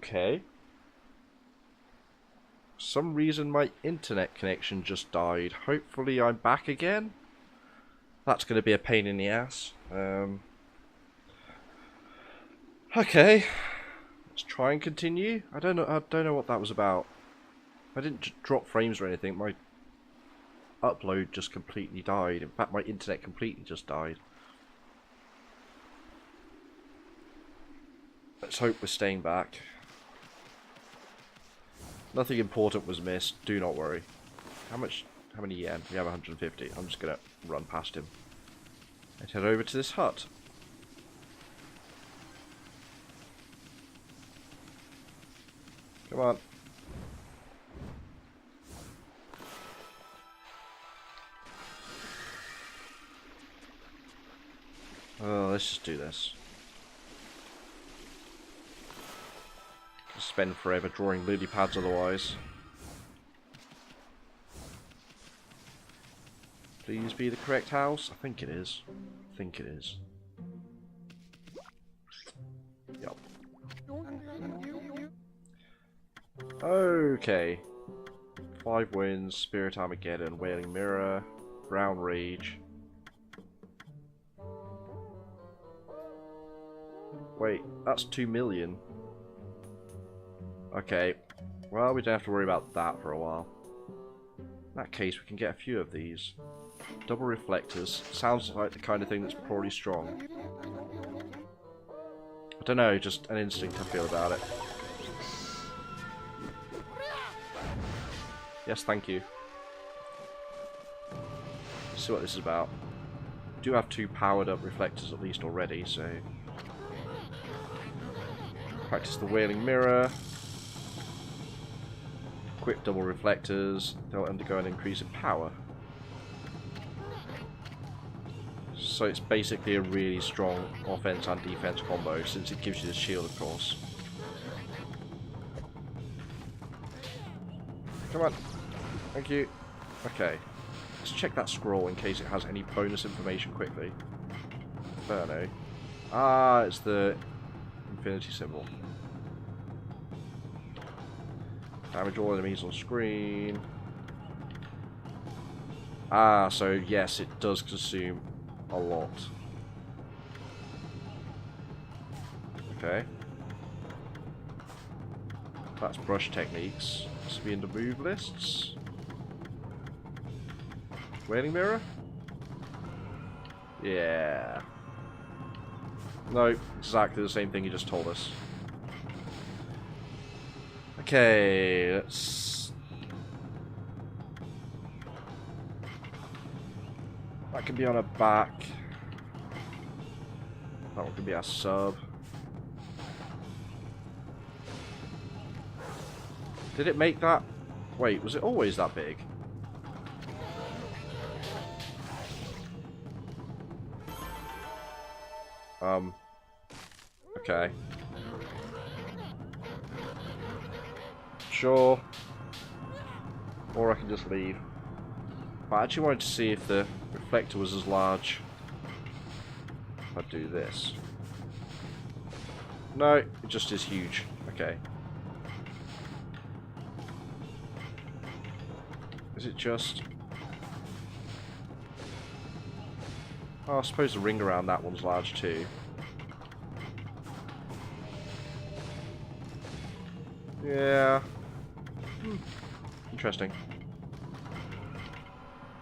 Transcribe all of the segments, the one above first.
Okay. For some reason my internet connection just died. Hopefully I'm back again. That's going to be a pain in the ass. Okay. Let's try and continue. I don't know what that was about. I didn't drop frames or anything. My upload just completely died. In fact, my internet completely just died. Let's hope we're staying back. Nothing important was missed. Do not worry. How many yen? We have 150. I'm just gonna run past him and head over to this hut. Come on. Oh, let's just do this. Spend forever drawing lily pads otherwise. Please be the correct house. I think it is. I think it is. Yep. Okay. 5 wins, Spirit Armageddon, Wailing Mirror, Brown Rage. Wait, that's 2 million. Okay, well, we don't have to worry about that for a while. In that case, we can get a few of these. Double reflectors. Sounds like the kind of thing that's probably strong. I don't know, just an instinct I feel about it. Yes, thank you. Let's see what this is about. We do have 2 powered up reflectors at least already, so... Practice the Wailing Mirror. Equip double reflectors. They'll undergo an increase in power. So it's basically a really strong offense and defense combo, since it gives you the shield, of course. Come on. Thank you. Okay. Let's check that scroll in case it has any bonus information quickly. Inferno. Ah, it's the infinity symbol. Damage all enemies on screen. Ah, so yes, it does consume a lot. Okay. That's brush techniques. This will be in the move lists. Wailing Mirror? Yeah. No, exactly the same thing you just told us. Okay, let's... That can be on a back. That one can be our sub. Did it make that? Wait, was it always that big? Okay. Sure. Or I can just leave. But I actually wanted to see if the reflector was as large. If I do this. No, it just is huge. Okay. Is it just... Oh, I suppose the ring around that one's large too. Yeah. Interesting.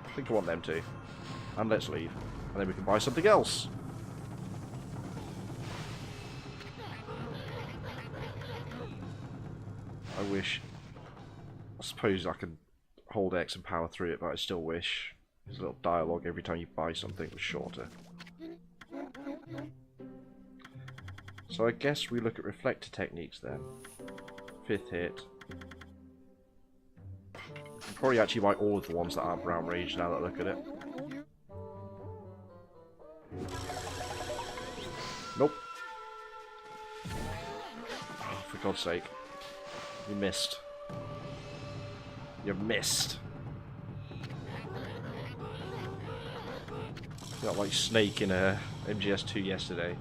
I think I want them to. And let's leave. And then we can buy something else. I wish... I suppose I can hold X and power through it, but I still wish there's a little dialogue every time you buy something was shorter. So I guess we look at reflector techniques then. 5th hit. I'll probably actually buy all of the ones that aren't Brown Rage now that I look at it. Nope. Oh, for God's sake. You missed. You missed. Got like Snake in a MGS2 yesterday.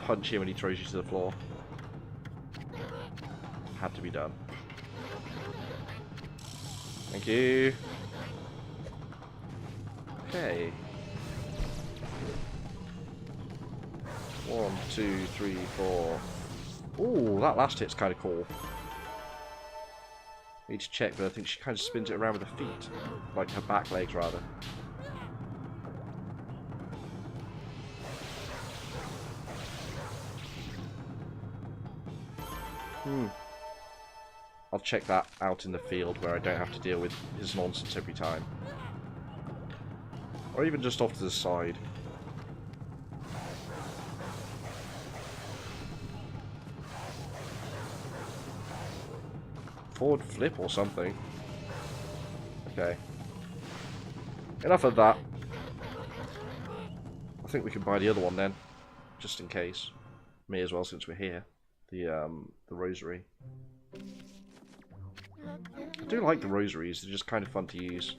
Punch him when he throws you to the floor. had to be done. Thank you. Okay. 1, 2, 3, 4. Ooh, that last hit's kind of cool. Need to check, but I think she kind of spins it around with her feet. Like her back legs, rather. I'll check that out in the field where I don't have to deal with his nonsense every time. Or even just off to the side. Forward flip or something. Okay. Enough of that. I think we can buy the other one then. Just in case. May as well since we're here. The rosary. I do like the rosaries, they're just kind of fun to use.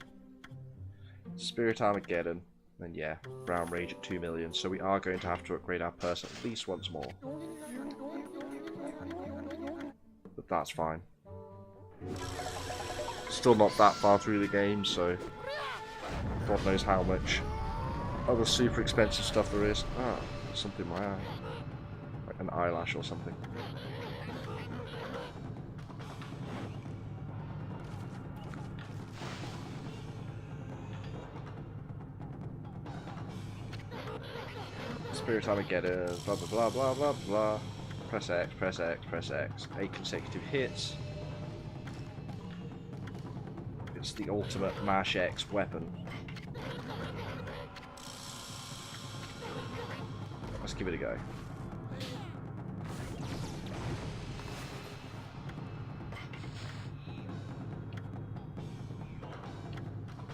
Spirit Armageddon. And yeah, Brown Rage at 2 million. So we are going to have to upgrade our purse at least once more. But that's fine. Still not that far through the game, so God knows how much other super expensive stuff there is. Ah, something in my eye. Like an eyelash or something. Spirit Armageddon, blah blah blah blah blah blah. Press X, press X, press X. 8 consecutive hits. It's the ultimate mash X weapon. Let's give it a go.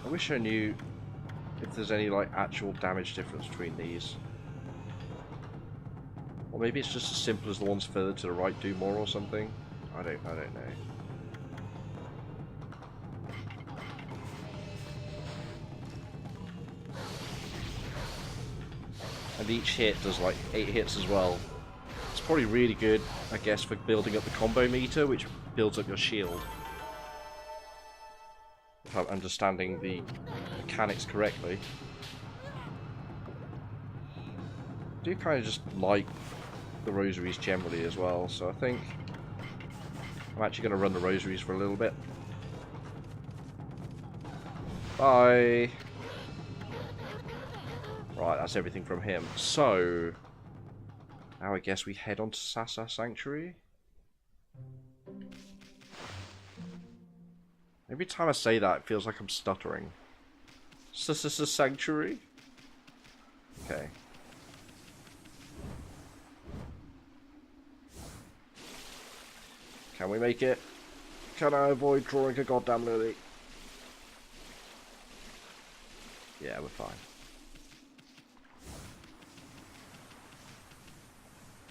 I wish I knew if there's any like actual damage difference between these. Or maybe it's just as simple as the ones further to the right do more or something. I don't know. And each hit does like 8 hits as well. It's probably really good, I guess, for building up the combo meter, which builds up your shield. If I'm understanding the mechanics correctly. I do kind of just like the rosaries generally as well, so I think I'm actually going to run the rosaries for a little bit. Bye! Right, that's everything from him. So, now I guess we head on to Sasa Sanctuary. Every time I say that, it feels like I'm stuttering. Sasa Sanctuary? Okay. Can we make it? Can I avoid drawing a goddamn lily? Yeah, we're fine.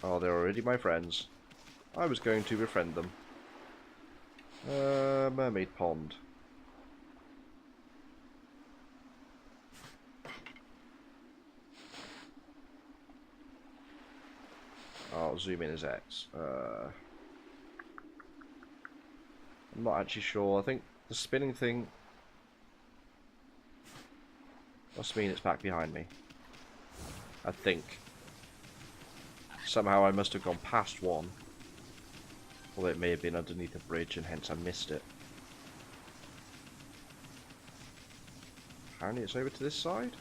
Oh, they're already my friends. I was going to befriend them. Mermaid Pond. I'll zoom in as X. I'm not actually sure. I think the spinning thing must mean it's back behind me. I think. Somehow I must have gone past one. Although it may have been underneath a bridge and hence I missed it. Apparently it's over to this side.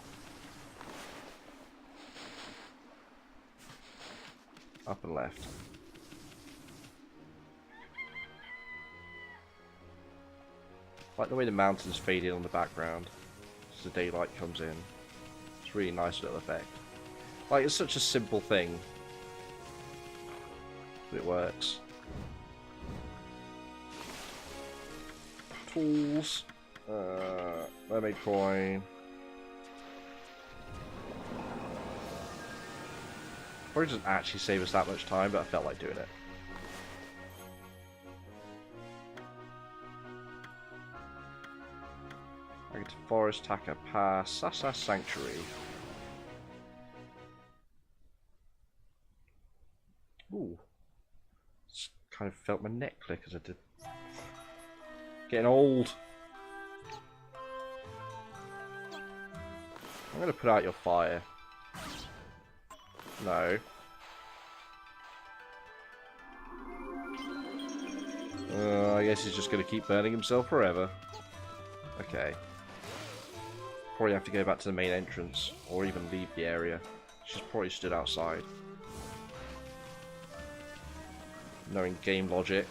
Up and left. Like the way the mountains fade in on the background as the daylight comes in. It's a really nice little effect. Like, it's such a simple thing. But it works. Tools. Mermaid coin. Probably doesn't actually save us that much time, but I felt like doing it. Forest, Taka Pass, Sasa Sanctuary. Ooh. It's kind of felt my neck click as I did. Getting old. I'm going to put out your fire. No. I guess he's just going to keep burning himself forever. Okay. Probably have to go back to the main entrance, or even leave the area. She's probably stood outside. Knowing game logic.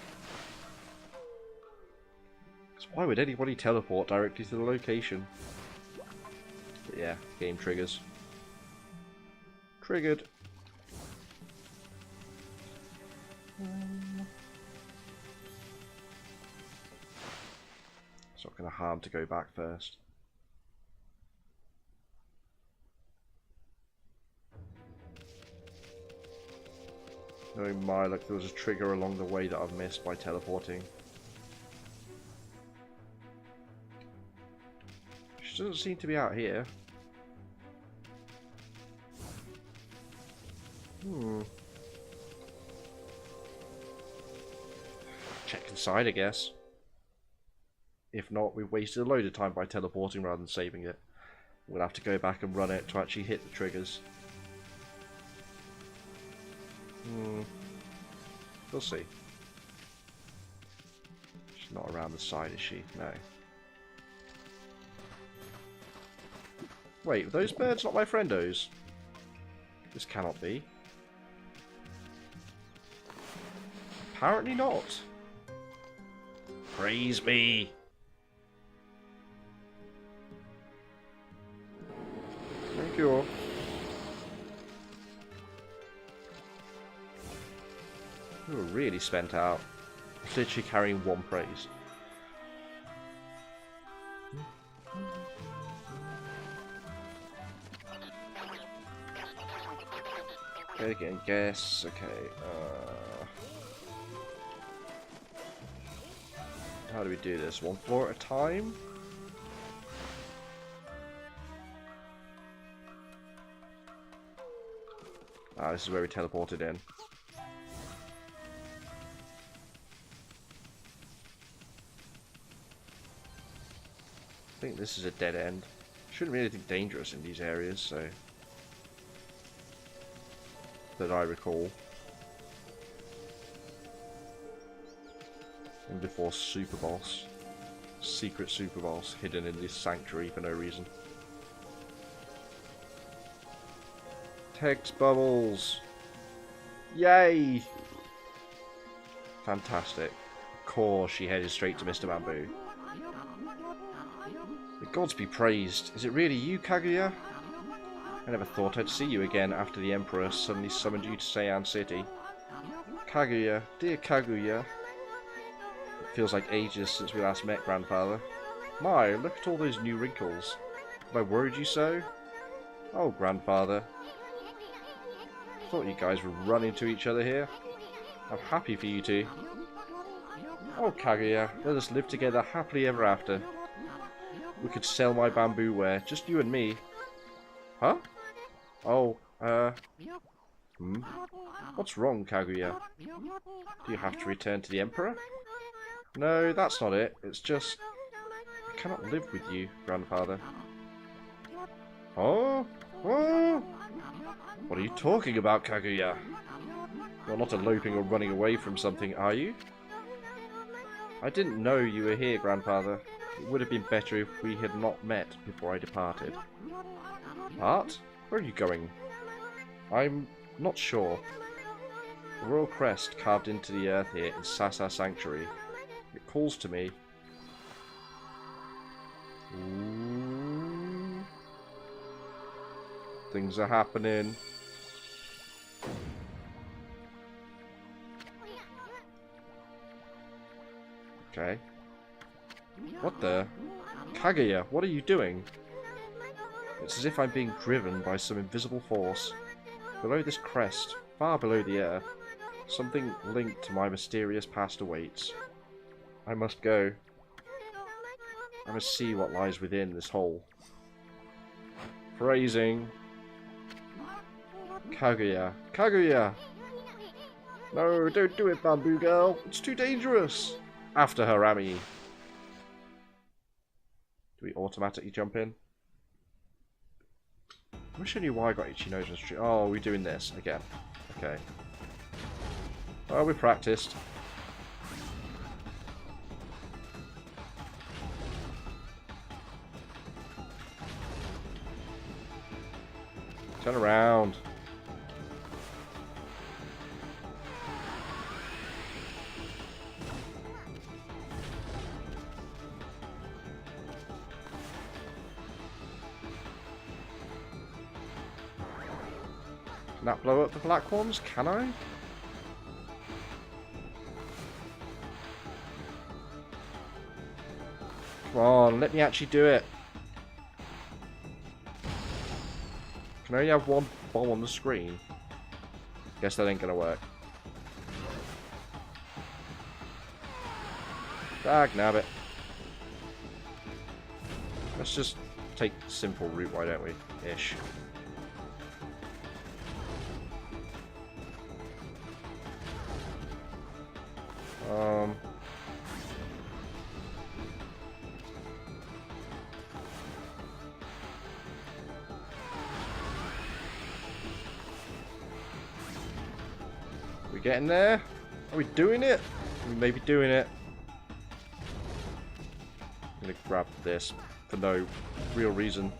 Because why would anybody teleport directly to the location? But yeah, game triggers. Triggered. It's not going to harm to go back first. Knowing my luck, there was a trigger along the way that I've missed by teleporting. She doesn't seem to be out here. Check inside, I guess. If not, we've wasted a load of time by teleporting rather than saving it. We'll have to go back and run it to actually hit the triggers. We'll see. She's not around the side, is she? No. Wait, are those birds not my friendos? This cannot be. Apparently not. Praise me. Thank you. We were really spent out. Literally carrying one praise. Okay, again, guess. Okay. How do we do this? One floor at a time? Ah, this is where we teleported in. I think this is a dead end. Shouldn't be anything dangerous in these areas, so... that I recall. And before Super Boss. Secret Super Boss hidden in this sanctuary for no reason. Text bubbles! Yay! Fantastic. Of course she headed straight to Mr. Bamboo. The gods be praised. Is it really you, Kaguya? I never thought I'd see you again after the Emperor suddenly summoned you to Seian City. Kaguya, dear Kaguya. It feels like ages since we last met, Grandfather. My, look at all those new wrinkles. Have I worried you so? Oh, Grandfather. Thought you guys would run into each other here. I'm happy for you two. Oh, Kaguya, let us live together happily ever after. We could sell my bamboo ware, just you and me. Huh? Oh, What's wrong, Kaguya? Do you have to return to the Emperor? No, that's not it. It's just... I cannot live with you, Grandfather. Oh? Oh? What are you talking about, Kaguya? You're not eloping or running away from something, are you? I didn't know you were here, Grandfather. It would have been better if we had not met before I departed. Art? Where are you going? I'm not sure. The royal crest carved into the earth here in Sasa Sanctuary. It calls to me. Ooh. Things are happening. Okay. What the? Kaguya, what are you doing? It's as if I'm being driven by some invisible force. Below this crest, far below the earth, something linked to my mysterious past awaits. I must go. I must see what lies within this hole. Phrasing. Kaguya. Kaguya! No, don't do it, Bamboo Girl. It's too dangerous. After her, Ami. Do we automatically jump in? I wish I knew why I got itchy nose on the street. Oh, we're doing this again. Okay. Oh, we practiced. Turn around. Can that blow up the black ones? Can I? Come on, let me actually do it. Can I only have one bomb on the screen? Guess that ain't gonna work. Dag nabbit. Let's just take the simple route, why don't we? Ish. We getting there? Are we doing it? We may be doing it. I'm gonna grab this for no real reason.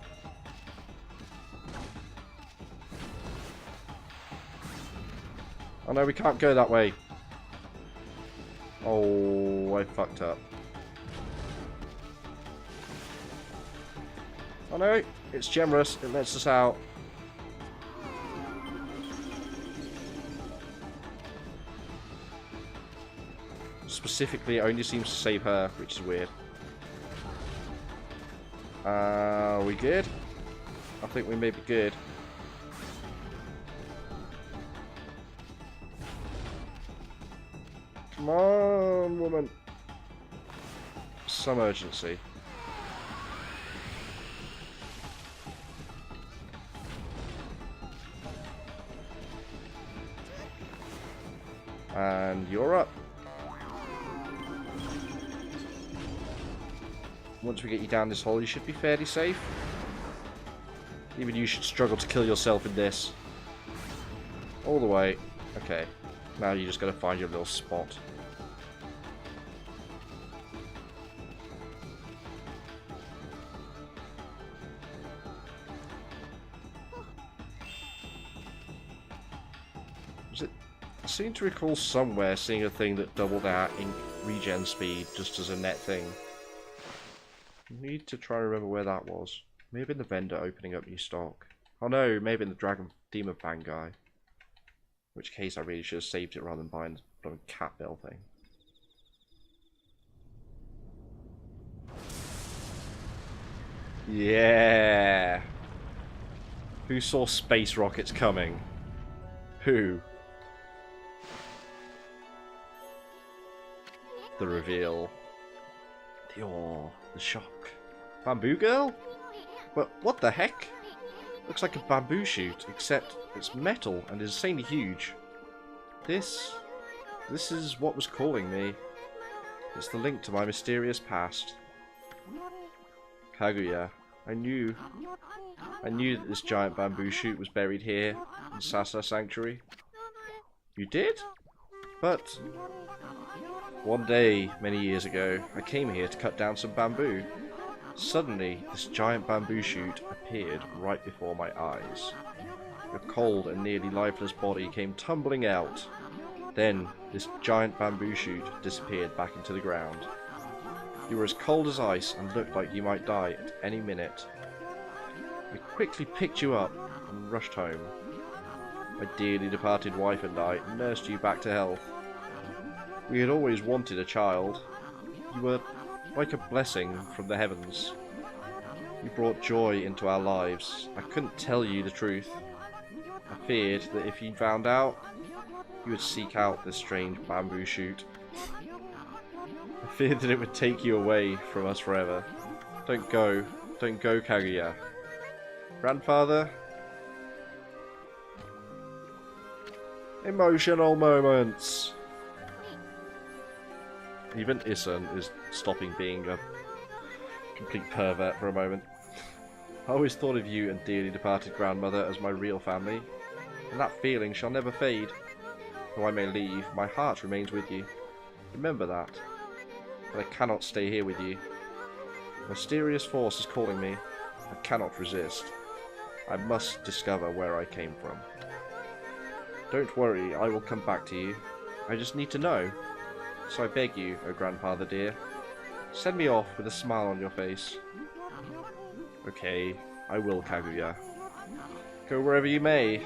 Oh no, we can't go that way. Oh, I fucked up. Oh no, it's generous. It lets us out. Specifically, it only seems to save her, which is weird. Are we good? I think we may be good. Come on, woman. Some urgency. And you're up. Once we get you down this hole, you should be fairly safe. Even you should struggle to kill yourself in this. All the way. Okay. Now you just gotta find your little spot. Was it? I seem to recall somewhere seeing a thing that doubled our ink regen speed just as a net thing. Need to try and remember where that was. Maybe in the vendor opening up new stock. Oh no, maybe in the Dragon Demon Fang guy. In which case I really should have saved it rather than buying the blooming cat bell thing. Yeah. Who saw space rockets coming? Who? The reveal. The awe. The shock. Bamboo Girl? But what the heck? Looks like a bamboo shoot, except it's metal and is insanely huge. This is what was calling me. It's the link to my mysterious past. Kaguya, I knew that this giant bamboo shoot was buried here in Sasa Sanctuary. You did? But one day, many years ago, I came here to cut down some bamboo. Suddenly, this giant bamboo shoot appeared right before my eyes. Your cold and nearly lifeless body came tumbling out. Then, this giant bamboo shoot disappeared back into the ground. You were as cold as ice and looked like you might die at any minute. I quickly picked you up and rushed home. My dearly departed wife and I nursed you back to health. We had always wanted a child. You were like a blessing from the heavens. You brought joy into our lives. I couldn't tell you the truth. I feared that if you found out, you would seek out this strange bamboo shoot. I feared that it would take you away from us forever. Don't go, Kaguya. Grandfather? Emotional moments. Even Isun is stopping being a complete pervert for a moment. I always thought of you and dearly departed grandmother as my real family, and that feeling shall never fade. Though I may leave, my heart remains with you. Remember that. But I cannot stay here with you. A mysterious force is calling me. I cannot resist. I must discover where I came from. Don't worry, I will come back to you. I just need to know. So I beg you, O grandfather dear, send me off with a smile on your face. Okay, I will, Kaguya. Go wherever you may.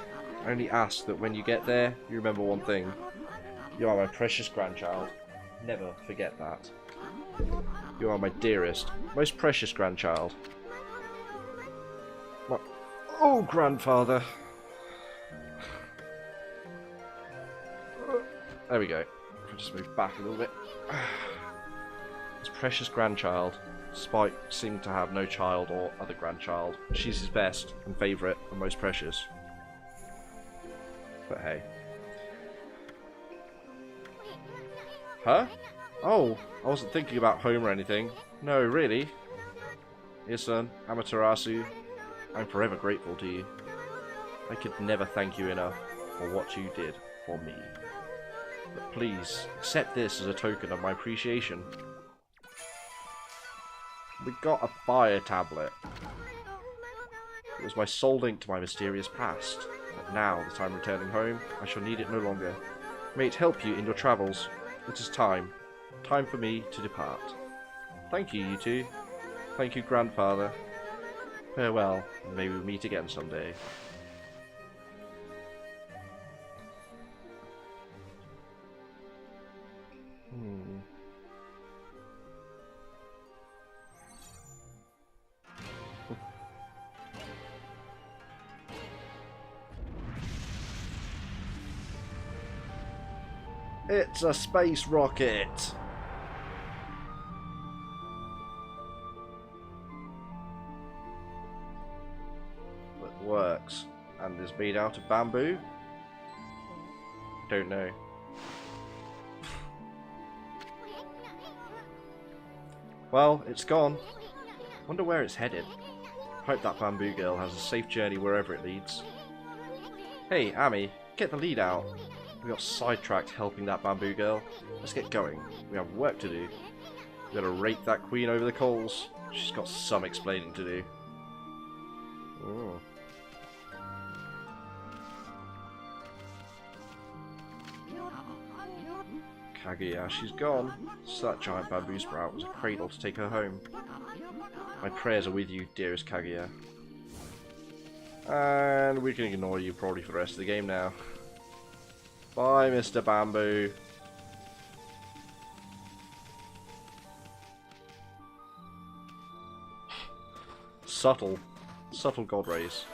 I only ask that when you get there, you remember one thing. You are my precious grandchild. Never forget that. You are my dearest, most precious grandchild. Oh, grandfather. There we go. I'll just move back a little bit. His precious grandchild, despite seeming to have no child or other grandchild, she's his best and favourite and most precious. But hey. Huh? Oh, I wasn't thinking about home or anything. No, really. Isun, Amaterasu, I'm forever grateful to you. I could never thank you enough for what you did for me. But please, accept this as a token of my appreciation. We got a fire tablet. It was my sole link to my mysterious past. But now that I'm returning home, I shall need it no longer. May it help you in your travels. It is time. Time for me to depart. Thank you, you two. Thank you, grandfather. Farewell, and may we meet again someday. It's a space rocket! That works. And is made out of bamboo? Don't know. Well, it's gone. Wonder where it's headed. Hope that bamboo girl has a safe journey wherever it leads. Hey, Ami, get the lead out. We got sidetracked helping that bamboo girl. Let's get going. We have work to do. We gotta rake that queen over the coals. She's got some explaining to do. Ooh. Kaguya, she's gone. So that giant bamboo sprout was a cradle to take her home. My prayers are with you, dearest Kaguya. And we can ignore you probably for the rest of the game now. Bye, Mr. Bamboo. Subtle. Subtle god rays.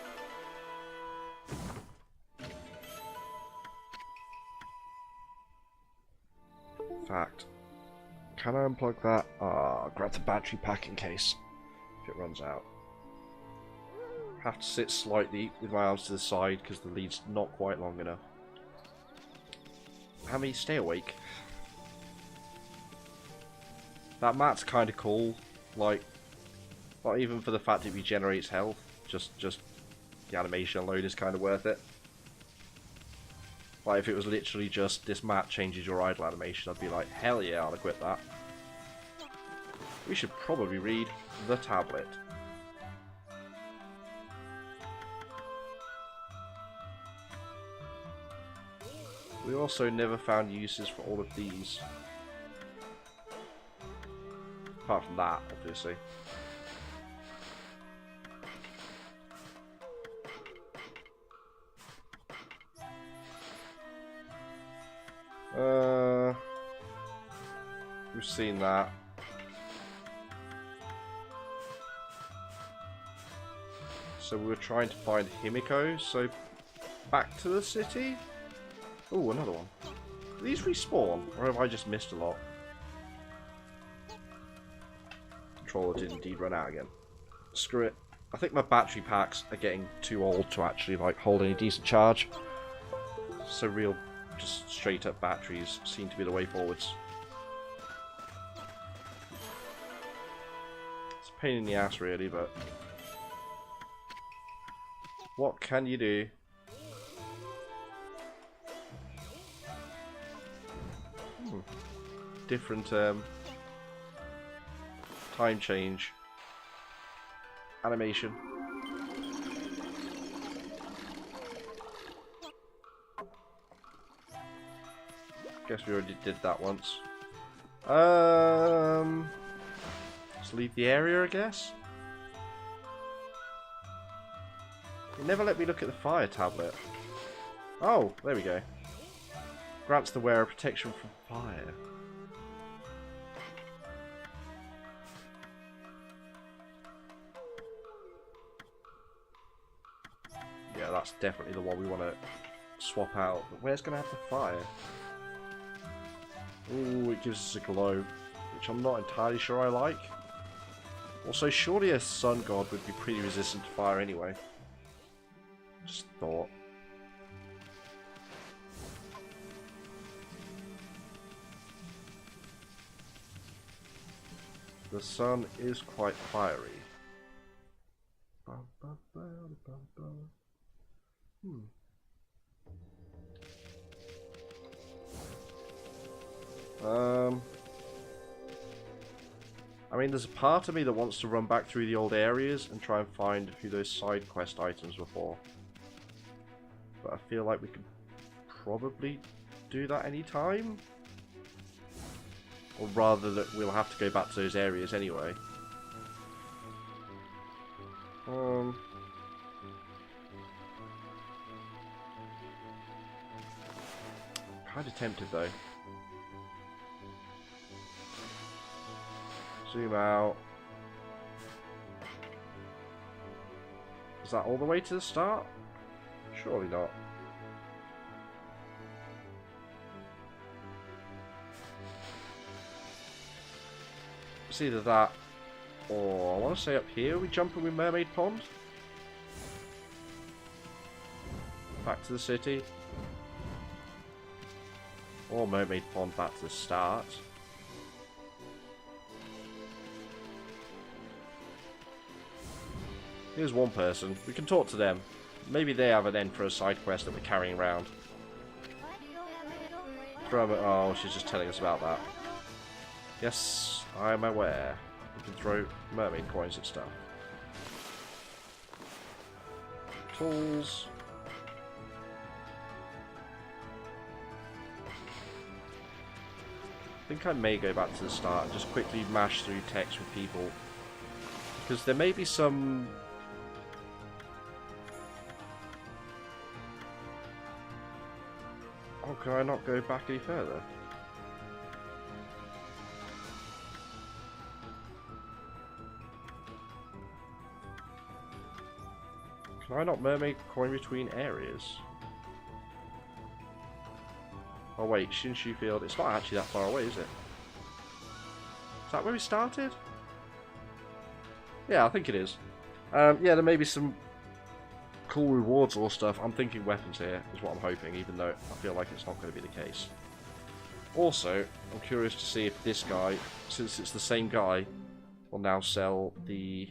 Fact. Can I unplug that? Ah, grab the battery pack in case if it runs out. Have to sit slightly with my arms to the side because the lead's not quite long enough. Hammy, stay awake. That mat's kind of cool. Like, not even for the fact it regenerates health. Just the animation alone is kind of worth it. Like, if it was literally just this mat changes your idle animation, I'd be like, hell yeah, I'll equip that. We should probably read the tablet. We also never found uses for all of these. Apart from that, obviously. We've seen that. So we were trying to find Himiko, so back to the city? Oh, another one. Do these respawn, or have I just missed a lot? Controller did indeed run out again. Screw it. I think my battery packs are getting too old to actually like hold any decent charge. So real just straight up batteries seem to be the way forwards. It's a pain in the ass really, but what can you do? Different time change animation. Guess we already did that once. Let's leave the area, I guess. You never let me look at the fire tablet. Oh, there we go. Grants the wearer protection from fire. Yeah, that's definitely the one we want to swap out. But where's going to have the fire? Ooh, it gives us a glow, which I'm not entirely sure I like. Also, surely a sun god would be pretty resistant to fire anyway. Just thought. The sun is quite fiery. I mean, there's a part of me that wants to run back through the old areas and try and find who those side quest items were for. But I feel like we could probably do that anytime. Or rather that we'll have to go back to those areas anyway. Kind of tempted though. Zoom out. Is that all the way to the start? Surely not. It's either that or I want to say up here we jumping with Mermaid Pond. Back to the city. Or Mermaid Pond back to the start. Here's one person. We can talk to them. Maybe they have an end for a side quest that we're carrying around. Oh, she's just telling us about that. Yes, I am aware. We can throw mermaid coins at stuff. Tools. I think I may go back to the start and just quickly mash through text with people. Because there may be some... Oh, can I not go back any further? Can I not mermaid coin between areas? Oh wait, Shinshu Field, it's not actually that far away, is it? Is that where we started? Yeah, I think it is. Yeah, there may be some cool rewards or stuff. I'm thinking weapons here, is what I'm hoping, even though I feel like it's not going to be the case. Also, I'm curious to see if this guy, since it's the same guy, will now sell the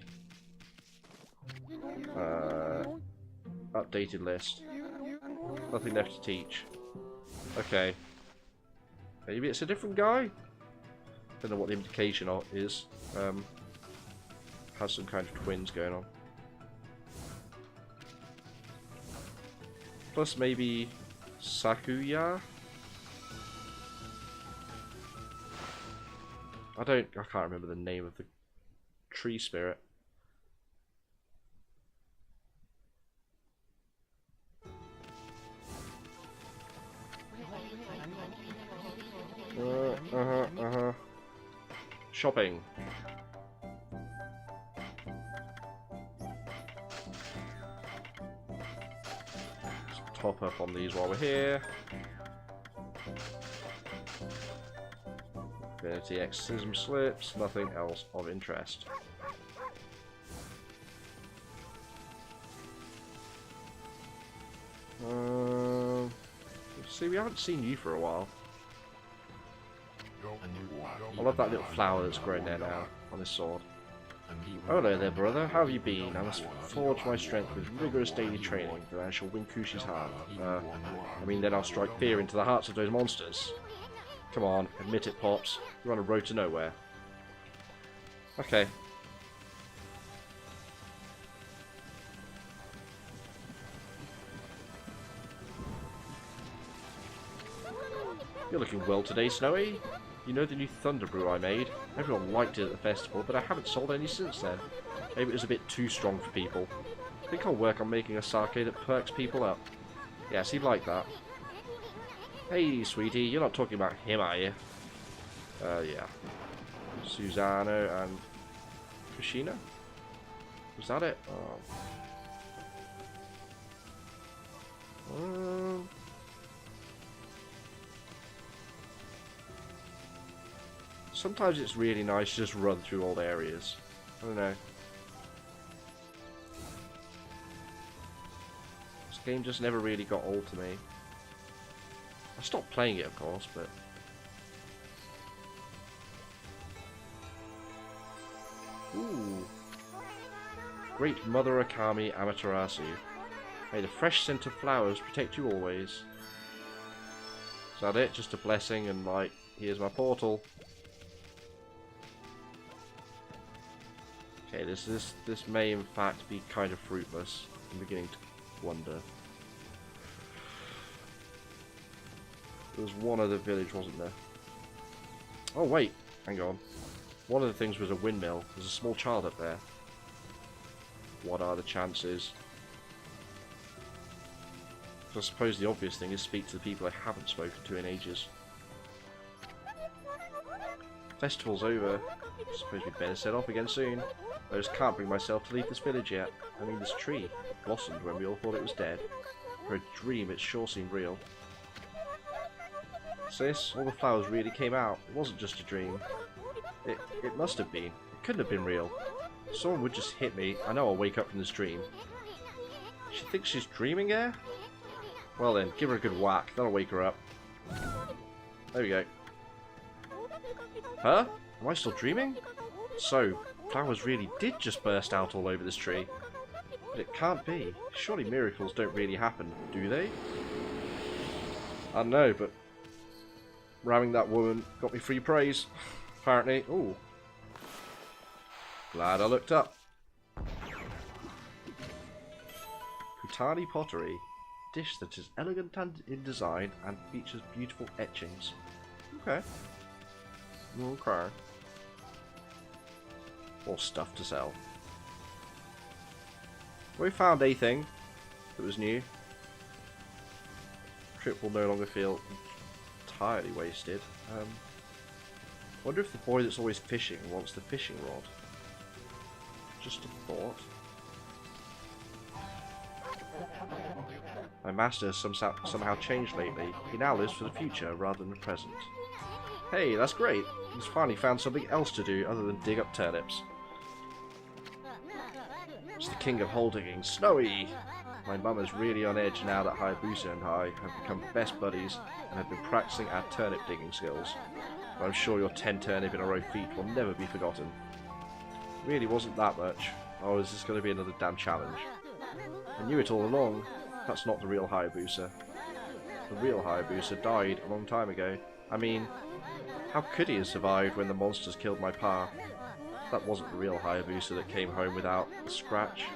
updated list. Nothing left to teach. Okay. Maybe it's a different guy? Don't know what the implication is. Has some kind of twins going on. Plus maybe Sakuya? I can't remember the name of the tree spirit. Shopping. Let's top up on these while we're here. Infinity Exorcism slips, nothing else of interest. See, we haven't seen you for a while. I love that little flower that's growing there now, on his sword. Oh, hello there, brother. How have you been? I must forge my strength with rigorous daily training, then I shall win Kushi's heart. I mean, then I'll strike fear into the hearts of those monsters. Come on, admit it, Pops. You're on a road to nowhere. Okay. You're looking well today, Snowy. You know the new Thunder Brew I made? Everyone liked it at the festival, but I haven't sold any since then. Maybe it was a bit too strong for people. I think I'll work on making a sake that perks people up. Yes, he'd like that. Hey, sweetie, you're not talking about him, are you? Yeah. Susano and Kushina? Was that it? Oh. Sometimes it's really nice to just run through old areas. I don't know. This game just never really got old to me. I stopped playing it, of course, but... Ooh. Great Mother Okami Amaterasu. May the fresh scent of flowers protect you always. Is that it? Just a blessing and like, here's my portal. Okay, this may in fact be kind of fruitless. I'm beginning to wonder. There was one other village, wasn't there? Oh wait, hang on. One of the things was a windmill. There's a small child up there. What are the chances? I suppose the obvious thing is speak to the people I haven't spoken to in ages. Festival's over. I suppose we'd better set off again soon. I just can't bring myself to leave this village yet. I mean, this tree blossomed when we all thought it was dead. For a dream, it sure seemed real. Sis, all the flowers really came out. It wasn't just a dream. It must have been. It couldn't have been real. Someone would just hit me. I know I'll wake up from this dream. She thinks she's dreaming here? Well then, give her a good whack. That'll wake her up. There we go. Huh? Am I still dreaming? So, flowers really did just burst out all over this tree. But it can't be. Surely miracles don't really happen, do they? I don't know, but ramming that woman got me free praise. Apparently. Ooh. Glad I looked up. Kutani pottery. Dish that is elegant in design and features beautiful etchings. Okay. Okay. Or stuff to sell. We found a thing that was new. Trip will no longer feel entirely wasted. Wonder if the boy that's always fishing wants the fishing rod. Just a thought. My master has somehow changed lately. He now lives for the future rather than the present. Hey, that's great. He's finally found something else to do other than dig up turnips. It's the king of hole digging, Snowy! My mum is really on edge now that Hayabusa and I have become best buddies and have been practicing our turnip digging skills. But I'm sure your 10 turnip in a row feat will never be forgotten. It really wasn't that much. Oh, is this going to be another damn challenge? I knew it all along. That's not the real Hayabusa. The real Hayabusa died a long time ago. I mean, how could he have survived when the monsters killed my pa? That wasn't the real Hayabusa that came home without a scratch.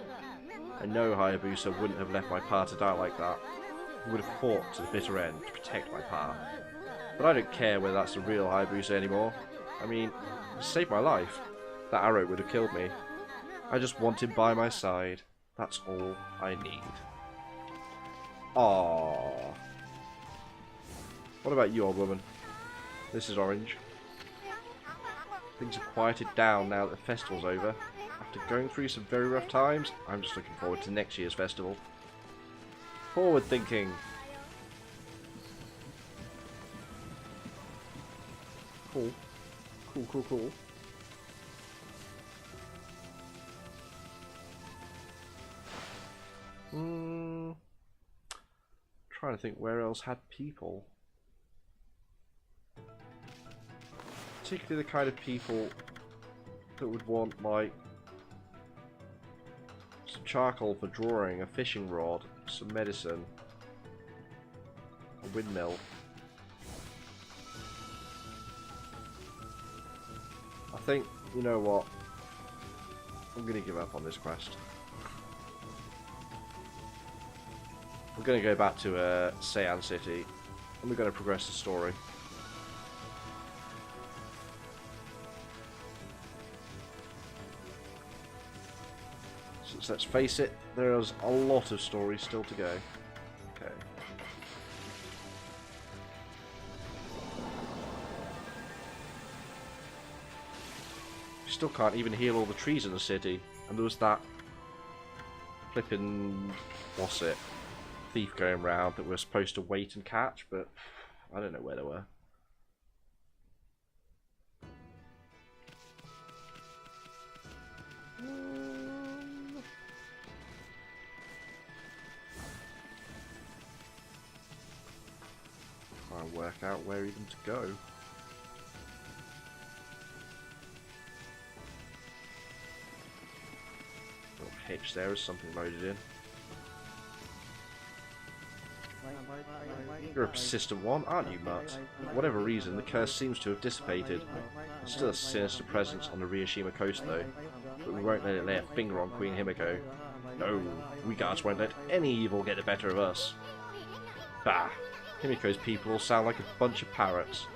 I know Hayabusa wouldn't have left my pa to die like that. He would have fought to the bitter end to protect my pa. But I don't care whether that's the real Hayabusa anymore. I mean, he saved my life. That arrow would have killed me. I just want him by my side. That's all I need. Aww. What about you, old woman? This is orange. Things have quieted down now that the festival's over. After going through some very rough times, I'm just looking forward to next year's festival. Forward thinking. Cool. Cool, cool, cool. trying to think where else had people. Particularly the kind of people that would want, like, some charcoal for drawing, a fishing rod, some medicine, a windmill. I think, you know what, I'm going to give up on this quest. We're going to go back to Seian City, and we're going to progress the story. So let's face it, there's a lot of stories still to go. Okay. We still can't even heal all the trees in the city, and there was that flipping, what's it, thief going round that we're supposed to wait and catch, but I don't know where they were. Try and work out where even to go. Little hitch there is something loaded in. You're a persistent one, aren't you, Mutt? For whatever reason, the curse seems to have dissipated. There's still a sinister presence on the Ryoshima coast, though. But we won't let it lay a finger on Queen Himiko. No, we guards won't let any evil get the better of us. Bah! Himiko's people all sound like a bunch of parrots.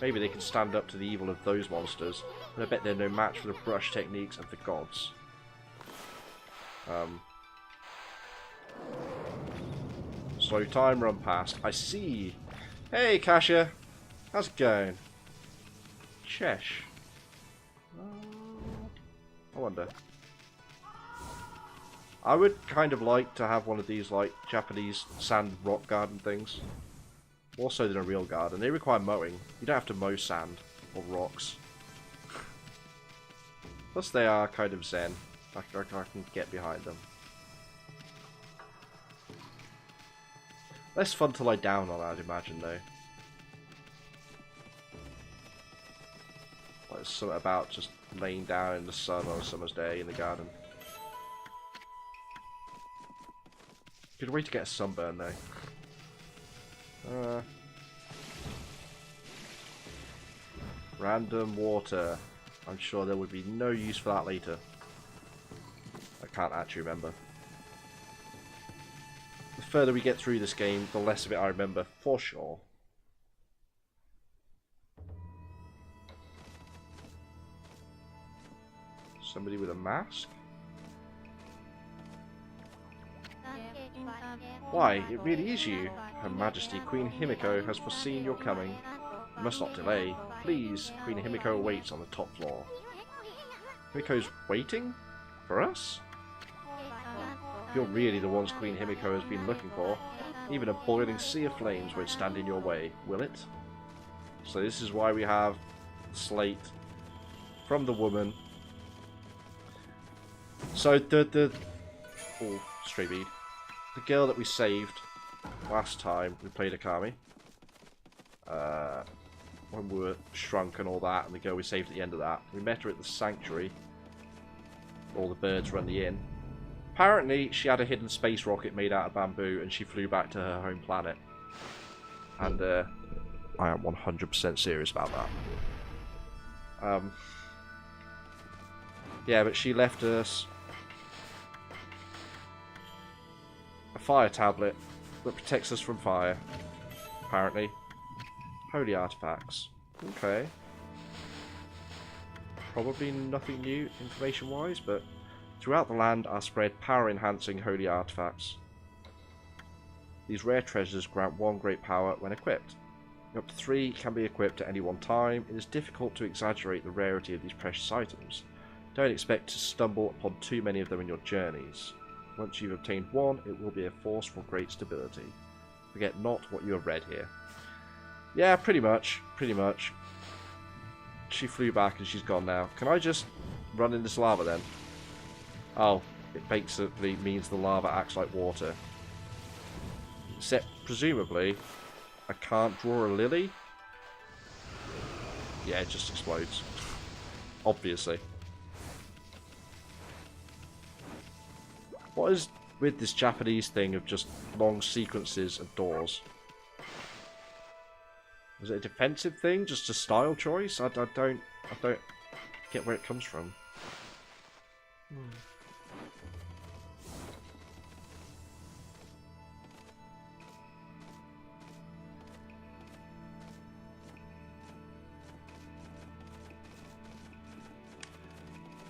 Maybe they can stand up to the evil of those monsters, but I bet they're no match for the brush techniques of the gods. So time run past. I see. Hey, Kasia. How's it going? Chesh. I wonder. I would kind of like to have one of these, like, Japanese sand rock garden things. More so than a real garden. They require mowing. You don't have to mow sand or rocks. Plus they are kind of zen. I can get behind them. Less fun to lie down on, I'd imagine, though. Like, there's something about just laying down in the sun on a summer's day in the garden. Good way to get a sunburn, though. Random water. I'm sure there would be no use for that later. I can't actually remember. The further we get through this game, the less of it I remember, for sure. Somebody with a mask? Why, it really is you. Her Majesty Queen Himiko has foreseen your coming. You must not delay. Please, Queen Himiko awaits on the top floor. Himiko's waiting? For us? If you're really the ones Queen Himiko has been looking for, even a boiling sea of flames won't stand in your way, will it? So this is why we have Slate from the woman. So oh, stray bead. The girl that we saved last time we played Okami, when we were shrunk and all that, and the girl we saved at the end of that, we met her at the sanctuary. All the birds run the inn. Apparently, she had a hidden space rocket made out of bamboo, and she flew back to her home planet. And I am 100% serious about that. Yeah, but she left us a fire tablet that protects us from fire, apparently. Holy artifacts. Okay. Probably nothing new information-wise, but throughout the land are spread power-enhancing holy artifacts. These rare treasures grant one great power when equipped. Up to 3 can be equipped at any one time. It is difficult to exaggerate the rarity of these precious items. Don't expect to stumble upon too many of them in your journeys. Once you've obtained one, it will be a force for great stability. Forget not what you have read here. Yeah, pretty much. Pretty much. She flew back and she's gone now. Can I just run in this lava then? Oh, it basically means the lava acts like water. Except, presumably, I can't draw a lily. Yeah, it just explodes. Obviously. What is with this Japanese thing of just long sequences of doors? Is it a defensive thing? Just a style choice? I don't get where it comes from.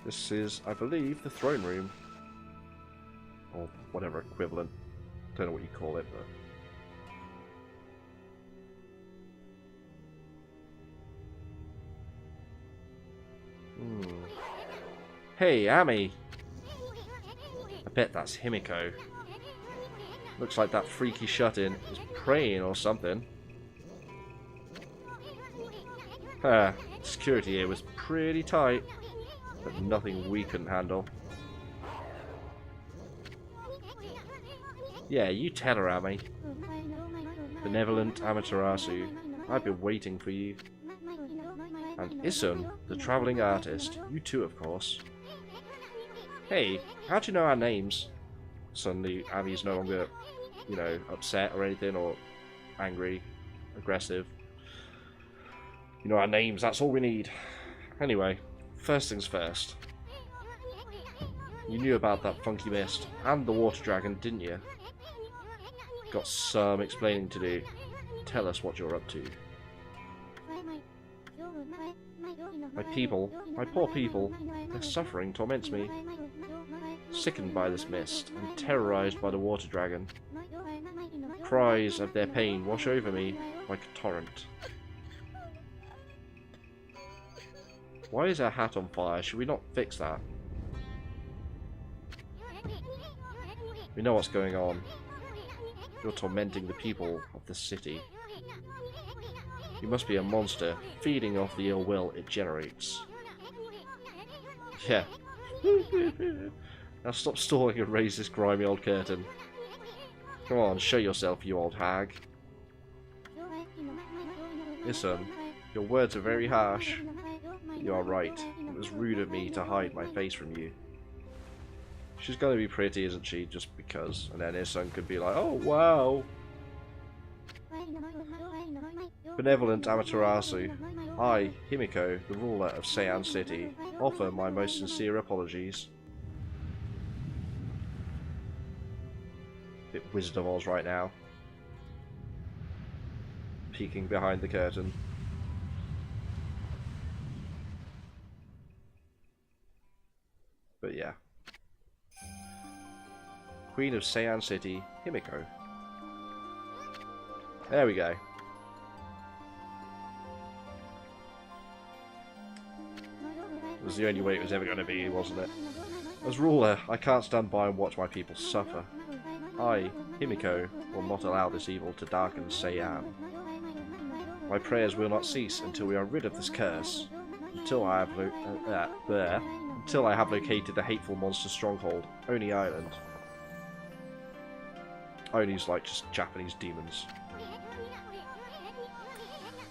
This is, I believe, the throne room. Or whatever equivalent. Don't know what you call it, but... Hey, Ami! I bet that's Himiko. Looks like that freaky shut-in is praying or something. Security here was pretty tight, but nothing we couldn't handle. Yeah, you tell her, Ami. Benevolent Amaterasu, I've been waiting for you. And Isun, the travelling artist. You too, of course. Hey, how'd you know our names? Suddenly, Ami's no longer, you know, upset or anything, or angry, aggressive. You know our names, that's all we need. Anyway, first things first. You knew about that funky mist and the water dragon, didn't you? Got some explaining to do. Tell us what you're up to. My people, my poor people, their suffering torments me. Sickened by this mist and terrorized by the water dragon. Cries of their pain wash over me like a torrent. Why is our hat on fire? Should we not fix that? We know what's going on. You're tormenting the people of the city. You must be a monster, feeding off the ill will it generates. Yeah. Now stop stalling and raise this grimy old curtain. Come on, show yourself, you old hag. Listen, your words are very harsh. But you are right. It was rude of me to hide my face from you. She's gonna be pretty, isn't she? Just because. And then his son could be like, oh wow. Benevolent Amaterasu, I, Himiko, the ruler of Seian City, offer my most sincere apologies. Bit Wizard of Oz right now. Peeking behind the curtain. But yeah. Queen of Seian City, Himiko. There we go. It was the only way it was ever going to be, wasn't it? As ruler, I can't stand by and watch my people suffer. I, Himiko, will not allow this evil to darken Seian. My prayers will not cease until we are rid of this curse. Until I have located the hateful monster stronghold, Oni Island. Oni's like just Japanese demons.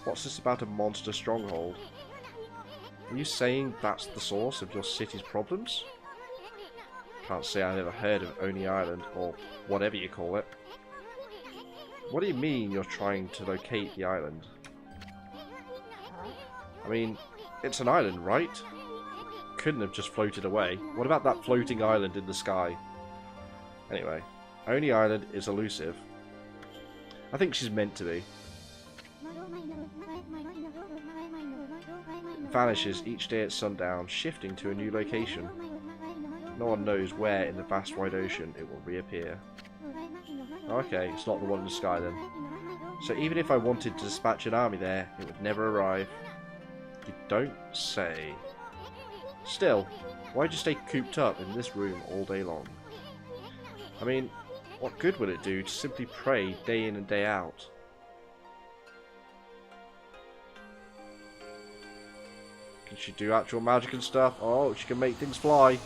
What's this about a monster stronghold? Are you saying that's the source of your city's problems? Can't say I've ever heard of Oni Island, or whatever you call it. What do you mean you're trying to locate the island? I mean, it's an island, right? Couldn't have just floated away. What about that floating island in the sky? Anyway, Oni Island is elusive. I think she's meant to be. It vanishes each day at sundown, shifting to a new location. No one knows where in the vast wide ocean it will reappear. Okay, it's not the one in the sky then. So even if I wanted to dispatch an army there, it would never arrive. You don't say. Still, why'd you stay cooped up in this room all day long? I mean, what good would it do to simply pray day in and day out? Can she do actual magic and stuff? Oh, she can make things fly.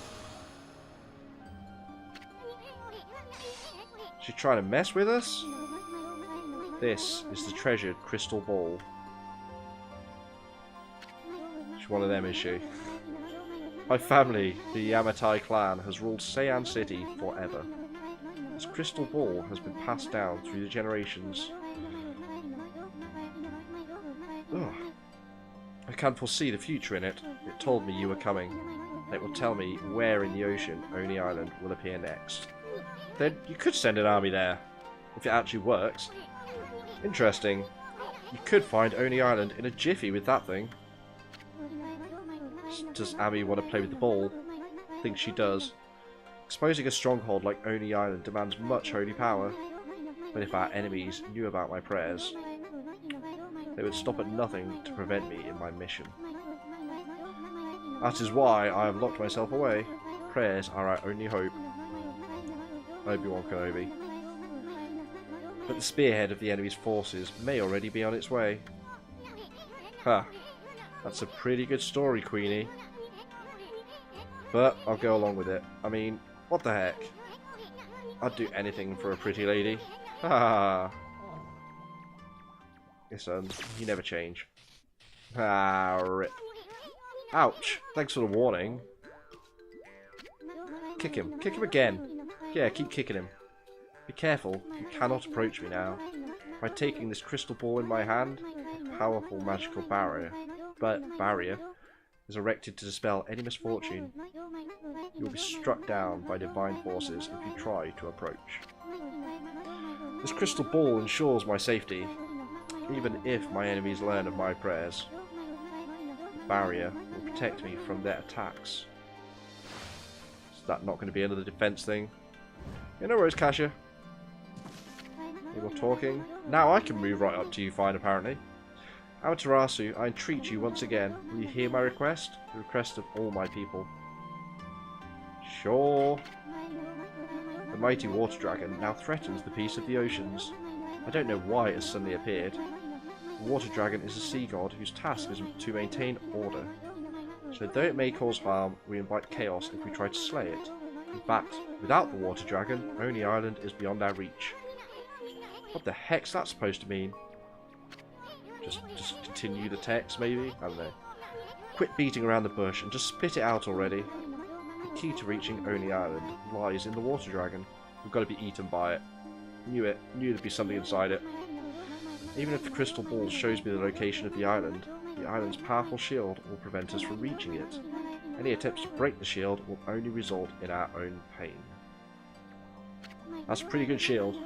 She trying to mess with us? This is the treasured crystal ball. She's one of them, is she? My family, the Yamatai clan, has ruled Seian City forever. This crystal ball has been passed down through the generations. Ugh. I can foresee the future in it. It told me you were coming. And it will tell me where in the ocean Oni Island will appear next. Then you could send an army there, if it actually works. Interesting. You could find Oni Island in a jiffy with that thing. Does Amy want to play with the ball? I think she does. Exposing a stronghold like Oni Island demands much holy power. But if our enemies knew about my prayers, they would stop at nothing to prevent me in my mission. That is why I have locked myself away. Prayers are our only hope. Obi-Wan Kenobi. But the spearhead of the enemy's forces may already be on its way. Ha! That's a pretty good story, Queenie. But I'll go along with it. I mean, what the heck? I'd do anything for a pretty lady. Ha ha! Yes, you never change. Ah, rip. Ouch! Thanks for the warning. Kick him. Kick him again. Yeah, keep kicking him. Be careful. You cannot approach me now. By taking this crystal ball in my hand, a powerful magical barrier is erected to dispel any misfortune. You will be struck down by divine forces if you try to approach. This crystal ball ensures my safety, even if my enemies learn of my prayers. The barrier will protect me from their attacks. Is that not going to be another defense thing? Yeah, no worries, Kasia. Any more talking? Now I can move right up to you fine, apparently. Amaterasu, I entreat you once again. Will you hear my request? The request of all my people. Sure. The mighty water dragon now threatens the peace of the oceans. I don't know why it has suddenly appeared. The water dragon is a sea god whose task is to maintain order. So though it may cause harm, we invite chaos if we try to slay it. In fact, without the water dragon, Oni Island is beyond our reach. What the heck's that supposed to mean? Just continue the text, maybe? I don't know. Quit beating around the bush and just spit it out already. The key to reaching Oni Island lies in the water dragon. We've got to be eaten by it. Knew it. Knew there'd be something inside it. Even if the crystal ball shows me the location of the island's powerful shield will prevent us from reaching it. Any attempts to break the shield will only result in our own pain. That's a pretty good shield.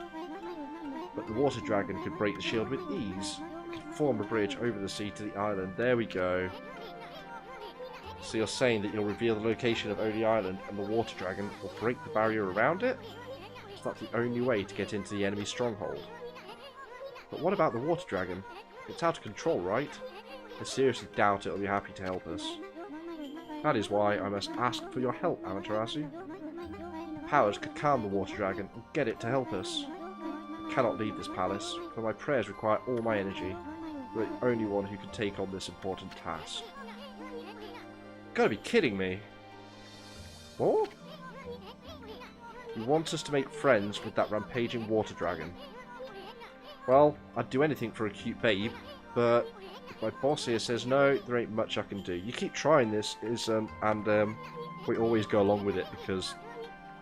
But the water dragon could break the shield with ease. It could form a bridge over the sea to the island. There we go. So you're saying that you'll reveal the location of Oni Island and the water dragon will break the barrier around it? Is that the only way to get into the enemy stronghold? But what about the water dragon? It's out of control, right? I seriously doubt it'll be happy to help us. That is why I must ask for your help, Amaterasu. Powers could calm the water dragon and get it to help us. I cannot leave this palace, for my prayers require all my energy. You're the only one who can take on this important task. You've gotta be kidding me. What? You want us to make friends with that rampaging water dragon? Well, I'd do anything for a cute babe, but if my boss here says no, there ain't much I can do. You keep trying this, and we always go along with it because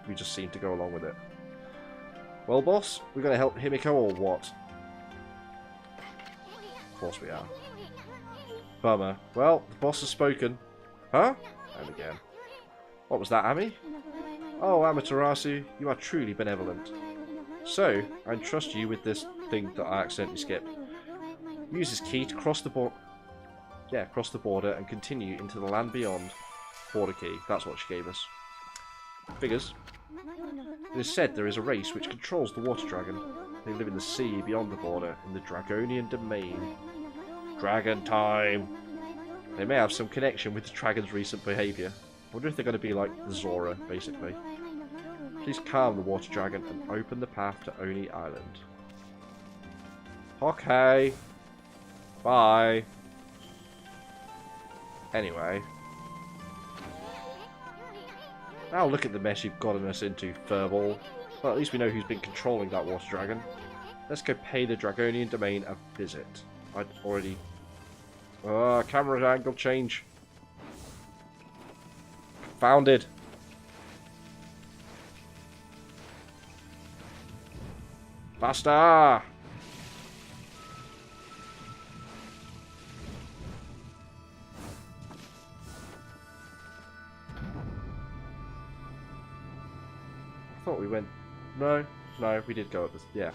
we just seem to go along with it. Well, boss, we're going to help Himiko or what? Of course we are. Bummer. Well, the boss has spoken. Huh? And again. What was that, Ami? Oh, Amaterasu, you are truly benevolent. So, I entrust you with this thing that I accidentally skipped. Use this key to cross the border and continue into the land beyond. Border key, that's what she gave us. Figures. It is said there is a race which controls the water dragon. They live in the sea beyond the border, in the Dragonian domain. Dragon time! They may have some connection with the dragon's recent behaviour. I wonder if they're going to be like the Zora, basically. Please calm the water dragon and open the path to Oni Island. Okay. Bye. Anyway. Now look at the mess you've gotten us into, Furball. Well, at least we know who's been controlling that water dragon. Let's go pay the Dragonian Domain a visit. I'd already... Ah, camera angle change. Founded. Faster! I thought we went... No, we did go up this... Yeah.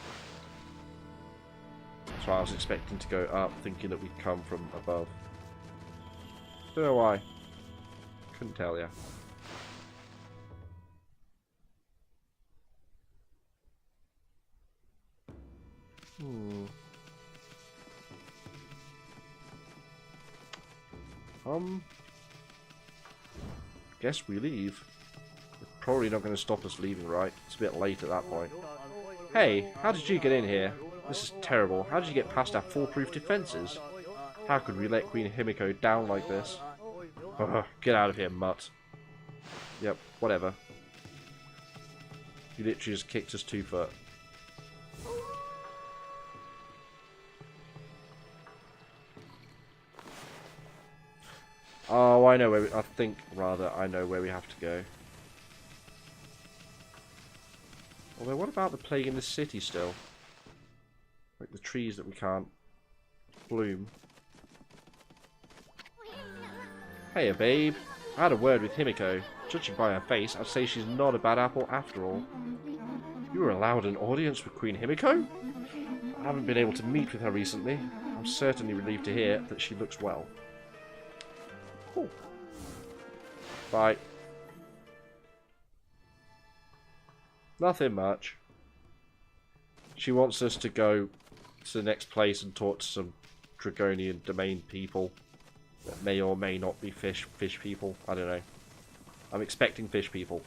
That's why I was expecting to go up, thinking that we'd come from above. Don't know why. Couldn't tell ya. Guess we leave. They're probably not going to stop us leaving, right? It's a bit late at that point. Hey, how did you get in here? This is terrible. How did you get past our foolproof defences? How could we let Queen Himiko down like this? Ugh, get out of here, mutt. Yep, whatever. You literally just kicked us 2 foot. Oh, I know where we... I think, rather, I know where we have to go. Although, what about the plague in the city still? Like the trees that we can't bloom. Hey, babe. I had a word with Himiko. Judging by her face, I'd say she's not a bad apple after all. You were allowed an audience with Queen Himiko? I haven't been able to meet with her recently. I'm certainly relieved to hear that she looks well. Cool. Bye. Nothing much. She wants us to go to the next place and talk to some Dragonian Domain people that may or may not be fish people. I don't know. I'm expecting fish people.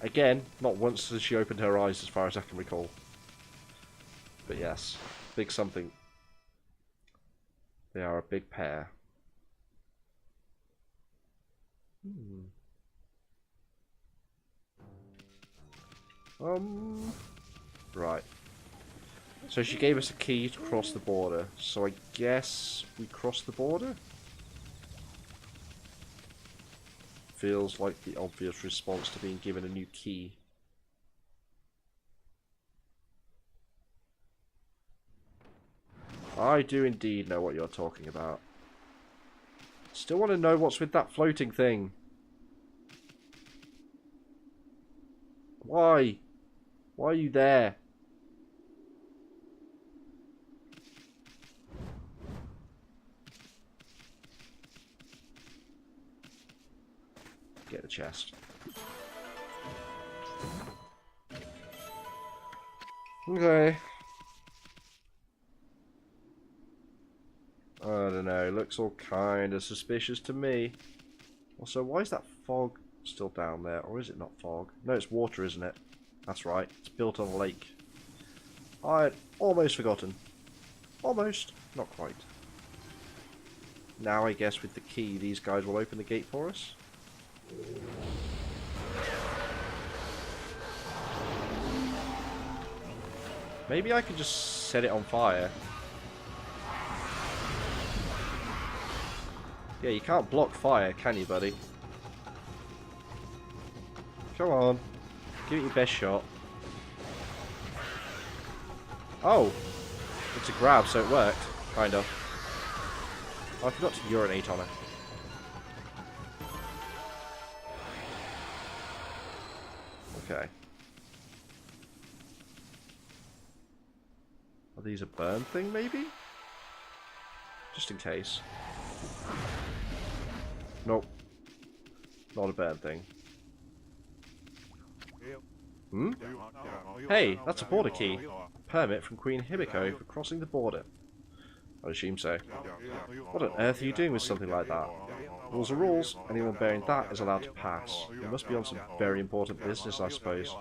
Again, not once has she opened her eyes as far as I can recall. But yes, big something. They are a big pair. Right. So she gave us a key to cross the border. So I guess we cross the border? Feels like the obvious response to being given a new key. I do indeed know what you're talking about. Still want to know what's with that floating thing. Why? Why are you there? Get the chest. Okay. I don't know. It looks all kind of suspicious to me. Also, why is that fog still down there? Or is it not fog? No, it's water, isn't it? That's right. It's built on a lake. I'd almost forgotten. Almost. Not quite. Now, I guess with the key, these guys will open the gate for us. Maybe I could just set it on fire. Yeah, you can't block fire, can you, buddy? Come on. Give it your best shot. Oh! It's a grab, so it worked. Kind of. Oh, I forgot to urinate on it. Okay. Are these a burn thing, maybe? Just in case. Nope. Not a burn thing. Hmm? Hey, that's a border key. Permit from Queen Himiko for crossing the border. I assume so. What on earth are you doing with something like that? Rules are rules. Anyone bearing that is allowed to pass. You must be on some very important business, I suppose.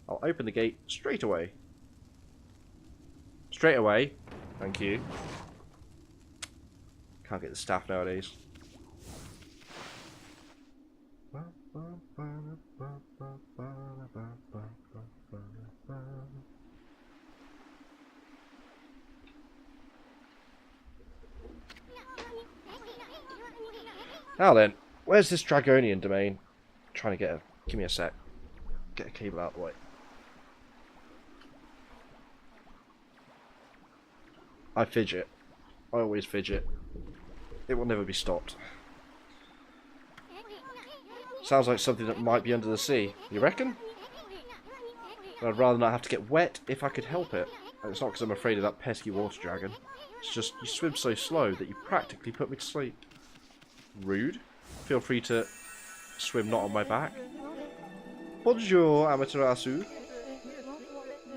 I'll open the gate straight away. Straight away. Thank you. Can't get the staff nowadays. Now then, where's this Dragonian domain? I'm trying to get a... Give me a sec. Get a cable out of the way. I fidget. I always fidget. It will never be stopped. Sounds like something that might be under the sea. You reckon? I'd rather not have to get wet if I could help it. And it's not because I'm afraid of that pesky water dragon. It's just you swim so slow that you practically put me to sleep. Rude. Feel free to swim not on my back. Bonjour, Amaterasu.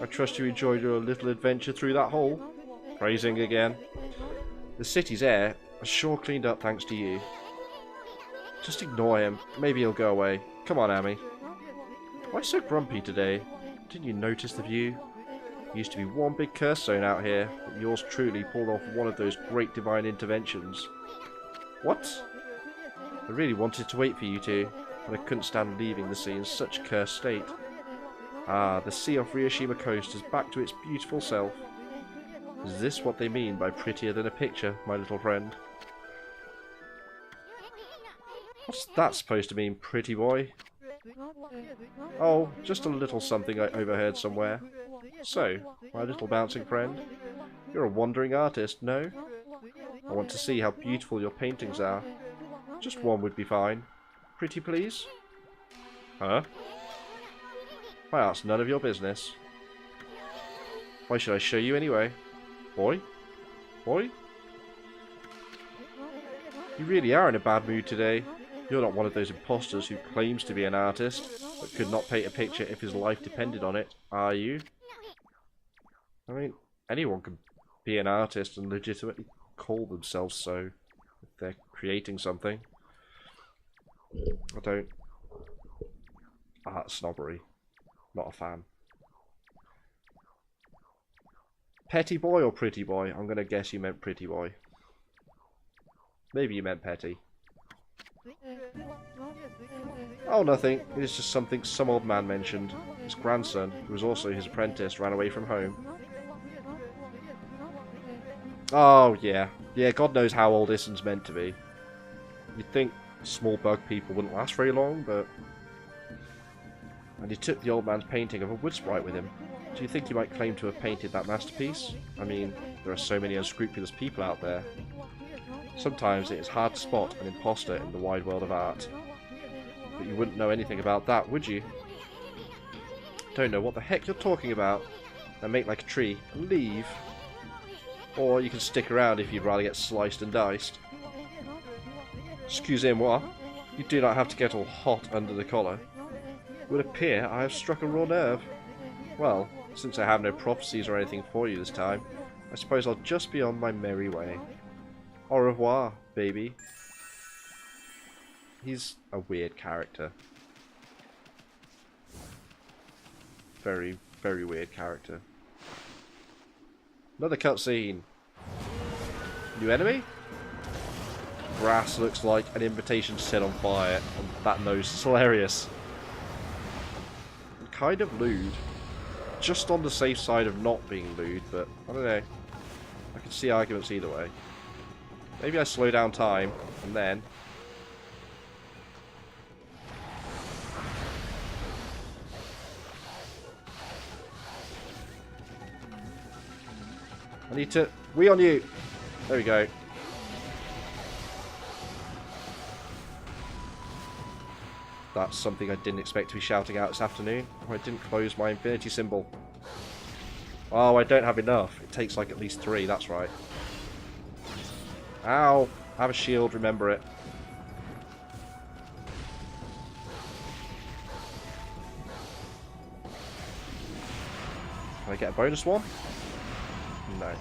I trust you enjoyed your little adventure through that hole. Phrasing again. The city's air is sure cleaned up thanks to you. Just ignore him. Maybe he'll go away. Come on, Amy. Why so grumpy today? Didn't you notice the view? Used to be one big curse zone out here, but yours truly pulled off one of those great divine interventions. What? I really wanted to wait for you two, but I couldn't stand leaving the sea in such a cursed state. Ah, the sea off Ryushima coast is back to its beautiful self. Is this what they mean by prettier than a picture, my little friend? What's that supposed to mean, pretty boy? Oh, just a little something I overheard somewhere. So, my little bouncing friend, you're a wandering artist, no? I want to see how beautiful your paintings are. Just one would be fine. Pretty please? Huh? Why, that's none of your business. Why should I show you anyway? Boy? Boy? You really are in a bad mood today. You're not one of those imposters who claims to be an artist, but could not paint a picture if his life depended on it, are you? I mean, anyone can be an artist and legitimately call themselves so if they're creating something. I don't... Art snobbery. Not a fan. Petty boy or pretty boy? I'm going to guess you meant pretty boy. Maybe you meant petty. Oh, nothing. It is just something some old man mentioned. His grandson, who was also his apprentice, ran away from home. Oh, yeah. Yeah, God knows how old Issen's meant to be. You'd think small bug people wouldn't last very long, but... And he took the old man's painting of a wood sprite with him. Do you think he might claim to have painted that masterpiece? I mean, there are so many unscrupulous people out there. Sometimes it is hard to spot an imposter in the wide world of art. But you wouldn't know anything about that, would you? Don't know what the heck you're talking about. Now make like a tree and leave. Or you can stick around if you'd rather get sliced and diced. Excusez-moi. You do not have to get all hot under the collar. It would appear I have struck a raw nerve. Well, since I have no prophecies or anything for you this time, I suppose I'll just be on my merry way. Au revoir, baby. He's a weird character. Very, very weird character. Another cutscene. New enemy? Grass looks like an invitation to set on fire, and that nose is hilarious. Kind of lewd. Just on the safe side of not being lewd, but I don't know. I can see arguments either way. Maybe I slow down time, and then... I need to... We on you! There we go. That's something I didn't expect to be shouting out this afternoon. Oh, I didn't close my infinity symbol. Oh, I don't have enough. It takes like at least 3, that's right. Ow! I have a shield, remember it. Can I get a bonus one? No.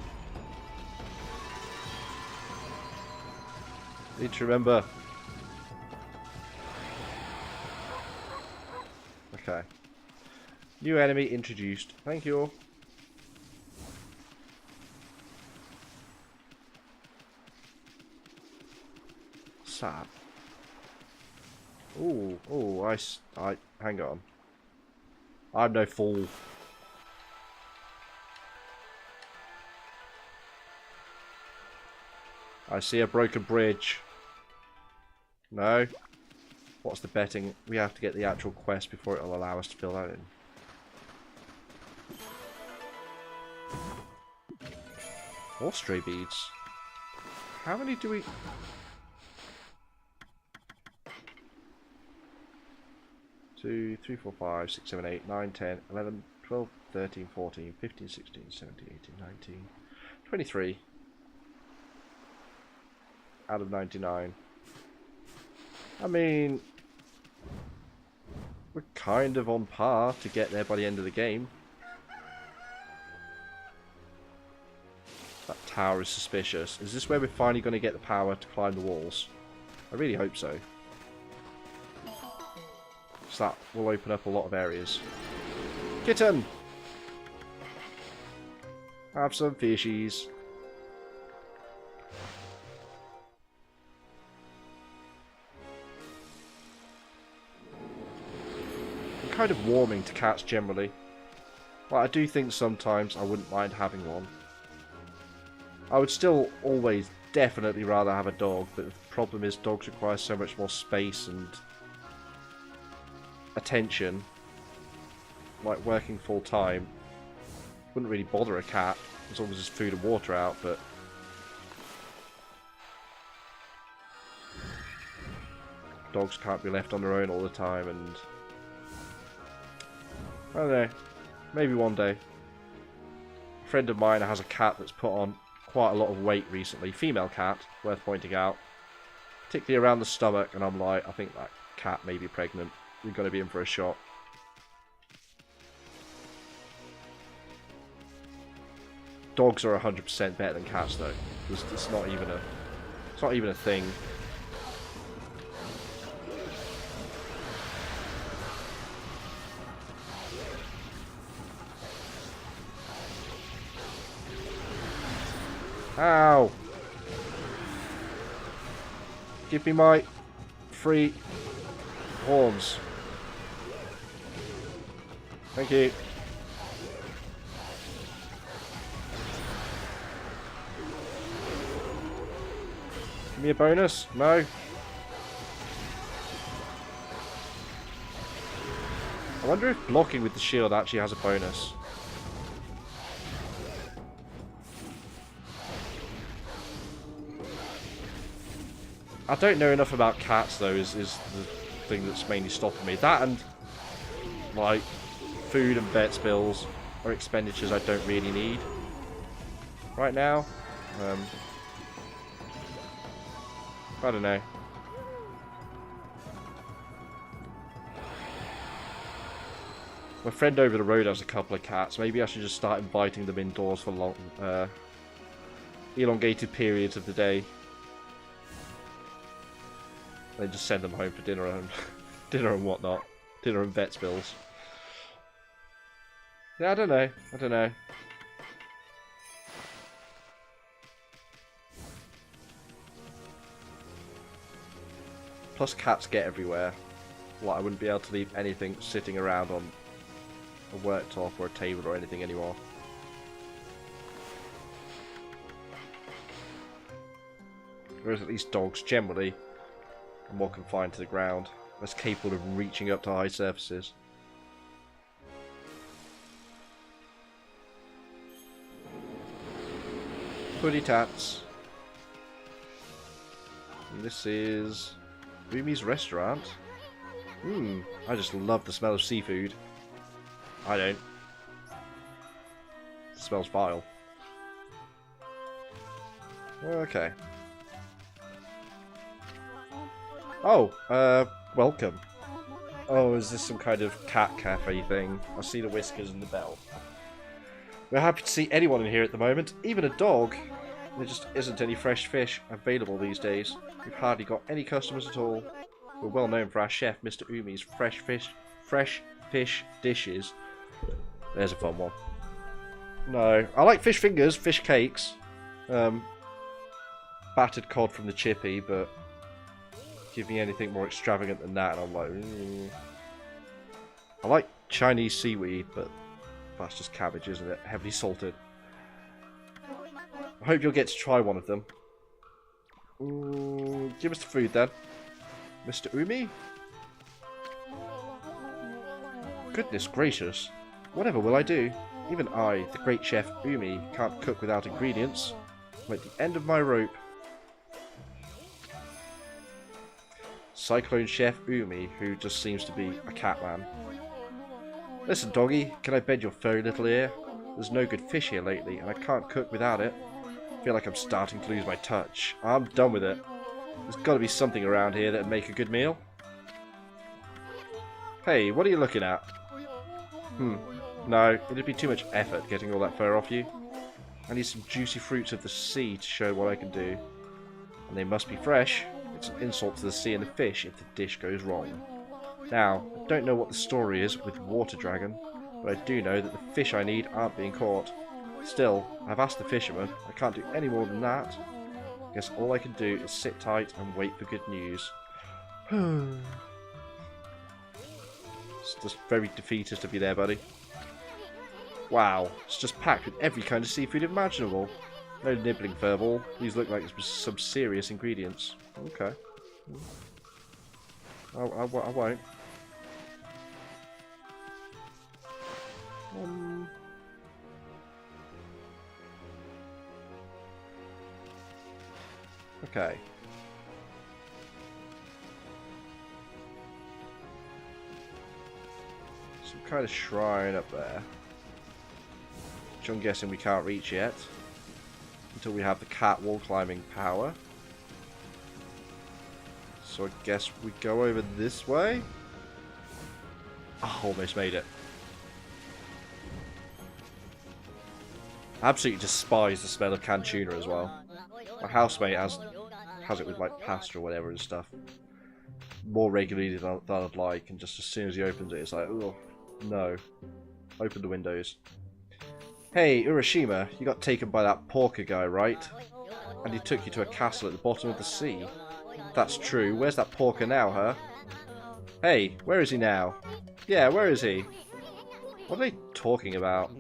Need to remember. Okay. New enemy introduced. Thank you. Sad. Ooh, ooh, I, hang on. I'm no fool. I see a broken bridge. No. What's the betting? We have to get the actual quest before it'll allow us to fill that in. More stray beads. How many do we... 2, 3, 4, 5, 6, 7, 8, 9, 10, 11, 12, 13, 14, 15, 16, 17, 18, 19, 23. Out of 99. I mean... we're kind of on par to get there by the end of the game. That tower is suspicious. Is this where we're finally going to get the power to climb the walls? I really hope so. So that will open up a lot of areas. Kitten! Have some fishies. I'm kind of warming to cats generally. But I do think sometimes I wouldn't mind having one. I would still always definitely rather have a dog, but the problem is dogs require so much more space and attention. Like working full time. Wouldn't really bother a cat as long as there's food and water out, but dogs can't be left on their own all the time, and I don't know, maybe one day. A friend of mine has a cat that's put on quite a lot of weight recently. Female cat, worth pointing out. Particularly around the stomach, and I'm like, I think that cat may be pregnant. We're going to be in for a shot. Dogs are 100% better than cats, though. It's not even a thing. Ow! Give me my free horns. Thank you. Give me a bonus? No. I wonder if blocking with the shield actually has a bonus. I don't know enough about cats, though, is the thing that's mainly stopping me. That and, like, food and vets bills are expenditures I don't really need right now. I don't know. My friend over the road has a couple of cats. Maybe I should just start inviting them indoors for long, elongated periods of the day. They just send them home for dinner and dinner and whatnot, dinner and vets bills. Yeah, I don't know. I don't know. Plus, cats get everywhere. Like, I wouldn't be able to leave anything sitting around on a worktop or a table or anything anymore. Whereas at least dogs generally are more confined to the ground, less capable of reaching up to high surfaces. Putty tats. And this is Umi's restaurant. I just love the smell of seafood. I don't. It smells vile. Okay. Oh, welcome. Oh, is this some kind of cat cafe thing? I see the whiskers and the bell. We're happy to see anyone in here at the moment, even a dog. There just isn't any fresh fish available these days. We've hardly got any customers at all. We're well known for our chef, Mr. Umi's fresh fish dishes. There's a fun one. No, I like fish fingers, fish cakes, battered cod from the chippy, but give me anything more extravagant than that, and I'm like, I like Chinese seaweed, but that's just cabbage, isn't it? Heavily salted. I hope you'll get to try one of them. Give us the food then. Mr. Umi? Goodness gracious. Whatever will I do? Even I, the great chef Umi, can't cook without ingredients. I'm at the end of my rope. Cyclone Chef Umi, who just seems to be a cat man. Listen, doggy, can I bend your furry little ear? There's no good fish here lately, and I can't cook without it. I feel like I'm starting to lose my touch. I'm done with it. There's got to be something around here that'd make a good meal. Hey, what are you looking at? No, it'd be too much effort getting all that fur off you. I need some juicy fruits of the sea to show what I can do. And they must be fresh. It's an insult to the sea and the fish if the dish goes wrong. Now, I don't know what the story is with Water Dragon, but I do know that the fish I need aren't being caught. Still, I've asked the fisherman. I can't do any more than that. I guess all I can do is sit tight and wait for good news. It's just very defeatist to be there, buddy. Wow, it's just packed with every kind of seafood imaginable. No nibbling, furball. These look like some serious ingredients. Okay. I won't. Okay. Some kind of shrine up there, which I'm guessing we can't reach yet until we have the cat wall climbing power. So I guess we go over this way. Oh, almost made it. I absolutely despise the smell of canned tuna as well. My housemate has it with like pasta or whatever and stuff more regularly than I'd like, and just as soon as he opens it, it's like, oh no, open the windows. Hey, Urashima, you got taken by that porker guy, right? And he took you to a castle at the bottom of the sea. That's true. Where's that porker now, huh? Hey, where is he now? Yeah, where is he? What are they talking about?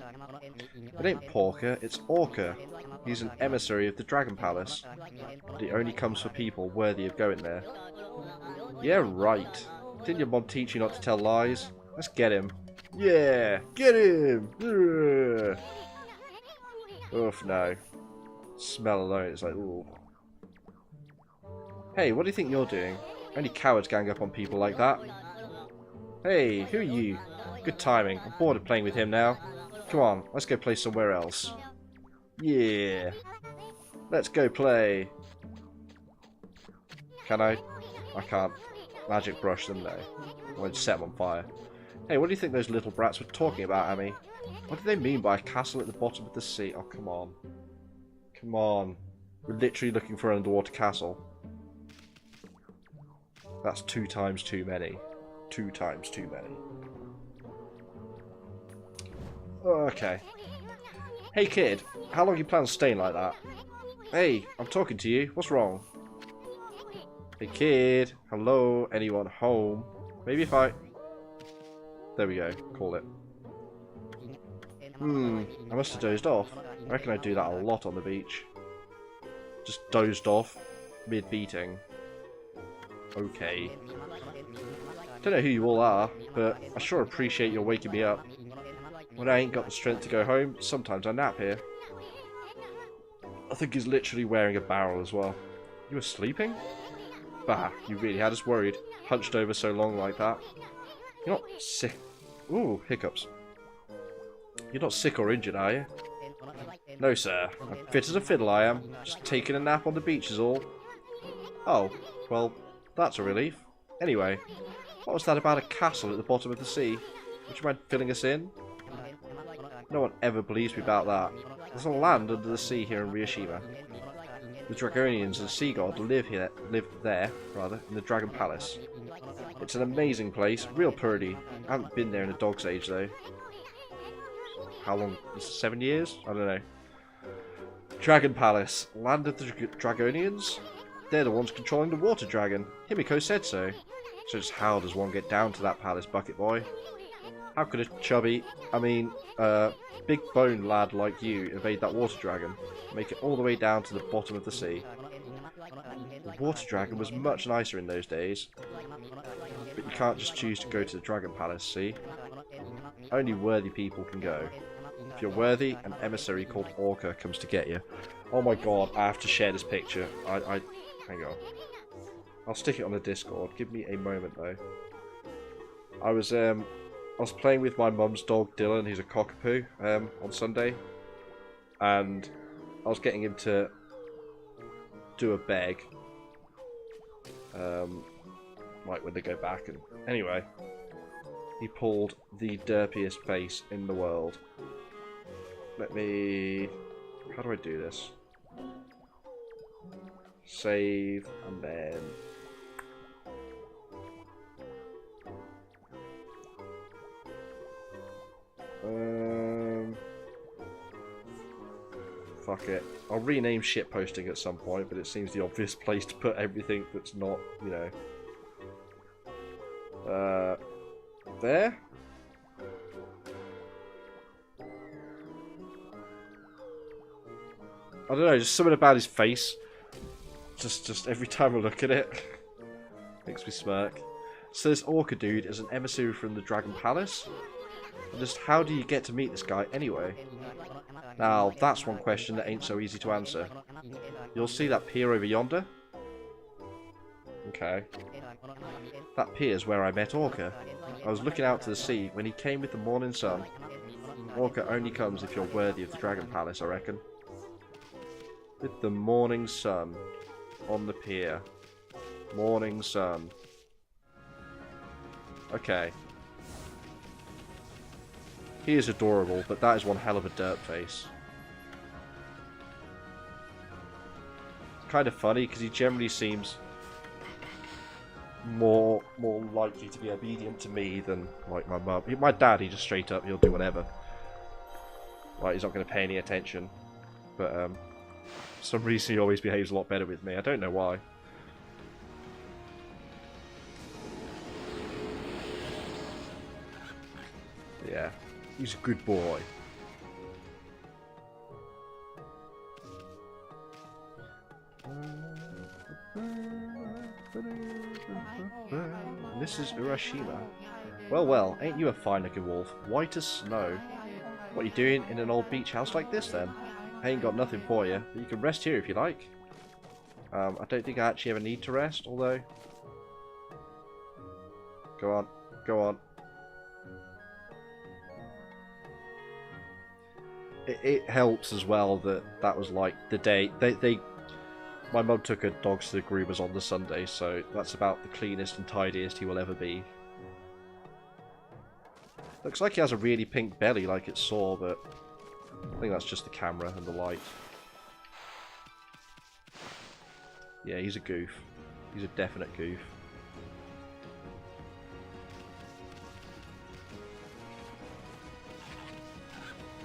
It ain't porker, it's Orca. He's an emissary of the Dragon Palace. But he only comes for people worthy of going there. Yeah, right. Didn't your mom teach you not to tell lies? Let's get him. Yeah, get him! Ugh. Oof, no. Smell alone, it's like, ooh. Hey, what do you think you're doing? Only cowards gang up on people like that. Hey, who are you? Good timing. I'm bored of playing with him now. Come on, let's go play somewhere else. Yeah. Let's go play. Can I? I can't. Magic brush them, though. I won't set them on fire. Hey, what do you think those little brats were talking about, Amy? What do they mean by a castle at the bottom of the sea? Oh, come on. Come on. We're literally looking for an underwater castle. That's 2 times too many. 2 times too many. Okay. Hey kid, how long you plan on staying like that? Hey, I'm talking to you. What's wrong? Hey kid, hello, anyone home? Maybe if I... There we go, call it. I must have dozed off. I reckon I do that a lot on the beach. Just dozed off, mid-beating. Okay. Don't know who you all are, but I sure appreciate your waking me up. When I ain't got the strength to go home, sometimes I nap here. I think he's literally wearing a barrel as well. You were sleeping? Bah, you really had us worried. Hunched over so long like that. You're not sick. Ooh, hiccups. You're not sick or injured, are you? No, sir. I'm fit as a fiddle, I am. Just taking a nap on the beach is all. Oh, well, that's a relief. Anyway, what was that about a castle at the bottom of the sea? Would you mind filling us in? No one ever believes me about that. There's a land under the sea here in Ryushima. The Dragonians and the Sea God live there, in the Dragon Palace. It's an amazing place, real purdy. I haven't been there in a dog's age though. How long? 7 years? I don't know. Dragon Palace, land of the Dragonians? They're the ones controlling the water dragon. Himiko said so. So just how does one get down to that palace, bucket boy? How could a chubby, big bone lad like you evade that water dragon? Make it all the way down to the bottom of the sea? The water dragon was much nicer in those days. But you can't just choose to go to the Dragon Palace, see? Only worthy people can go. If you're worthy, an emissary called Orca comes to get you. Oh my god, I have to share this picture. Hang on. I'll stick it on the Discord. Give me a moment though. I was playing with my mum's dog Dylan, who's a cockapoo, on Sunday. And I was getting him to do a beg. Like when they go back, and anyway, he pulled the derpiest face in the world. Let me... How do I do this? Save, and then... Fuck it. I'll rename shitposting at some point, but it seems the obvious place to put everything that's not, you know... there? I don't know, just something about his face. Just every time I look at it, makes me smirk. So this Orca dude is an emissary from the Dragon Palace? And just how do you get to meet this guy anyway? Now, that's one question that ain't so easy to answer. You'll see that pier over yonder? Okay. That pier's where I met Orca. I was looking out to the sea when he came with the morning sun. Orca only comes if you're worthy of the Dragon Palace, I reckon. With the morning sun on the pier. Morning sun. Okay. He is adorable, but that is one hell of a derp face. It's kind of funny because he generally seems more likely to be obedient to me than like my mum. My dad, he just straight up, he'll do whatever. Like, he's not going to pay any attention. But for some reason he always behaves a lot better with me. I don't know why. Yeah, he's a good boy. This is Urashima. Well, ain't you a fine-looking wolf? White as snow. What are you doing in an old beach house like this, then? I ain't got nothing for you, but you can rest here if you like. I don't think I actually ever need to rest, although... Go on, go on. It helps as well that that was like the day... My mum took her dogs to the groomers on the Sunday, so that's about the cleanest and tidiest he will ever be. Looks like he has a really pink belly like it's sore, but I think that's just the camera and the light. Yeah, he's a goof. He's a definite goof.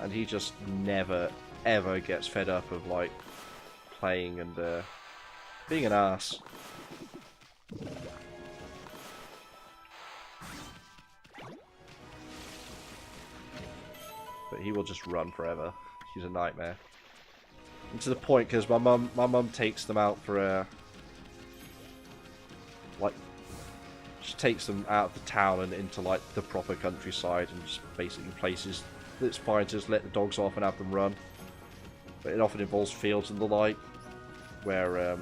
And he just never, ever gets fed up of, like, playing and being an ass. But he will just run forever. He's a nightmare. And to the point, because my mum takes them out for a... Like, she takes them out of the town and into, like, the proper countryside and just basically places that it's fine to just let the dogs off and have them run. But it often involves fields and the like, where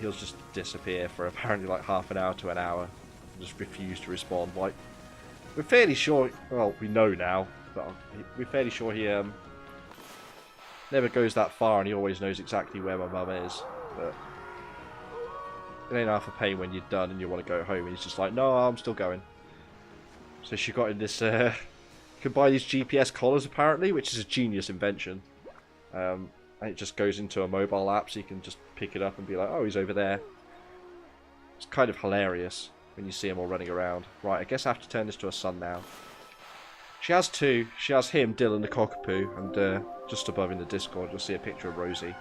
he'll just disappear for apparently like half an hour to an hour and just refuse to respond. Like, we're fairly sure, well, we know now, but we're fairly sure he never goes that far and he always knows exactly where my mum is. But it ain't half a pain when you're done and you want to go home and he's just like, no, I'm still going. So she got in this, you can buy these GPS collars apparently, which is a genius invention. And it just goes into a mobile app, so you can just pick it up and be like, oh, he's over there. It's kind of hilarious when you see him all running around. Right, I guess I have to turn this to a sun now. She has two. She has him, Dylan the cockapoo, and just above in the Discord you'll see a picture of Rosie,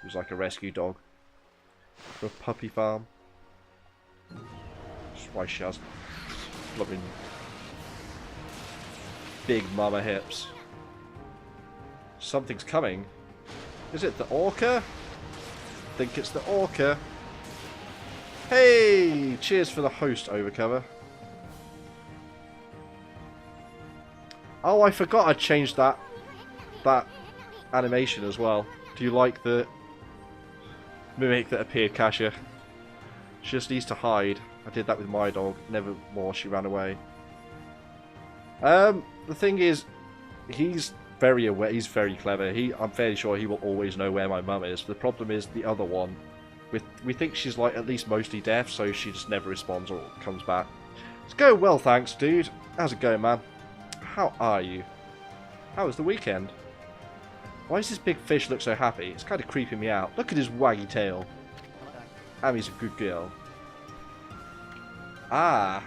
who's like a rescue dog for a puppy farm. That's why she has loving big mama hips. Something's coming. Is it the Orca? think it's the orca. Hey! Cheers for the host, Overcover. Oh, I forgot I changed that animation as well. Do you like the mimic that appeared, Kasia? She just needs to hide. I did that with my dog. Never more, she ran away. The thing is, he's very aware. He's very clever. I'm fairly sure he will always know where my mum is. The problem is the other one. We think she's like at least mostly deaf, so she just never responds or comes back. It's going well, thanks, dude. How's it going, man? How are you? How was the weekend? Why does this big fish look so happy? It's kind of creeping me out. Look at his waggy tail. Ami's a good girl. Ah.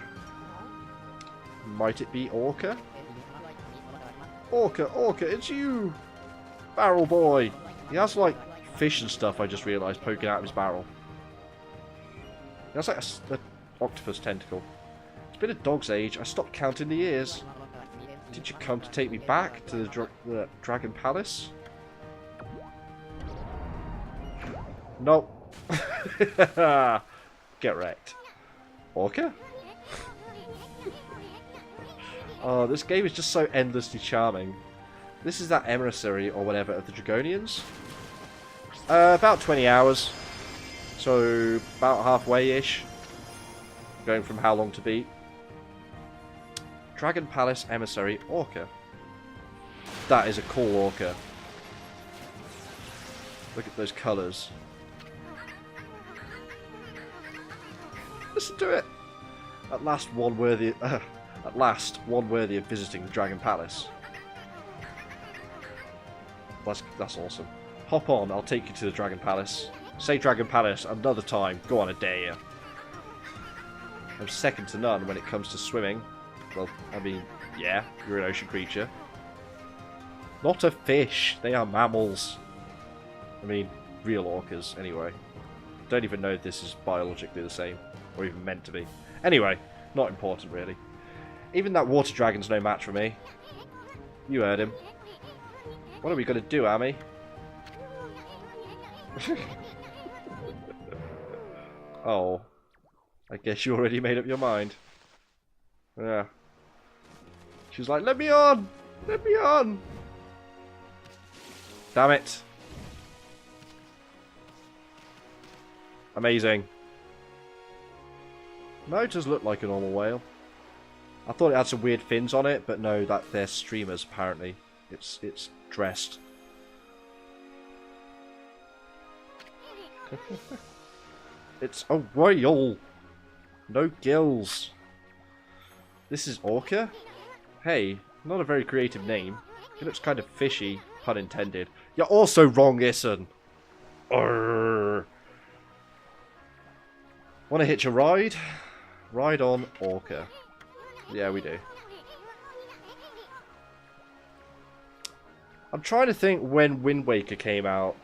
Might it be Orca? Orca, it's you! Barrel boy! He has like fish and stuff, I just realised, poking out of his barrel. He has like an octopus tentacle. It's been a dog's age. I stopped counting the years. Did you come to take me back to the Dragon Palace? Nope. Get wrecked. Orca? Oh, this game is just so endlessly charming. This is that emissary or whatever of the Dragonians. About 20 hours. So, about halfway-ish. Going from how long to beat. Dragon Palace Emissary Orca. That is a cool orca. Look at those colours. Listen to it! At last one worthy of visiting the Dragon Palace. That's awesome. Hop on, I'll take you to the Dragon Palace. Say Dragon Palace another time. Go on, I dare you. I'm second to none when it comes to swimming. Well, I mean, yeah, you're an ocean creature. Not a fish. They are mammals. I mean, real orcas, anyway. Don't even know if this is biologically the same. Or even meant to be. Anyway, not important, really. Even that water dragon's no match for me. You heard him. What are we going to do, Ami? Oh. I guess you already made up your mind. Yeah. She's like, let me on! Let me on! Damn it. Amazing. No, it does look like a normal whale. I thought it had some weird fins on it, but no, they're streamers apparently. It's dressed. It's a whale! No gills. This is Orca? Hey, not a very creative name. It looks kind of fishy, pun intended. You're also wrong, Issen! Wanna hitch a ride? Ride on Orca. Yeah, we do. I'm trying to think when Wind Waker came out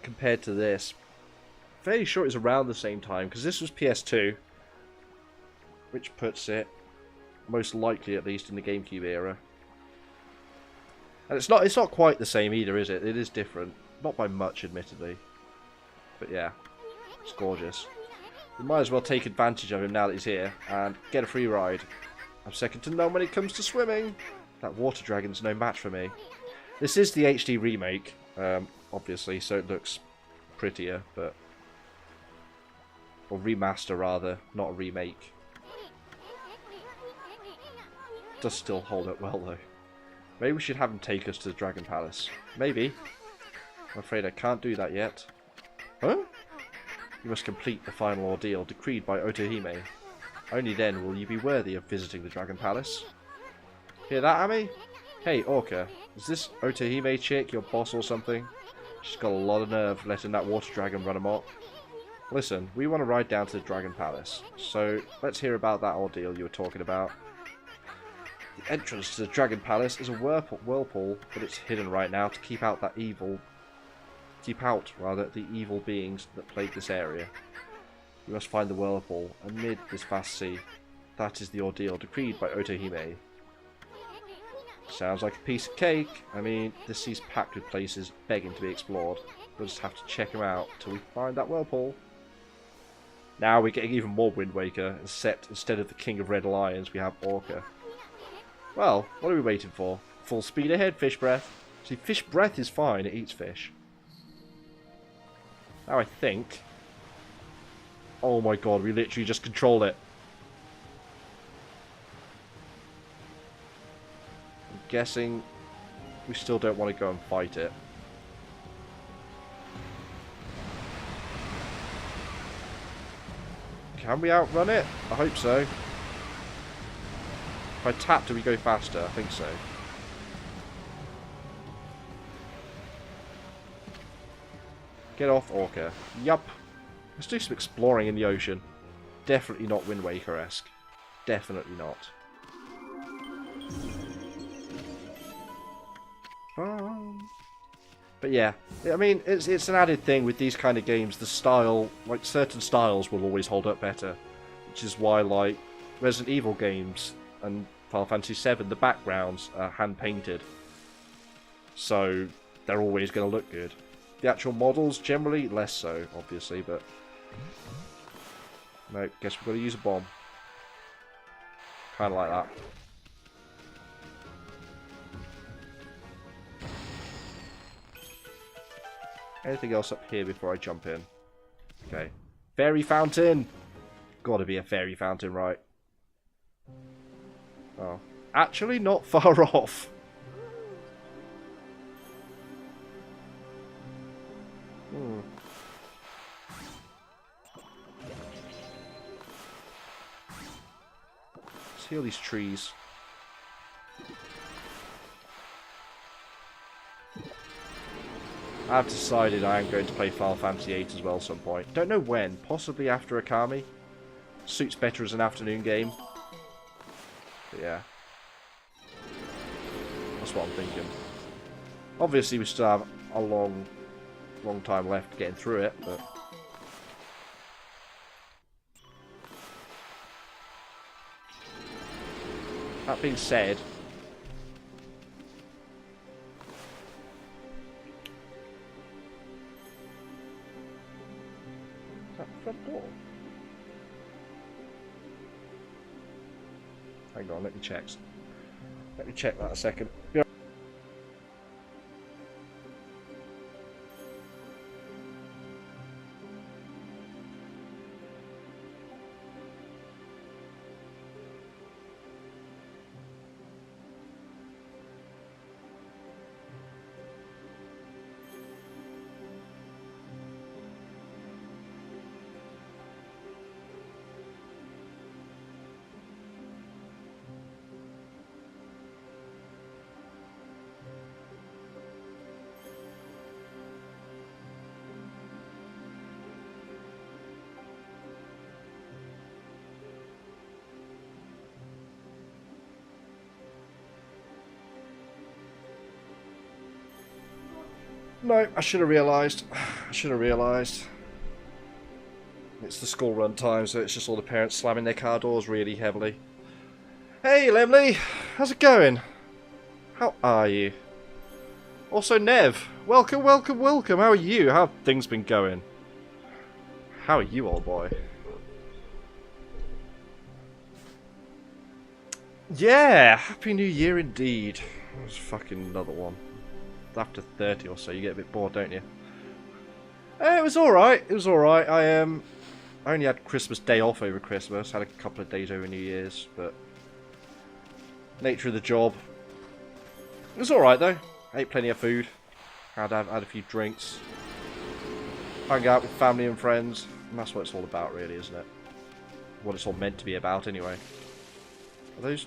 compared to this. Fairly sure it was around the same time, because this was PS2. Which puts it, most likely at least, in the GameCube era. And it's not quite the same either, is it? It is different. Not by much, admittedly. But yeah, it's gorgeous. We might as well take advantage of him now that he's here, and get a free ride. I'm second to none when it comes to swimming. That water dragon's no match for me. This is the HD remake, obviously, so it looks prettier, but... Or remaster, rather, not a remake. Does still hold up well, though. Maybe we should have him take us to the Dragon Palace. Maybe. I'm afraid I can't do that yet. Huh? You must complete the final ordeal decreed by Otohime. Only then will you be worthy of visiting the Dragon Palace. Hear that, Ami? Hey, Orca. Is this Otohime chick your boss or something? She's got a lot of nerve letting that water dragon run amok. Listen, we want to ride down to the Dragon Palace. So, let's hear about that ordeal you were talking about. The entrance to the Dragon Palace is a whirlpool, but it's hidden right now to keep out the evil beings that plague this area. You must find the whirlpool amid this vast sea. That is the ordeal decreed by Otohime. Sounds like a piece of cake. I mean, this sea's packed with places begging to be explored. We'll just have to check him out till we find that whirlpool. Now we're getting even more Wind Waker, except instead of the King of Red Lions, we have Orca. Well, what are we waiting for? Full speed ahead, Fish Breath. See, Fish Breath is fine, it eats fish. Now I think... Oh my god, we literally just control it. I'm guessing we still don't want to go and fight it. Can we outrun it? I hope so. If I tap, do we go faster? I think so. Get off, Orca. Yup. Let's do some exploring in the ocean. Definitely not Wind Waker-esque. Definitely not. But yeah, I mean, it's an added thing with these kind of games. The style, like certain styles will always hold up better. Which is why, like, Resident Evil games and Final Fantasy VII, the backgrounds are hand-painted. So, they're always going to look good. The actual models, generally, less so, obviously, but... No, guess we've got to use a bomb. Kind of like that. Anything else up here before I jump in? Okay. Fairy fountain! Gotta be a fairy fountain, right? Oh. Actually, not far off. See all these trees. I've decided I am going to play Final Fantasy VIII as well at some point. Don't know when. Possibly after Okami. Suits better as an afternoon game. But yeah. That's what I'm thinking. Obviously we still have a long time left getting through it, but... That being said... Is that the front door? Hang on, let me check. Let me check that a second. Yeah. No, I should have realised. I should have realised. It's the school run time, so it's just all the parents slamming their car doors really heavily. Hey, Lemley! How's it going? How are you? Also, Nev! Welcome, welcome, welcome! How are you? How have things been going? How are you, old boy? Yeah! Happy New Year indeed. That's fucking another one. After 30 or so, you get a bit bored, don't you? It was alright. It was alright. I only had Christmas Day off over Christmas. Had a couple of days over New Year's, but... Nature of the job. It was alright, though. I ate plenty of food. Had a few drinks. Hung out with family and friends. And that's what it's all about, really, isn't it? What it's all meant to be about, anyway. Are those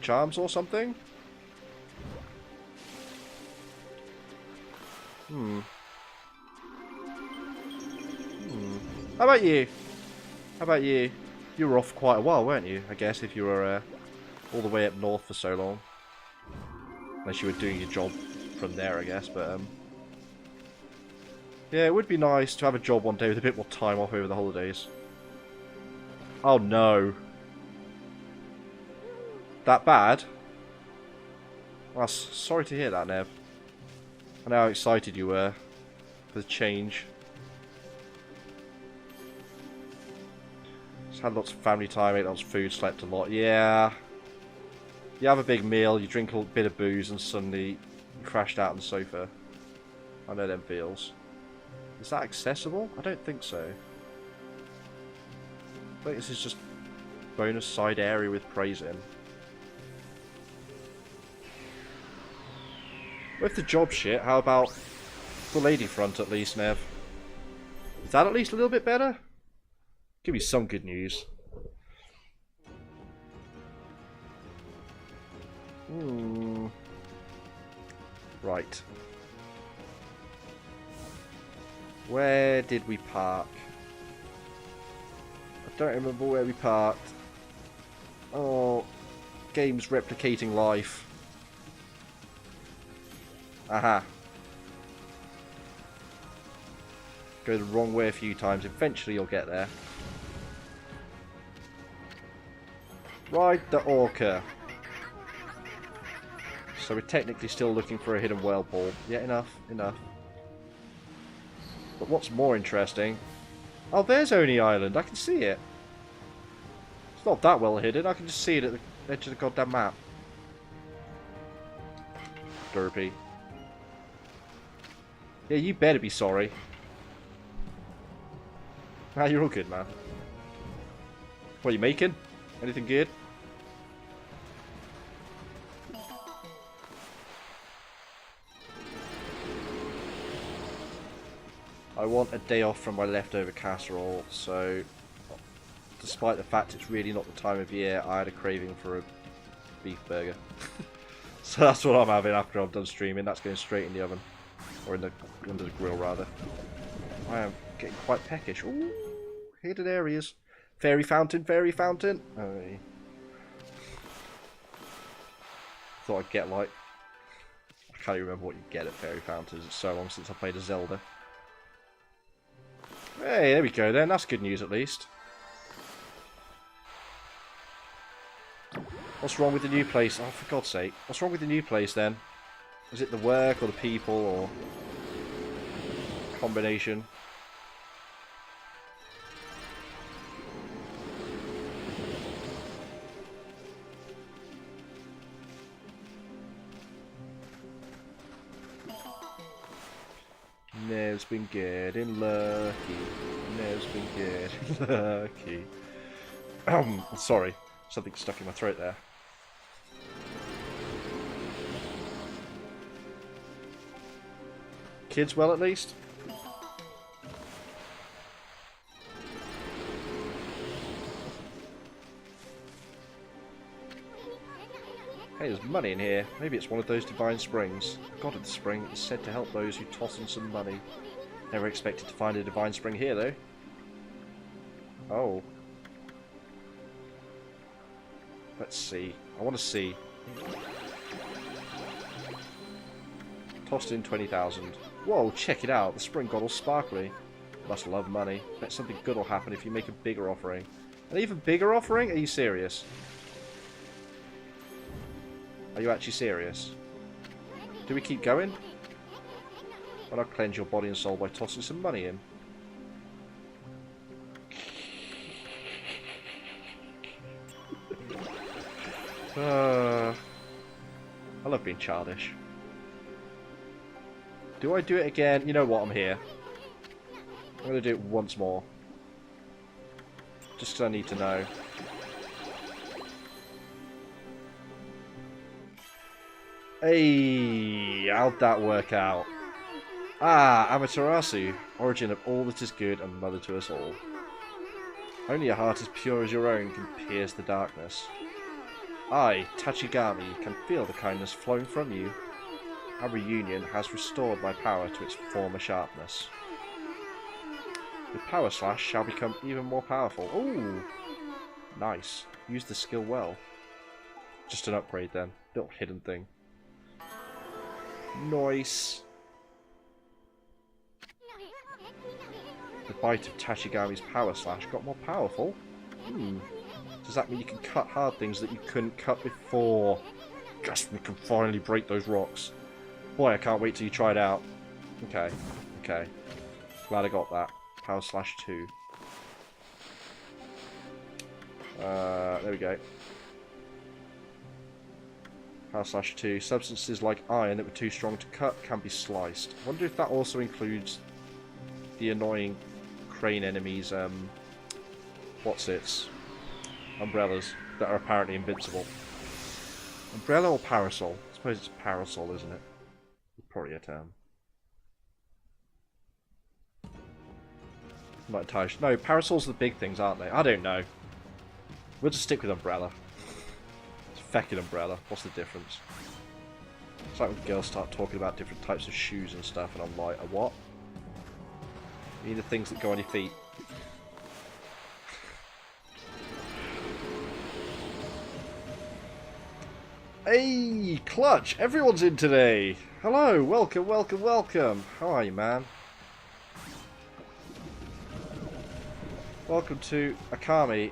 charms or something? How about you? How about you? You were off quite a while, weren't you? I guess, if you were all the way up north for so long. Unless you were doing your job from there, I guess, but yeah, it would be nice to have a job one day with a bit more time off over the holidays. Oh no. That bad? Well, sorry to hear that, Nev. I know how excited you were. for the change. Just had lots of family time, ate lots of food, slept a lot. Yeah. You have a big meal, you drink a little bit of booze, and suddenly you crashed out on the sofa. I know them feels. Is that accessible? I don't think so. I think this is just bonus side area with praise in. With the job shit, how about the lady front at least, Nev? Is that at least a little bit better? Give me some good news. Right. Where did we park? I don't remember where we parked. Oh, game's replicating life. Aha. Go the wrong way a few times. Eventually you'll get there. Ride the Orca. So we're technically still looking for a hidden whirlpool. Yeah, enough. But what's more interesting... Oh, there's Oni Island. I can see it. It's not that well hidden. I can just see it at the edge of the goddamn map. Derpy. Yeah, you better be sorry. Ah, you're all good, man. What are you making? Anything good? I want a day off from my leftover casserole, so despite the fact it's really not the time of year, I had a craving for a beef burger. So that's what I'm having after I'm done streaming. That's going straight in the oven. Or in the under the grill, rather. I am getting quite peckish. Ooh, hidden areas. Fairy fountain, fairy fountain. Oh, yeah. Thought I'd get like... I can't even remember what you get at fairy fountains. It's so long since I played a Zelda. Hey, there we go then. That's good news at least. What's wrong with the new place? Oh, for God's sake. What's wrong with the new place then? Is it the work or the people or combination? Nev's been getting lucky. Nev's been getting lucky. Sorry. Something stuck in my throat there. Kids well, at least? Hey, there's money in here. Maybe it's one of those divine springs. The god of the spring is said to help those who toss in some money. Never expected to find a divine spring here, though. Oh. Let's see. I want to see. Tossed in 20,000. Whoa, check it out. The spring got all sparkly. Must love money. Bet something good will happen if you make a bigger offering. An even bigger offering? Are you serious? Are you actually serious? Do we keep going? Why not cleanse your body and soul by tossing some money in? I love being childish. Do I do it again? You know what, I'm here. I'm going to do it once more. Just because I need to know. Hey, how'd that work out? Ah, Amaterasu, origin of all that is good and mother to us all. Only a heart as pure as your own can pierce the darkness. I, Tachigami, can feel the kindness flowing from you. Our reunion has restored my power to its former sharpness. The power slash shall become even more powerful. Ooh, nice. Use the skill well. Just an upgrade then. Little hidden thing. Nice. The bite of Tachigami's power slash got more powerful. Does that mean you can cut hard things that you couldn't cut before? Yes, we can finally break those rocks. Boy, I can't wait till you try it out. Okay, okay. Glad I got that. Power slash 2. There we go. Power slash 2. Substances like iron that were too strong to cut can be sliced. I wonder if that also includes the annoying crane enemies, umbrellas that are apparently invincible. Umbrella or parasol? I suppose it's parasol, isn't it? Probably a term. Not entirely sure. No, parasols are the big things, aren't they? I don't know. We'll just stick with umbrella. It's feckin' umbrella. What's the difference? It's like when girls start talking about different types of shoes and stuff, and I'm like, a what? You mean the things that go on your feet? Hey, Clutch! Everyone's in today! Hello, welcome, welcome, welcome! How are you, man? Welcome to Okami.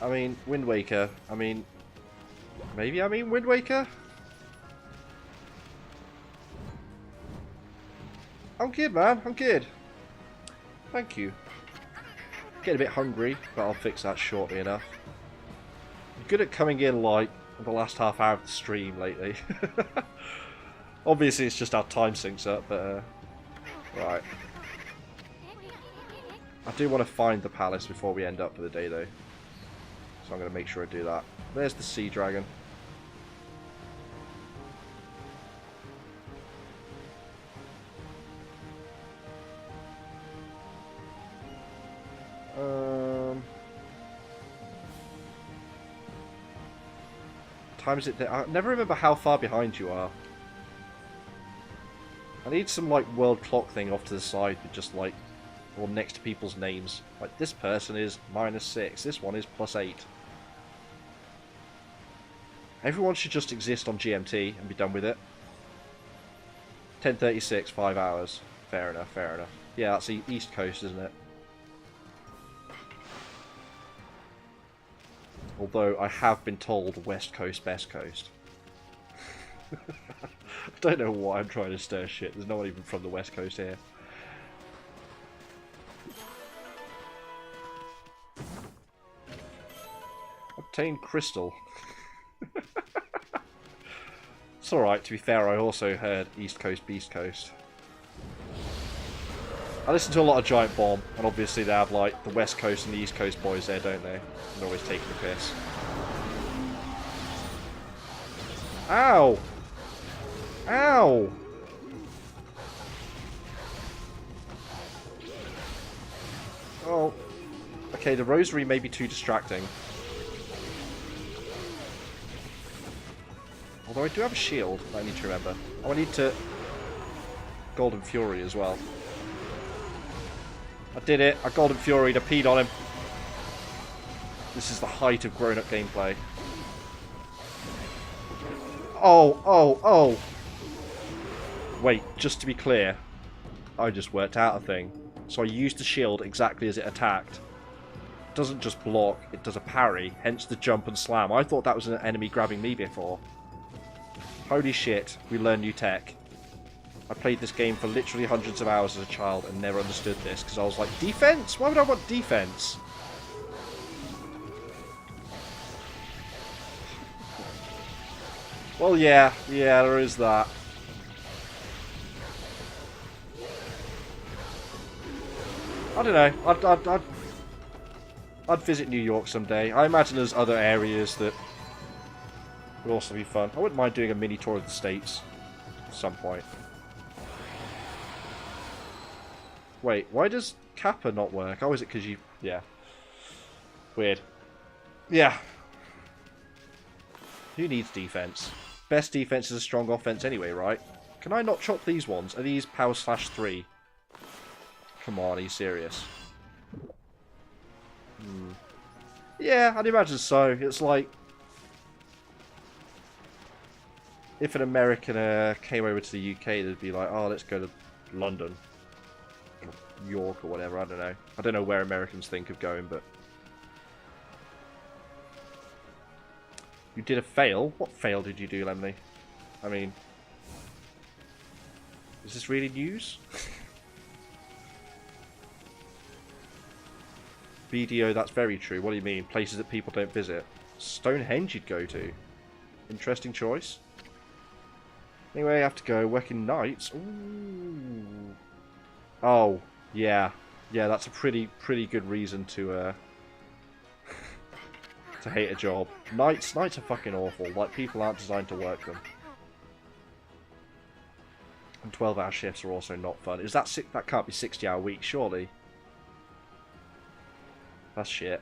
I mean, Wind Waker. I mean... Maybe I mean Wind Waker? I'm good, man. I'm good. Thank you. Getting a bit hungry, but I'll fix that shortly enough. I'm good at coming in, like, the last half hour of the stream lately. Obviously, it's just how time syncs up, but... right. I do want to find the palace before we end up for the day, though. So I'm going to make sure I do that. There's the sea dragon. Time is it there? I never remember how far behind you are. I need some, like, world clock thing off to the side with just, like, or next to people's names. Like, this person is -6, this one is +8. Everyone should just exist on GMT and be done with it. 10:36, 5 hours. Fair enough, fair enough. Yeah, that's the East Coast, isn't it? Although I have been told West Coast, Best Coast. I don't know why I'm trying to stir shit. There's no one even from the West Coast here. Obtain crystal. It's alright, to be fair, I also heard East Coast, Beast Coast. I listen to a lot of Giant Bomb, and obviously they have, like, the West Coast and the East Coast boys there, don't they? They're always taking the piss. Ow! Ow! Oh. Okay, the rosary may be too distracting. Although I do have a shield that I need to remember. Oh, I need to... Golden Fury as well. I did it. I Golden Fury'd. I peed on him. This is the height of grown-up gameplay. Oh, oh, oh! Wait, just to be clear, I just worked out a thing. So I used the shield exactly as it attacked. It doesn't just block, it does a parry, hence the jump and slam. I thought that was an enemy grabbing me before. Holy shit, we learn new tech. I played this game for literally hundreds of hours as a child and never understood this, because I was like, defense? Why would I want defense? Well, yeah, there is that. I don't know. I'd visit New York someday. I imagine there's other areas that would also be fun. I wouldn't mind doing a mini tour of the States at some point. Wait, why does Kappa not work? Oh, is it because you... yeah. Weird. Yeah. Who needs defense? Best defense is a strong offense anyway, right? Can I not chop these ones? Are these power slash 3? Come on, are you serious? Yeah, I'd imagine so. It's like... if an American came over to the UK, they'd be like, oh, let's go to London. Or York or whatever, I don't know. I don't know where Americans think of going, but... You did a fail? What fail did you do, Lemley? I mean... is this really news? BDO, that's very true. What do you mean? Places that people don't visit. Stonehenge you'd go to. Interesting choice. Anyway, I have to go. Working nights. Ooh. Oh, yeah. Yeah, that's a pretty good reason to to hate a job. Nights are fucking awful. Like, people aren't designed to work them. And 12-hour shifts are also not fun. Is that that can't be 60-hour weeks, surely? That's shit.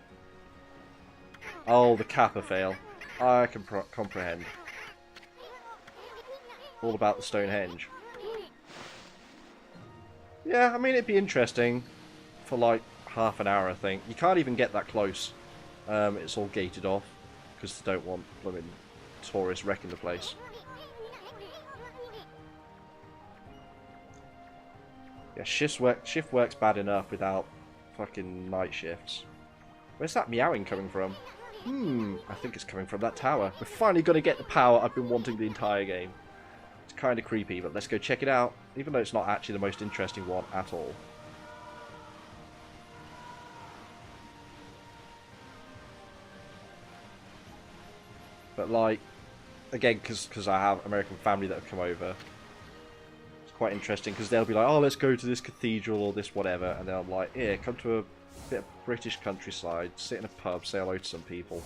Oh, the Kappa fail. I can comprehend. All about the Stonehenge. Yeah, I mean, it'd be interesting for like half an hour, I think. You can't even get that close. It's all gated off because they don't want blooming tourists wrecking the place. Yeah, shift works bad enough without fucking night shifts. Where's that meowing coming from? I think it's coming from that tower. We're finally going to get the power I've been wanting the entire game. It's kind of creepy, but let's go check it out. Even though it's not actually the most interesting one at all. But like, again, because I have American family that have come over, it's quite interesting because they'll be like, oh, let's go to this cathedral or this whatever, and then I'm like, here, come to a bit of British countryside, sit in a pub, say hello to some people,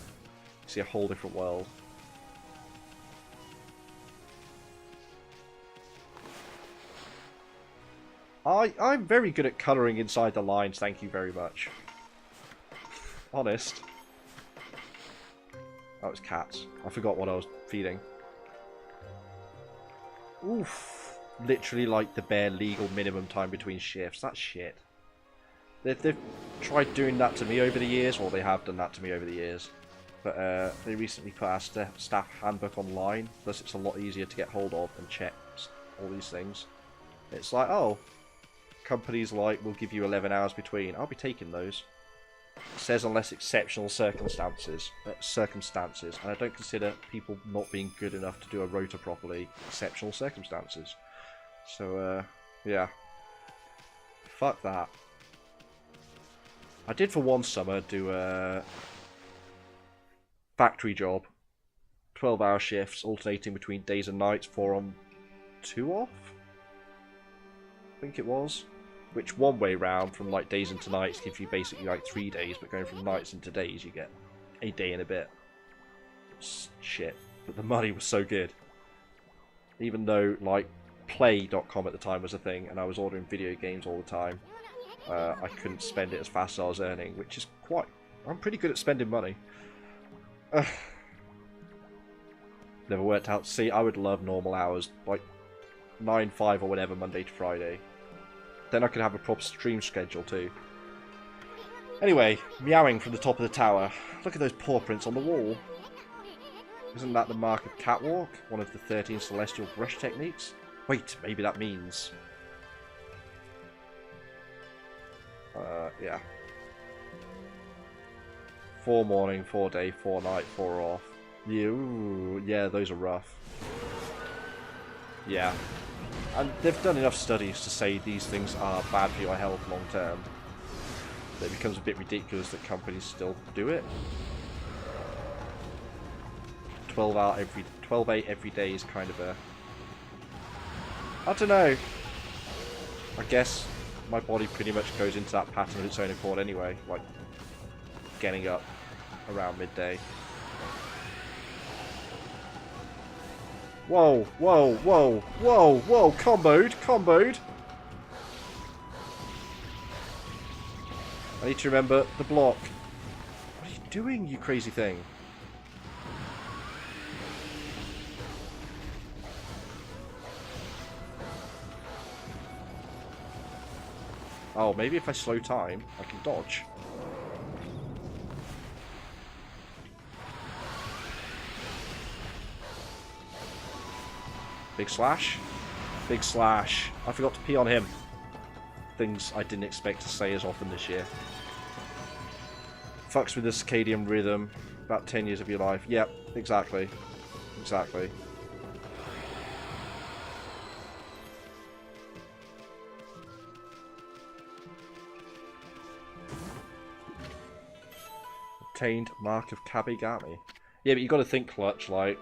see a whole different world. I'm very good at colouring inside the lines, thank you very much. Honest. Oh, it's cats. I forgot what I was feeding. Oof. Literally like the bare legal minimum time between shifts. That's shit. They've tried doing that to me over the years, or they have done that to me over the years. But they recently put our staff handbook online, thus it's a lot easier to get hold of and check all these things. It's like, oh, companies like will give you 11 hours between. I'll be taking those. It says unless exceptional circumstances, and I don't consider people not being good enough to do a rota properly exceptional circumstances. So, yeah. Fuck that. I did for one summer do a factory job. 12-hour shifts, alternating between days and nights, 4 on, 2 off? I think it was. Which one way round from like days into nights gives you basically like 3 days, but going from nights into days you get a day and a bit. Shit. But the money was so good. Even though like play.com at the time was a thing and I was ordering video games all the time, I couldn't spend it as fast as I was earning, which is quite... I'm pretty good at spending money. Never worked out. See, I would love normal hours, like 9-5 or whatever, Monday to Friday. Then I could have a proper stream schedule too. Anyway, meowing from the top of the tower. Look at those paw prints on the wall. Isn't that the mark of catwalk? One of the 13 celestial brush techniques? Wait, maybe that means... yeah. 4 morning, 4 day, 4 night, 4 off. Yeah, those are rough. Yeah. And they've done enough studies to say these things are bad for your health long term. It becomes a bit ridiculous that companies still do it. 12-8 every day is kind of a... I don't know. I guess my body pretty much goes into that pattern of its own accord anyway, like getting up around midday. Whoa, whoa, whoa, whoa, whoa, comboed. I need to remember the block. What are you doing, you crazy thing? Oh, maybe if I slow time, I can dodge. Big slash. Big slash. I forgot to pee on him. Things I didn't expect to say as often this year. Fucks with the circadian rhythm. About 10 years of your life. Yep, exactly. Exactly. Obtained Mark of Kabigami. Yeah, but you got to think, Clutch, like,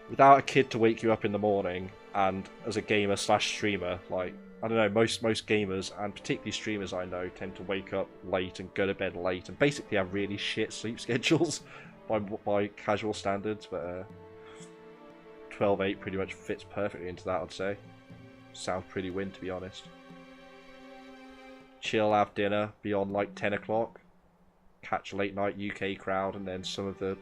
without a kid to wake you up in the morning, and as a gamer slash streamer, like, I don't know, most gamers, and particularly streamers I know, tend to wake up late and go to bed late, and basically have really shit sleep schedules by casual standards, but 12-8 pretty much fits perfectly into that, I'd say. Sounds pretty win, to be honest. Chill, have dinner, be on like 10 o'clock, catch a late night UK crowd, and then some of the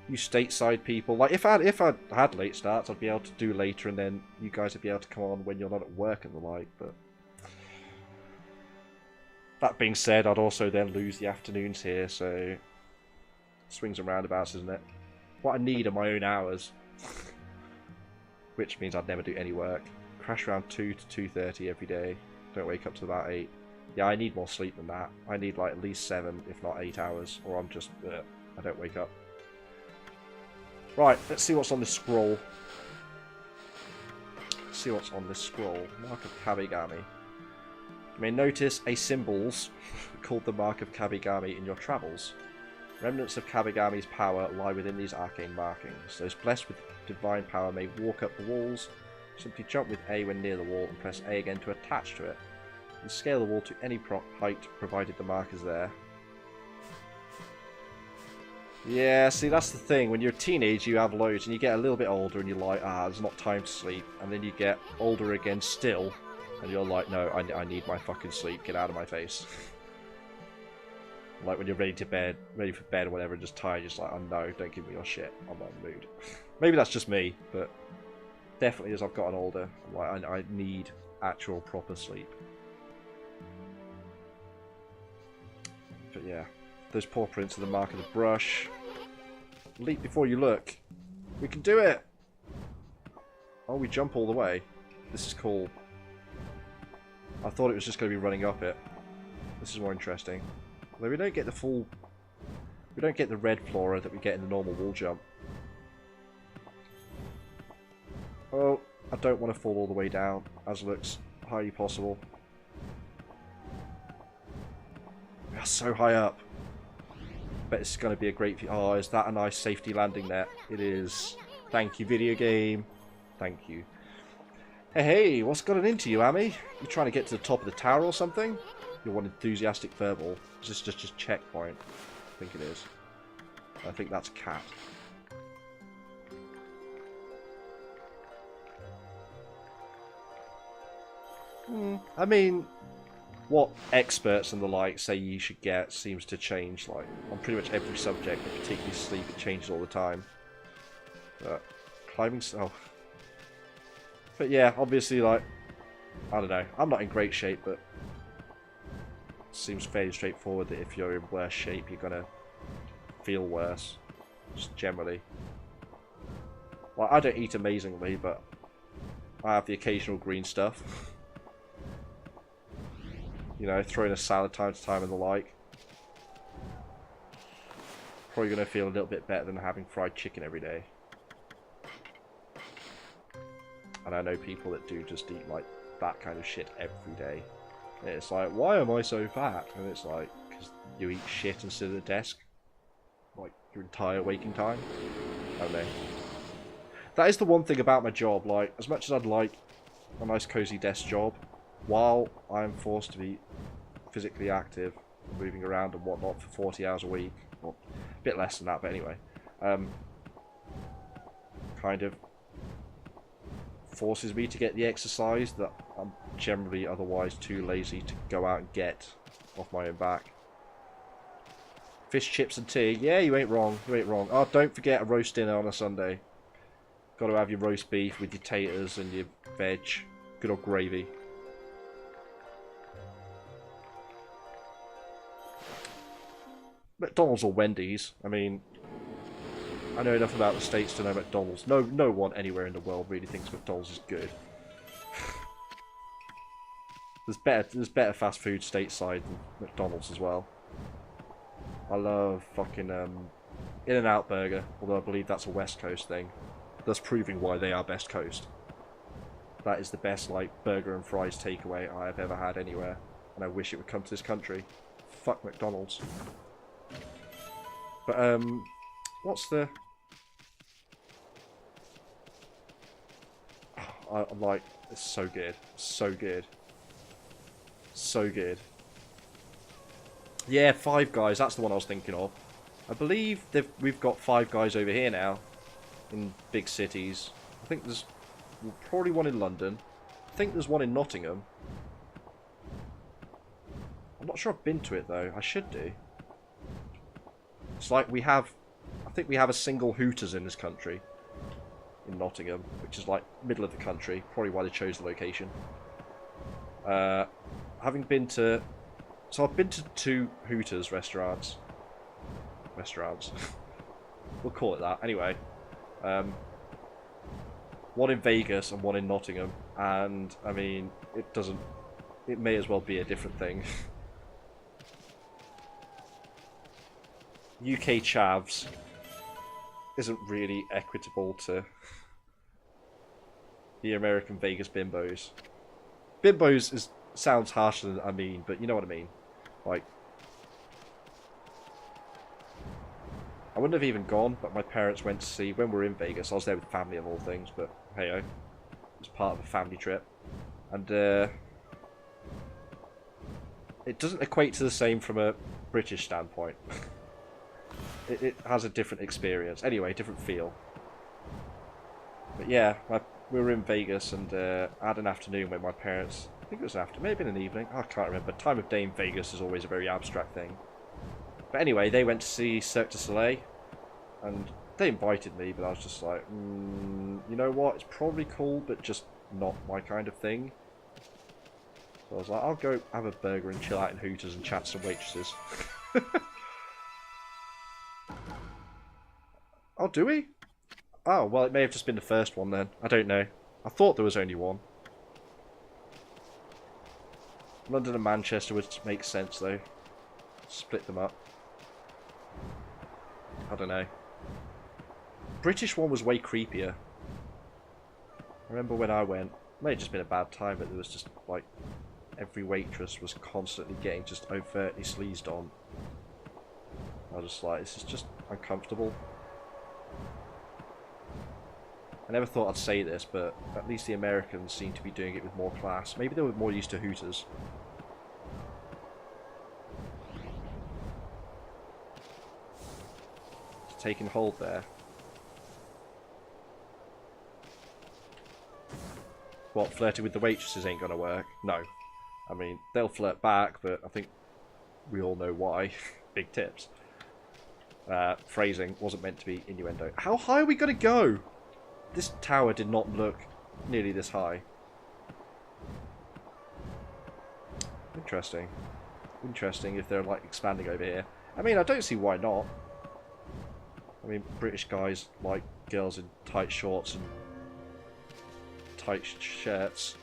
you stateside people. Like, if I had late starts, I'd be able to do later, and then you guys would be able to come on when you're not at work and the like, but that being said, I'd also then lose the afternoons here, so swings and roundabouts, isn't it? What I need are my own hours, which means I'd never do any work. Crash around 2 to 2:30 every day. Don't wake up till about 8. Yeah, I need more sleep than that. I need like at least 7, if not 8 hours, or I'm just, I don't wake up. Right, let's see what's on this scroll. Let's see what's on this scroll. Mark of Kabigami. You may notice a symbols called the Mark of Kabigami in your travels. Remnants of Kabigami's power lie within these arcane markings. Those blessed with divine power may walk up the walls. Simply jump with A when near the wall and press A again to attach to it. You can scale the wall to any height provided the mark is there. Yeah, see, that's the thing. When you're a teenager, you have loads, and you get a little bit older, and you're like, there's not time to sleep. And then you get older again still, and you're like, no, I need my fucking sleep. Get out of my face. Like when you're ready for bed or whatever, and just tired, just like, oh no, don't give me your shit. I'm not in the mood. Maybe that's just me, but definitely as I've gotten older, like I need actual proper sleep. But yeah. Those paw prints are the mark of the brush. Leap before you look. We can do it! Oh, we jump all the way. This is cool. I thought it was just going to be running up it. This is more interesting. Although we don't get the full... We don't get the red flora that we get in the normal wall jump. Oh, I don't want to fall all the way down, as looks highly possible. We are so high up. Bet it's going to be a great view. Oh, is that a nice safety landing net? It is. Thank you, video game. Thank you. Hey, what's gotten into you, Amy? You trying to get to the top of the tower or something? You're one enthusiastic verbal. Is this just checkpoint? I think it is. I think that's a cat. I mean, what experts and the like say you should get seems to change, like, on pretty much every subject, but particularly sleep, it changes all the time. But climbing... oh. But yeah, obviously, like, I don't know, I'm not in great shape, but it seems fairly straightforward that if you're in worse shape, you're gonna feel worse, just generally. Well, I don't eat amazingly, but I have the occasional green stuff. You know, throwing a salad time to time and the like. Probably going to feel a little bit better than having fried chicken every day. And I know people that do just eat like that kind of shit every day. And it's like, why am I so fat? And it's like, because you eat shit and sit at a desk. Like, your entire waking time. I don't know. That is the one thing about my job. Like, as much as I'd like a nice cozy desk job, while I'm forced to be physically active, moving around and whatnot for 40 hours a week, well, a bit less than that, but anyway, kind of forces me to get the exercise that I'm generally otherwise too lazy to go out and get off my own back. Fish, chips and tea, yeah, you ain't wrong, you ain't wrong. Oh, don't forget a roast dinner on a Sunday. Got to have your roast beef with your taters and your veg, good old gravy. McDonald's or Wendy's. I mean, I know enough about the States to know McDonald's. No one anywhere in the world really thinks McDonald's is good. There's better fast food stateside than McDonald's as well. I love fucking In-N-Out Burger, although I believe that's a West Coast thing. Thus proving why they are best coast. That is the best like burger and fries takeaway I have ever had anywhere, and I wish it would come to this country. Fuck McDonald's. But, what's the... I'm like, it's so good. So good. So good. Yeah, Five Guys, that's the one I was thinking of. I believe we've got Five Guys over here now. In big cities. I think there's probably one in London. I think there's one in Nottingham. I'm not sure I've been to it though. I should do. It's like we have... I think we have a single Hooters in this country. In Nottingham. Which is like middle of the country. Probably why they chose the location. Having been to... So I've been to 2 Hooters restaurants. We'll call it that. Anyway. One in Vegas and one in Nottingham. And, I mean, it doesn't... It may as well be a different thing. UK chavs isn't really equitable to the American Vegas bimbos. Bimbos sounds harsher than I mean, but you know what I mean. Like, I wouldn't have even gone, but my parents went to see, when we were in Vegas, I was there with family of all things, but hey-o. It was part of a family trip. And, it doesn't equate to the same from a British standpoint. It has a different experience. Anyway, different feel. But yeah, we were in Vegas and I had an afternoon when my parents... I think it was after, maybe in an evening. I can't remember. Time of day in Vegas is always a very abstract thing. But anyway, they went to see Cirque du Soleil. And they invited me, but I was just like, you know what? It's probably cool, but just not my kind of thing. So I was like, I'll go have a burger and chill out in Hooters and chat to some waitresses. Oh, do we? Oh, well, it may have just been the first one then. I don't know. I thought there was only one. London and Manchester would make sense, though. Split them up. I don't know. British one was way creepier. I remember when I went, it may have just been a bad time, but there was just, like, every waitress was constantly getting just overtly sleazed on. I was just like, this is just uncomfortable. I never thought I'd say this, but at least the Americans seem to be doing it with more class. Maybe they were more used to Hooters. It's taking hold there. What, flirting with the waitresses ain't gonna work? No. I mean, they'll flirt back, but I think we all know why. Big tips. Phrasing wasn't meant to be innuendo. How high are we gonna go? This tower did not look nearly this high. Interesting. Interesting if they're like expanding over here. I mean, I don't see why not. I mean, British guys like girls in tight shorts and tight shirts.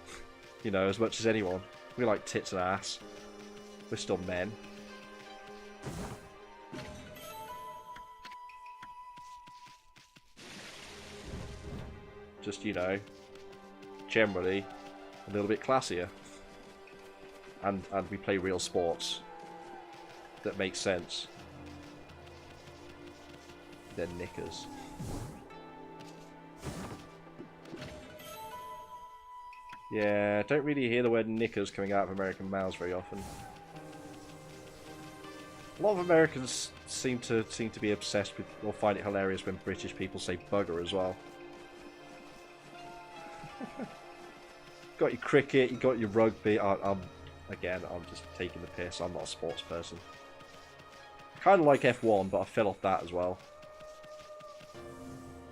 You know, as much as anyone. We like tits and ass. We're still men. Just, you know, generally a little bit classier. And we play real sports that make sense. They're knickers. Yeah, don't really hear the word knickers coming out of American mouths very often. A lot of Americans seem to be obsessed with, or find it hilarious when British people say bugger as well. Got your cricket, you got your rugby. Again, I'm just taking the piss. I'm not a sports person. Kind of like F1, but I fell off that as well.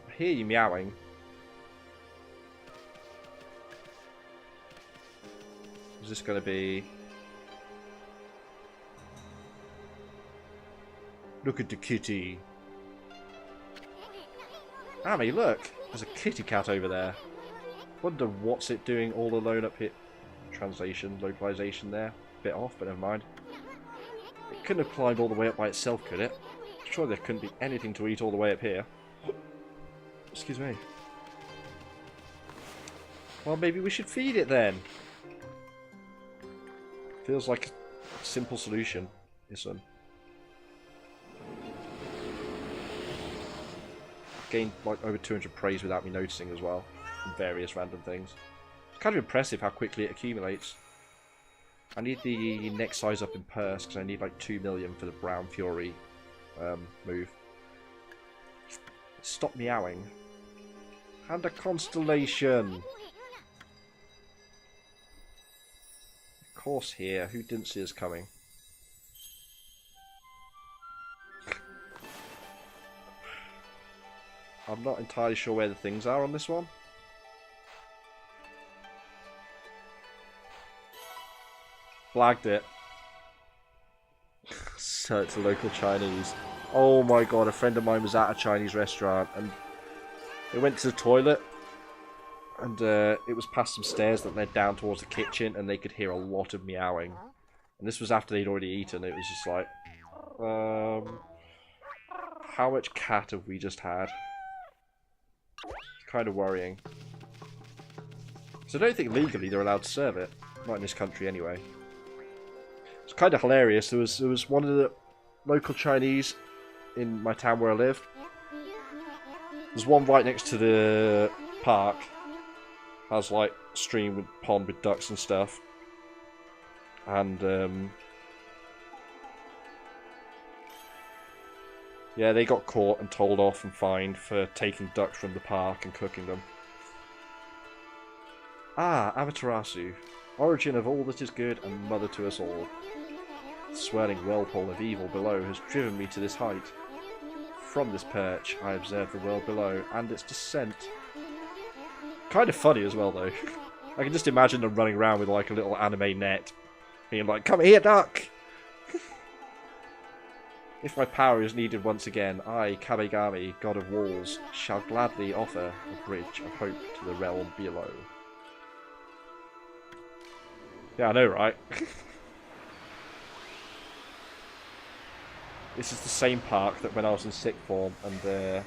I hear you meowing. Is this going to be... Look at the kitty. Amy, look! There's a kitty cat over there. Wonder what's it doing all alone up here. Translation, localization there. Bit off, but never mind. It couldn't have climbed all the way up by itself, could it? Surely there couldn't be anything to eat all the way up here. Excuse me. Well, maybe we should feed it then. Feels like a simple solution, isn't it? gained like over 200 praise without me noticing as well, from various random things. It's kind of impressive how quickly it accumulates. I need the next size up in purse because I need like 2 million for the Brown Fury move. Stop meowing. And a constellation. Of course here. Who didn't see us coming? I'm not entirely sure where the things are on this one. Flagged it. So it's a local Chinese. Oh my god, a friend of mine was at a Chinese restaurant and they went to the toilet and it was past some stairs that led down towards the kitchen and they could hear a lot of meowing. And this was after they'd already eaten. It was just like, how much cat have we just had? It's kind of worrying. So I don't think legally they're allowed to serve it. Not in this country anyway. It's kind of hilarious. There was one of the local Chinese in my town where I live. There's one right next to the park. Has like a stream with pond with ducks and stuff. And yeah, they got caught and told off and fined for taking ducks from the park and cooking them. Ah, Amaterasu, origin of all that is good and mother to us all. The swirling whirlpool of evil below has driven me to this height. From this perch, I observe the world below and its descent. Kind of funny as well, though. I can just imagine them running around with like a little anime net, being like, "Come here, duck!" If my power is needed once again, I, Kabegami, god of walls, shall gladly offer a bridge of hope to the realm below. Yeah, I know, right? This is the same park that when I was in sixth form and I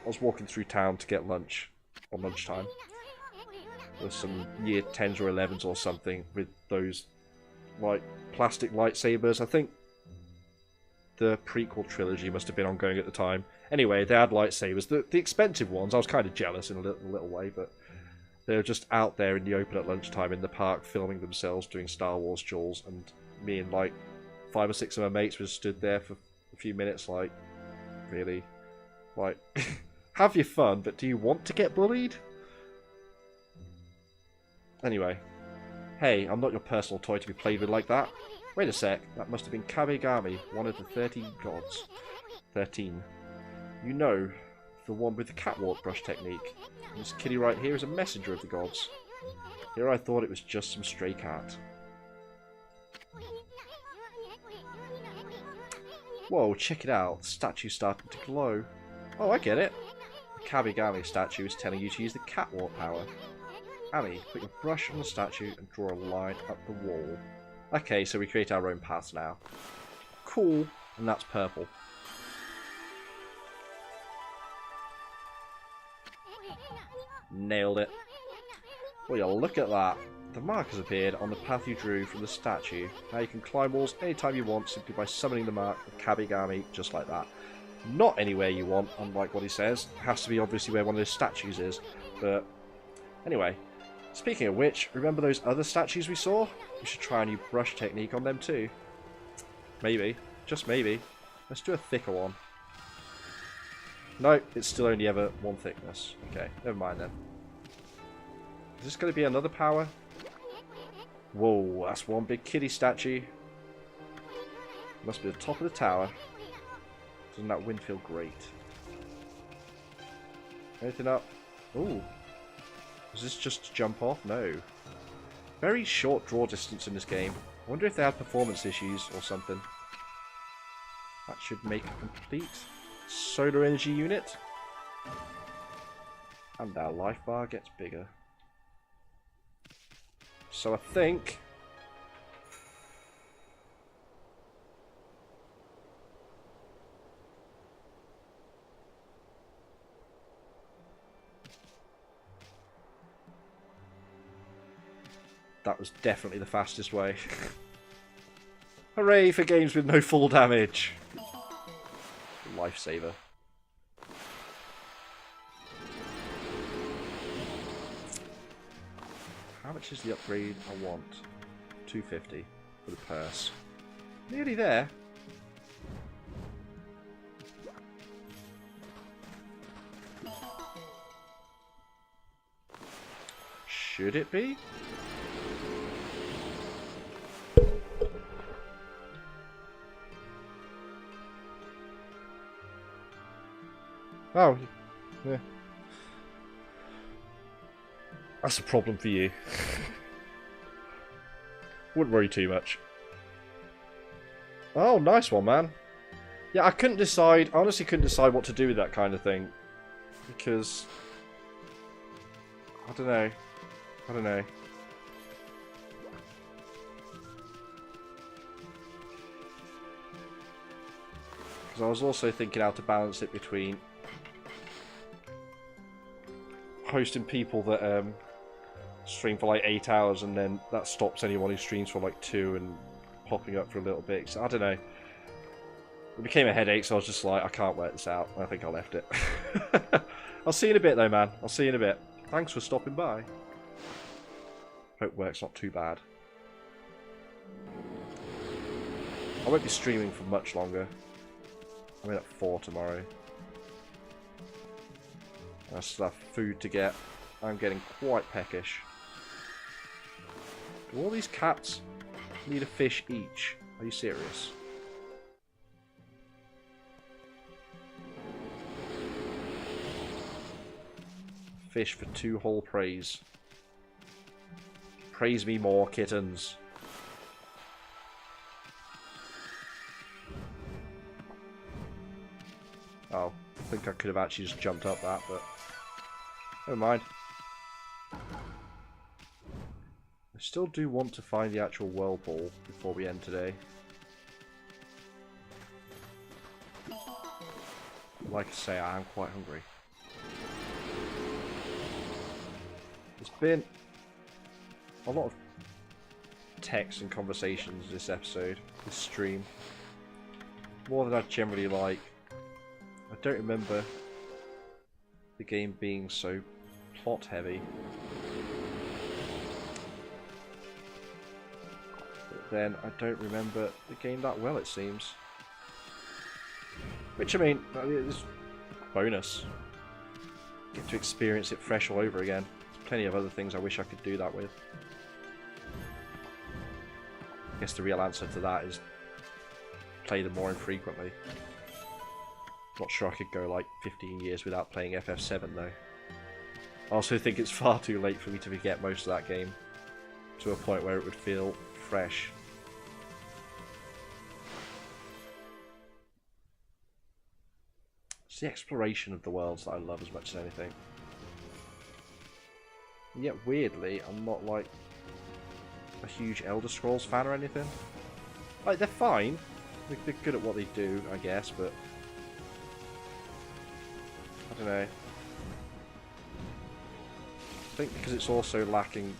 was walking through town to get lunch on lunchtime. With some year 10s or 11s or something with those like plastic lightsabers. I think the prequel trilogy must have been ongoing at the time. Anyway, they had lightsabers. The expensive ones, I was kind of jealous in a little way, but they were just out there in the open at lunchtime in the park filming themselves doing Star Wars duels, and me and like 5 or 6 of my mates were stood there for a few minutes like, really? Like, have your fun, but do you want to get bullied? Anyway. Hey, I'm not your personal toy to be played with like that. Wait a sec, that must have been Kabegami, one of the 13 gods. 13. You know, the one with the catwalk brush technique. And this kitty right here is a messenger of the gods. Here I thought it was just some stray cat. Whoa, check it out. The statue's starting to glow. Oh, I get it. The Kabegami statue is telling you to use the catwalk power. Ami, put your brush on the statue and draw a line up the wall. Okay, so we create our own paths now. Cool. And that's purple. Nailed it. Well, yeah, look at that. The mark has appeared on the path you drew from the statue. Now you can climb walls anytime you want simply by summoning the mark of Kabegami just like that. Not anywhere you want, unlike what he says. It has to be obviously where one of those statues is. But anyway, speaking of which, remember those other statues we saw? We should try a new brush technique on them too. Maybe. Just maybe. Let's do a thicker one. No, it's still only ever one thickness. Okay, never mind then. Is this going to be another power? Whoa, that's one big kitty statue. Must be the top of the tower. Doesn't that wind feel great? Anything up? Ooh. Is this just to jump off? No. Very short draw distance in this game. I wonder if they had performance issues or something. That should make a complete solar energy unit. And our life bar gets bigger. So I think that was definitely the fastest way. Hooray for games with no full damage. Lifesaver. How much is the upgrade I want? 250 for the purse. Nearly there. Should it be? Oh, yeah. That's a problem for you. Wouldn't worry too much. Oh, nice one, man. Yeah, I couldn't decide, honestly couldn't decide what to do with that kind of thing. Because... I don't know. I don't know. Because I was also thinking how to balance it between hosting people that stream for like 8 hours and then that stops anyone who streams for like 2 and popping up for a little bit. So I don't know. It became a headache, so I was just like, I can't work this out. I think I left it. I'll see you in a bit though, man. I'll see you in a bit. Thanks for stopping by. Hope work's not too bad. I won't be streaming for much longer. I'm in at 4 tomorrow. I still have food to get. I'm getting quite peckish. Do all these cats need a fish each? Are you serious? Fish for 2 whole praise. Praise me more, kittens. Oh, I think I could have actually just jumped up that, but never mind. I still do want to find the actual whirlpool before we end today. Like I say, I am quite hungry. There's been a lot of text and conversations this episode, this stream. More than I generally like. I don't remember the game being so plot heavy. But then I don't remember the game that well, it seems. Which, I mean, is bonus. Get to experience it fresh all over again. There's plenty of other things I wish I could do that with. I guess the real answer to that is play them more infrequently. Not sure I could go like 15 years without playing FF7 though. I also think it's far too late for me to forget most of that game to a point where it would feel fresh. It's the exploration of the worlds that I love as much as anything. And yet weirdly, I'm not like a huge Elder Scrolls fan or anything. Like, they're fine. They're good at what they do, I guess, but I don't know. I think because it's also lacking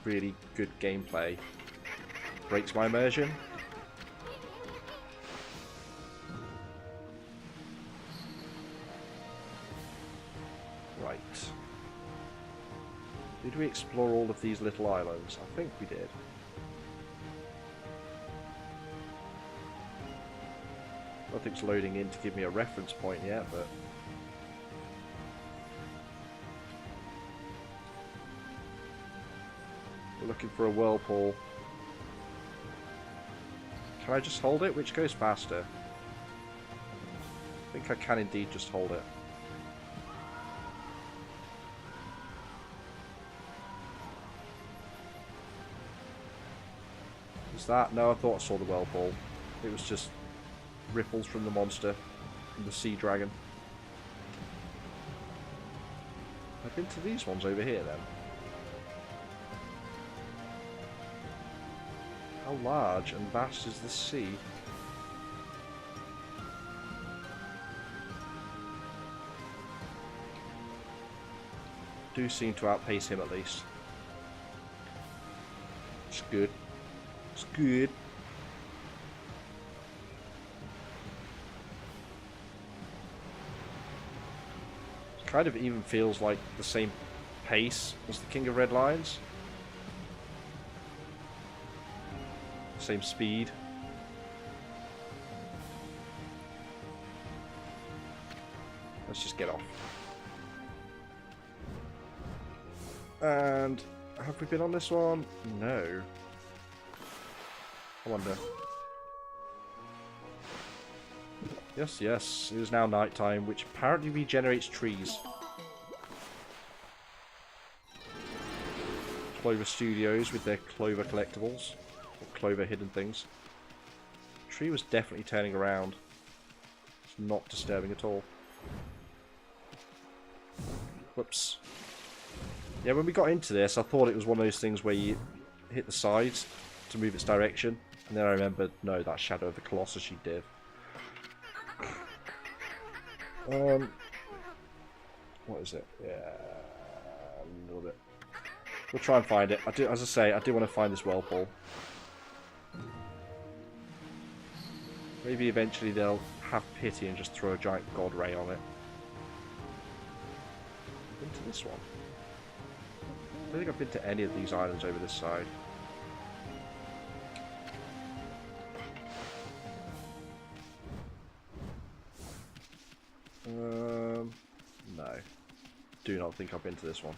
really good gameplay, breaks my immersion. Right. Did we explore all of these little islands? I think we did. Nothing's loading in to give me a reference point yet, but we're looking for a whirlpool. Can I just hold it? Which goes faster? I think I can indeed just hold it. Is that? No, I thought I saw the whirlpool. It was just ripples from the monster, from the sea dragon. I've been to these ones over here then. How large and vast is the sea? Do seem to outpace him at least. It's good. It's good. Kind of even feels like the same pace as the King of Red Lions. same speed. Let's just get off. And have we been on this one? No. I wonder. Yes, yes. It is now nighttime, which apparently regenerates trees. Clover Studios with their Clover collectibles. Or Clover hidden things. The tree was definitely turning around. It's not disturbing at all. Whoops. Yeah, when we got into this, I thought it was one of those things where you hit the sides to move its direction. And then I remembered, no, that's Shadow of the Colossus you did. What is it? Yeah, a little bit. We'll try and find it. As I say, I do want to find this whirlpool. Maybe eventually they'll have pity and just throw a giant god ray on it. Into this one. I don't think I've been to any of these islands over this side. No. Do not think I've been to this one.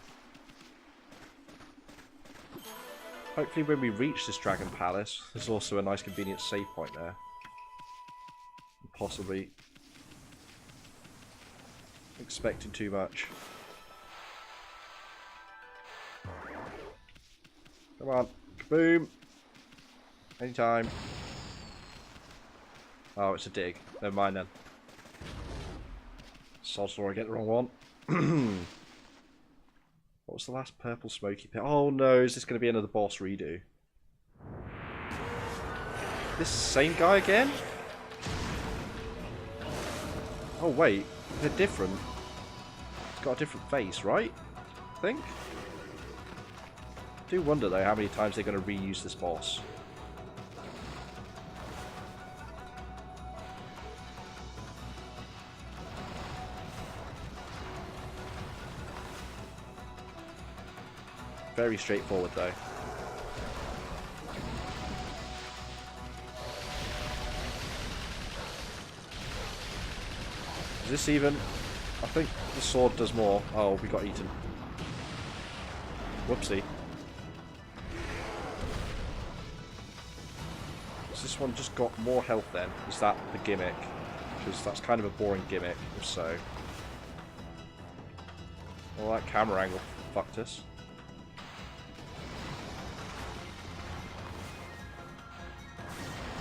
Hopefully when we reach this Dragon Palace, there's also a nice convenient save point there. Possibly expecting too much. Come on. Boom. Anytime. Oh, it's a dig. Never mind then. Sod's law, I get the wrong one. What was the last purple smoky pit? Oh no, is this going to be another boss redo? This same guy again? Oh wait, they're different. It's got a different face, right? I think. I do wonder though how many times they're going to reuse this boss. Very straightforward though. Is this even? I think the sword does more. Oh, we got eaten. Whoopsie. Has this one just got more health then? Is that the gimmick? Because that's kind of a boring gimmick, if so. Well, that camera angle fucked us.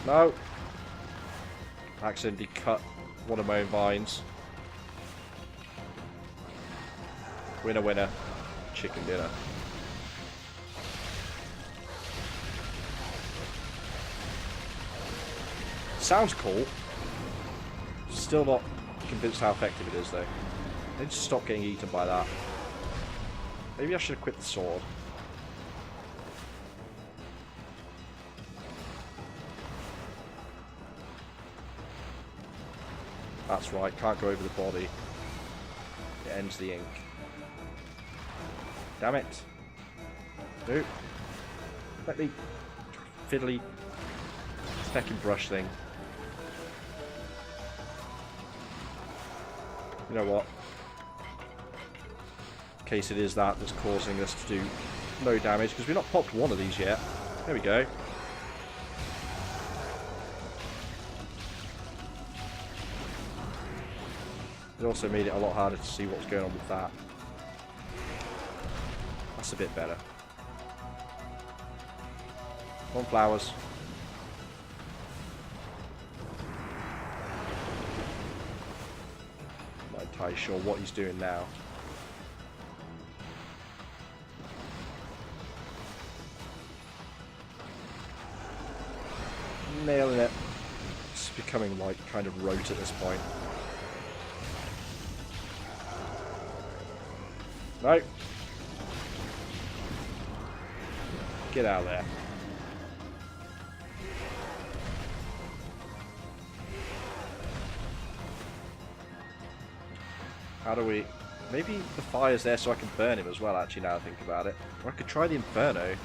No! Accidentally cut one of my own vines. Winner, winner. Chicken dinner. Sounds cool. Still not convinced how effective it is though. I need to stop getting eaten by that. Maybe I should have quit the sword. That's right, can't go over the body. It ends the ink. Damn it. Nope. Let me fiddly feckin' brush thing. You know what? In case it is that that's causing us to do no damage, because we've not popped one of these yet. There we go. It also made it a lot harder to see what's going on with that. That's a bit better. Come on, flowers. Not entirely sure what he's doing now. Nailing it. It's becoming like kind of rote at this point. No. Get out of there. How do we... Maybe the fire's there so I can burn him as well, actually, now I think about it. Or I could try the Inferno.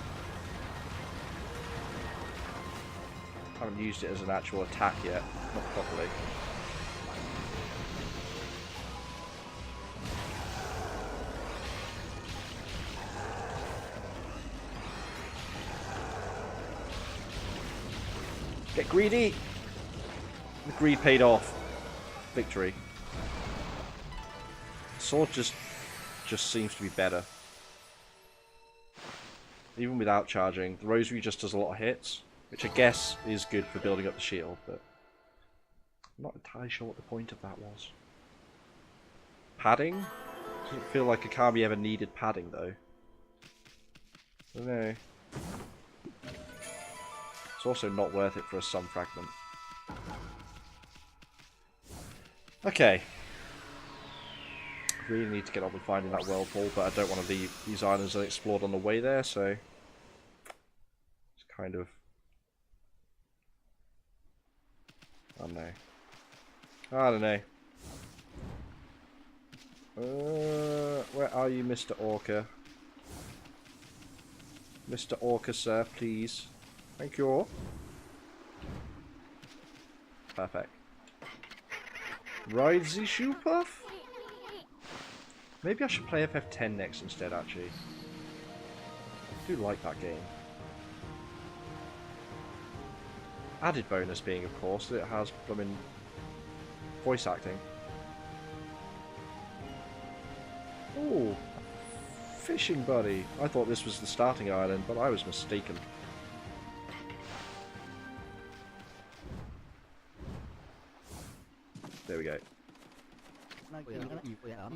haven't used it as an actual attack yet. Not properly. Get greedy! The greed paid off. Victory. Sword just seems to be better. Even without charging, the rosary just does a lot of hits, which I guess is good for building up the shield, but I'm not entirely sure what the point of that was. Padding? Doesn't feel like Okami ever needed padding though. I don't know. It's also not worth it for a sun fragment. Okay. I really need to get on with finding that whirlpool, but I don't want to leave these islands unexplored on the way there, so it's kind of... I don't know. I don't know. Where are you, Mr. Orca? Mr. Orca, sir, please. Thank you. Perfect. Ride the shoe puff? Maybe I should play FF10 next instead, actually. I do like that game. Added bonus being, of course, that it has blooming voice acting. Ooh, fishing buddy. I thought this was the starting island, but I was mistaken. There we go.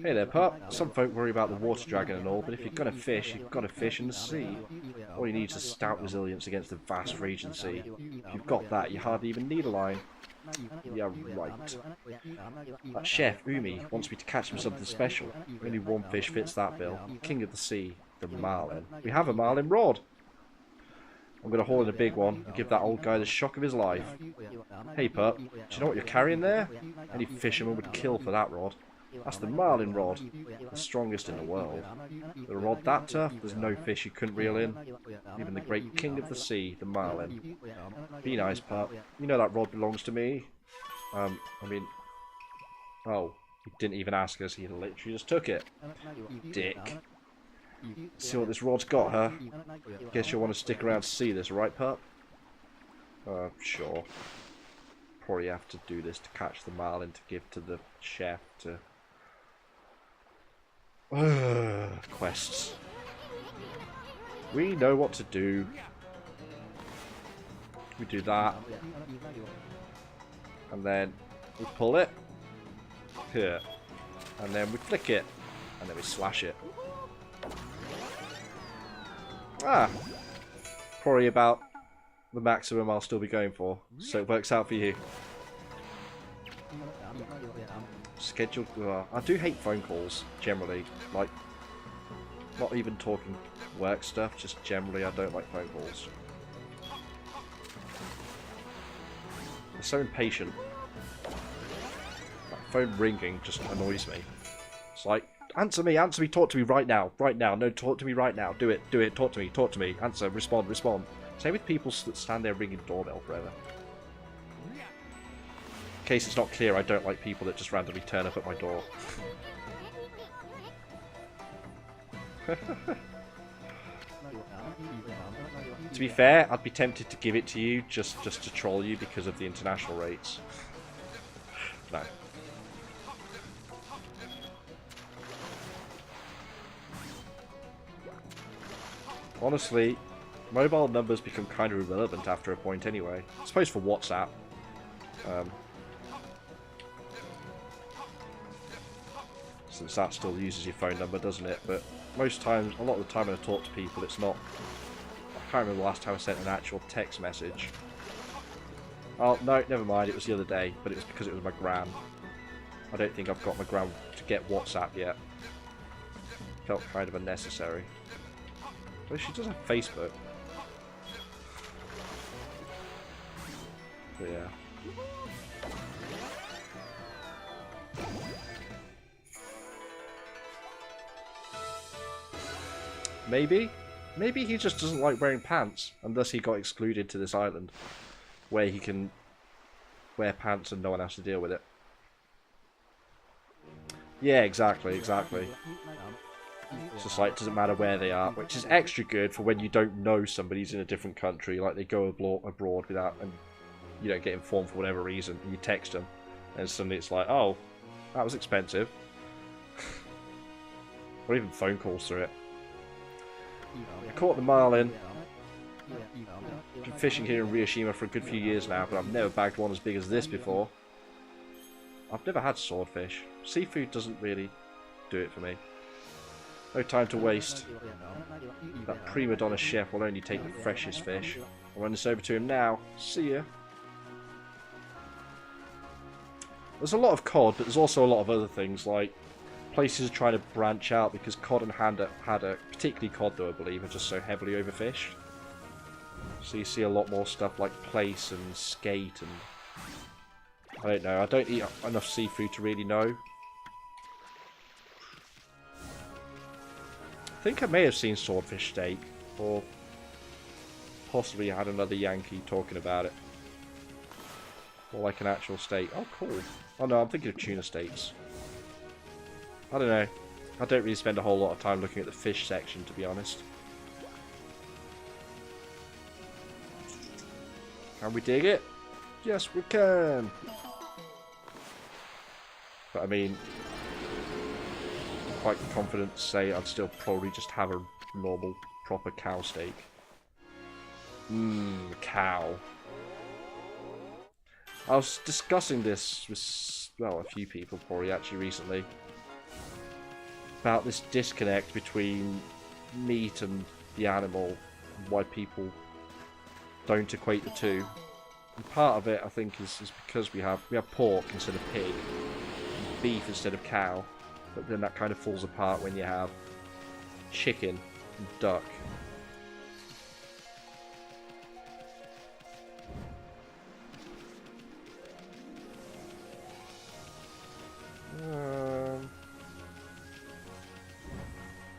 Hey there, pup. Some folk worry about the water dragon and all, but if you're gonna fish, you've got to fish in the sea. All you need is a stout resilience against the vast raging sea. If you've got that, you hardly even need a line. Yeah, right. That chef, Umi, wants me to catch him something special. Only one fish fits that bill. King of the sea, the marlin. We have a marlin rod. I'm going to haul in a big one and give that old guy the shock of his life. Hey pup, do you know what you're carrying there? Any fisherman would kill for that rod. That's the marlin rod, the strongest in the world. With a rod that tough, there's no fish you couldn't reel in. Even the great king of the sea, the marlin. Be nice, pup. You know that rod belongs to me. I mean... Oh, he didn't even ask us, he literally just took it. Dick. See what this rod's got, huh? Guess you'll want to stick around to see this, right, pup? Sure. Probably have to do this to catch the marlin to give to the chef to... quests. We know what to do. We do that. And then we pull it. Here. And then we flick it. And then we slash it. Ah, probably about the maximum I'll still be going for, so it works out for you. Scheduled. I do hate phone calls generally, like not even talking work stuff. Just generally, I don't like phone calls. They're so impatient. That phone ringing just annoys me. It's like, answer me, talk to me right now, no, talk to me right now, do it, talk to me, answer, respond. Same with people that stand there ringing the doorbell forever. In case it's not clear, I don't like people that just randomly turn up at my door. To be fair, I'd be tempted to give it to you just to troll you because of the international rates. No. Honestly, mobile numbers become kind of irrelevant after a point anyway. I suppose for WhatsApp. Since that still uses your phone number, doesn't it? But most times, a lot of the time when I talk to people, it's not... I can't remember the last time I sent an actual text message. Oh, no, never mind, it was the other day, but it was because it was my gran. I don't think I've got my gran to get WhatsApp yet. Felt kind of unnecessary. Well, she does have Facebook. But yeah. Maybe he just doesn't like wearing pants, and thus he got excluded to this island. where he can wear pants and no one has to deal with it. Yeah, exactly. It's just like, it doesn't matter where they are, which is extra good for when you don't know somebody's in a different country, like they go abroad without, and you don't get informed for whatever reason, and you text them, and suddenly it's like, oh, that was expensive. Or even phone calls through it. I caught the marlin. I've been fishing here in Ryoshima for a good few years now, but I've never bagged one as big as this before. I've never had swordfish. Seafood doesn't really do it for me. No time to waste. That prima donna chef will only take the freshest fish. I'll run this over to him now. See ya. There's a lot of cod, but there's also a lot of other things, like places are trying to branch out because cod and haddock, particularly cod though I believe, are just so heavily overfished. So you see a lot more stuff like plaice and skate and... I don't know, I don't eat enough seafood to really know. I think I may have seen swordfish steak, or possibly had another Yankee talking about it. Or like an actual steak. Oh, cool. Oh no, I'm thinking of tuna steaks. I don't know. I don't really spend a whole lot of time looking at the fish section, to be honest. Can we dig it? Yes, we can! But I mean, I'm quite confident to say I'd still probably just have a normal, proper cow steak. Mmm, cow. I was discussing this with, well, a few people probably actually recently. About this disconnect between meat and the animal, and why people don't equate the two. And part of it, I think, is because we have pork instead of pig, and beef instead of cow, but then that kind of falls apart when you have chicken and duck.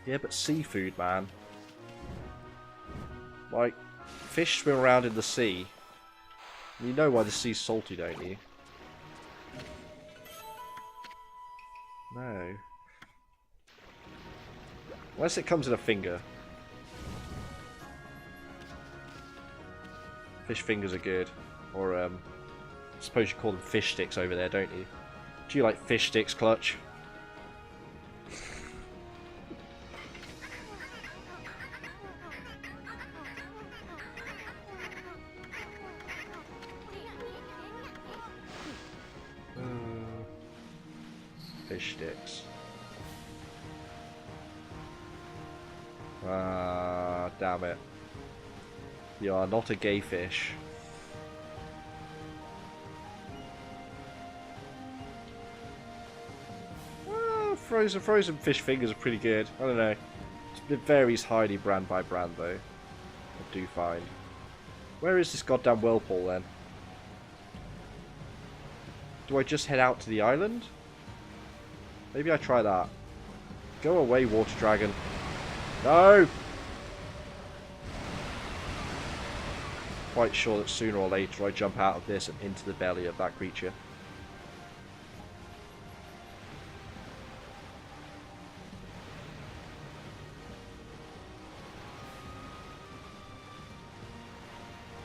Yeah, but seafood, man. Like, fish swim around in the sea. You know why the sea's salty, don't you? No. Unless it comes in a finger. Fish fingers are good. Or, I suppose you call them fish sticks over there, don't you? Do you like fish sticks, Clutch? Fish sticks. Ah, damn it. You are not a gay fish. Frozen fish fingers are pretty good. I don't know. It varies highly brand by brand though. I do find. Where is this goddamn whirlpool then? Do I just head out to the island? Maybe I try that. Go away, water dragon. No! Quite sure that sooner or later I jump out of this and into the belly of that creature.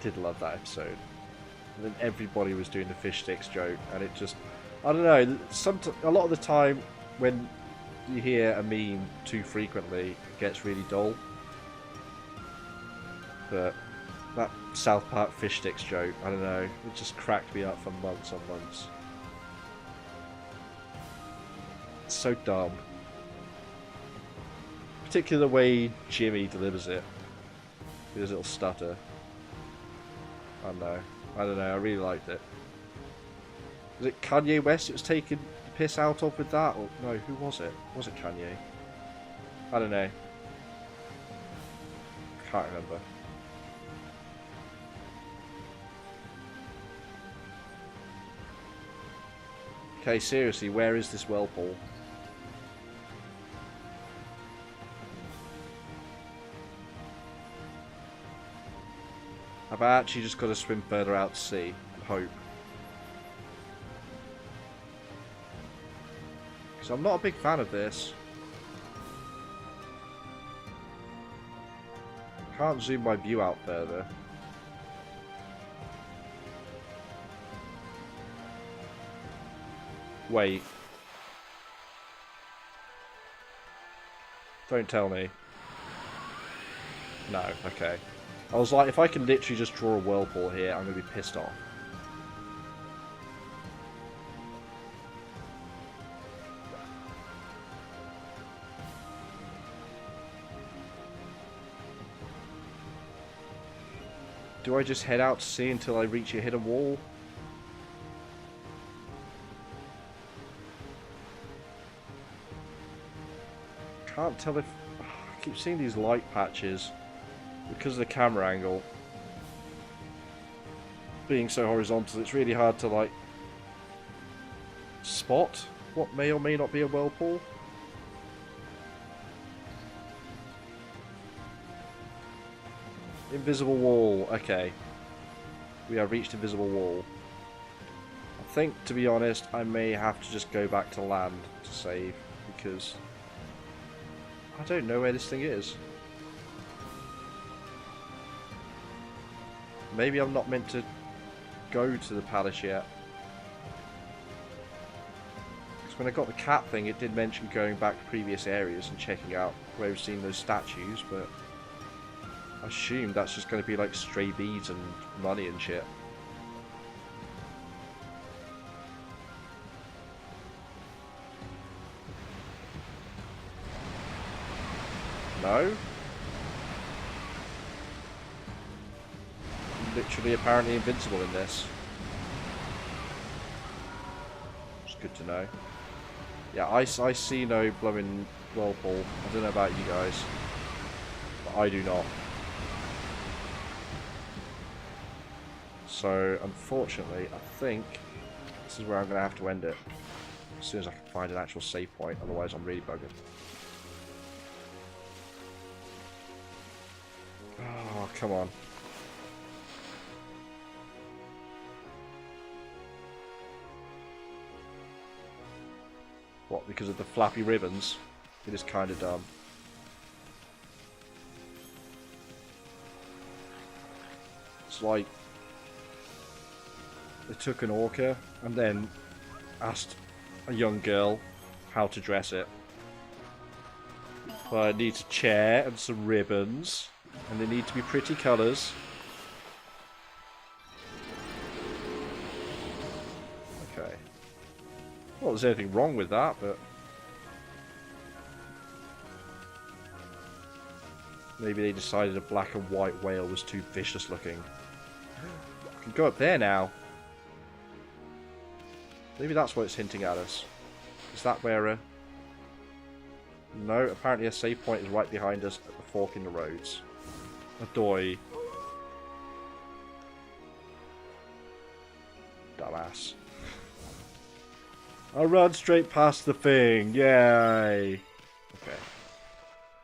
Did love that episode. And then everybody was doing the fish sticks joke, and it just, I don't know, a lot of the time when you hear a meme too frequently, it gets really dull. But that South Park fish sticks joke, I don't know, it just cracked me up for months on months. It's so dumb. Particularly the way Jimmy delivers it. With his little stutter. I don't know, I really liked it. Was it Kanye West it was taking the piss out of with that? Or no, who was it? Was it Kanye? I don't know. Can't remember. Okay, seriously, where is this whirlpool? Have I actually just got to swim further out to sea and hope? Because I'm not a big fan of this. Can't zoom my view out further. Wait. Don't tell me. No, okay. I was like, if I can literally just draw a whirlpool here, I'm going to be pissed off. Do I just head out to sea until I reach a hidden wall? Can't tell if... I keep seeing these light patches because of the camera angle being so horizontal. It's really hard to like spot what may or may not be a whirlpool. Invisible wall. Okay, we have reached invisible wall. I think, to be honest, I may have to just go back to land to save because I don't know where this thing is. Maybe I'm not meant to go to the palace yet. Because when I got the cat thing, it did mention going back to previous areas and checking out where we've seen those statues, but I assume that's just going to be like stray beads and money and shit. No? Literally apparently invincible in this. It's good to know. Yeah, I see no blowing whirlpool. I don't know about you guys, but I do not. So, unfortunately, I think this is where I'm going to have to end it. As soon as I can find an actual save point, otherwise I'm really buggered. Oh, come on. What, because of the flappy ribbons? It is kind of dumb. It's like they took an orca and then asked a young girl how to dress it. Well, it needs a chair and some ribbons, and they need to be pretty colours. Okay. Well, there's anything wrong with that, but maybe they decided a black and white whale was too vicious looking. We can go up there now. Maybe that's what it's hinting at us. Is that where no, apparently a save point is right behind us at the fork in the roads. Adoy. Dumbass. I'll run straight past the thing. Yay. Okay.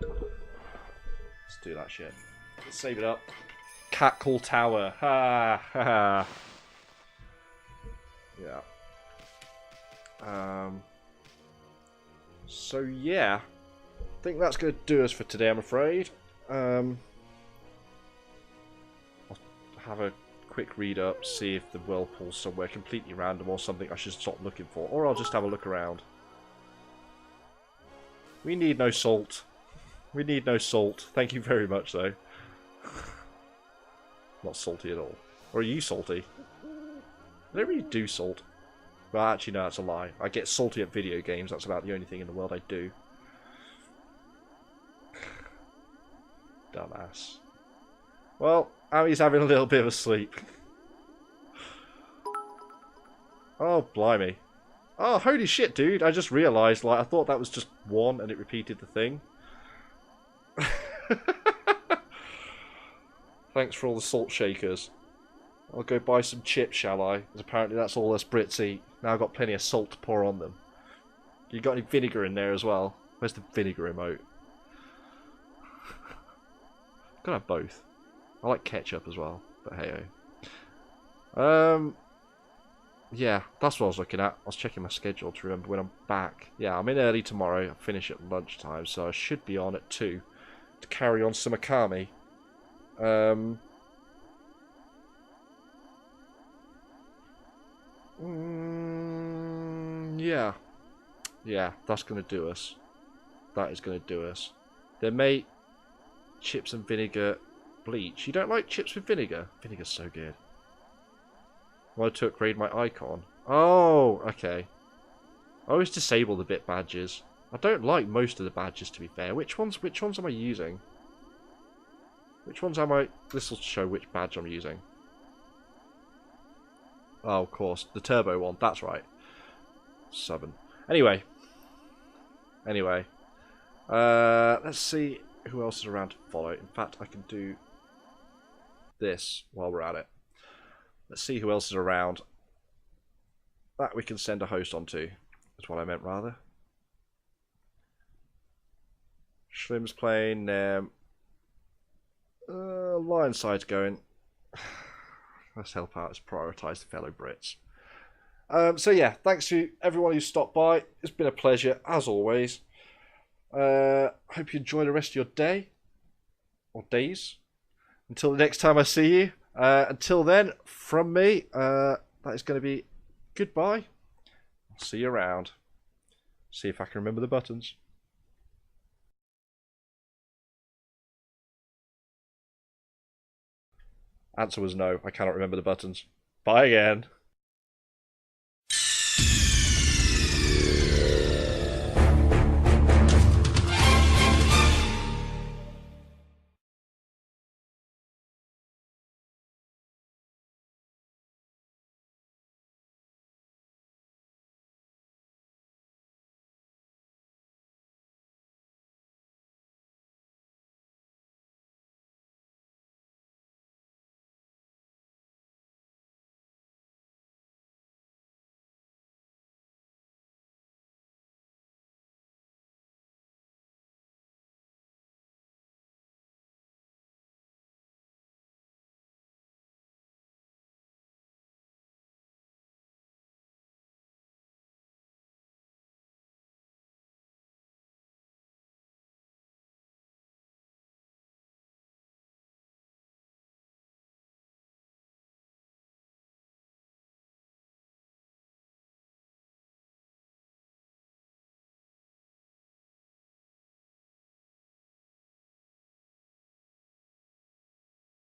Let's do that shit. Let's save it up. Catcall Tower. Ha ha ha. Yeah. So yeah, I think that's going to do us for today, I'm afraid. I'll have a quick read up, see if the whirlpool's somewhere completely random or something I should stop looking for, or I'll just have a look around. We need no salt. We need no salt. Thank you very much, though. Not salty at all. Or are you salty? I don't really do salt. Well, actually, no, that's a lie. I get salty at video games. That's about the only thing in the world I do. Dumbass. Well, Ami's having a little bit of a sleep. Oh, blimey. Oh, holy shit, dude. I just realised, like, I thought that was just one and it repeated the thing. Thanks for all the salt shakers. I'll go buy some chips, shall I? Because apparently that's all us Brits eat. Now I've got plenty of salt to pour on them. You got any vinegar in there as well? Where's the vinegar emote? Gotta have both. I like ketchup as well. But hey, yeah, that's what I was looking at. I was checking my schedule to remember when I'm back. Yeah, I'm in early tomorrow. I finish at lunchtime, so I should be on at 2 to carry on some Okami. Yeah. Yeah, that's going to do us. That is going to do us. Then, mate, chips and vinegar bleach. You don't like chips with vinegar? Vinegar's so good. Why to upgrade my icon? Oh, okay. I always disable the bit badges. I don't like most of the badges, to be fair. Which ones am I using? Which ones am I... This will show which badge I'm using. Oh, of course. The turbo one. That's right. 7. Anyway. Let's see who else is around to follow. In fact, I can do this while we're at it. Let's see who else is around that we can send a host onto. That's what I meant, rather. Schlimm's playing. Lionside's going. Let's help out. Let's prioritise the fellow Brits. So yeah, thanks to everyone who stopped by. It's been a pleasure, as always. Hope you enjoy the rest of your day. Or days. Until the next time I see you. Until then, from me, that is going to be goodbye. I'll see you around. See if I can remember the buttons. Answer was no. I cannot remember the buttons. Bye again.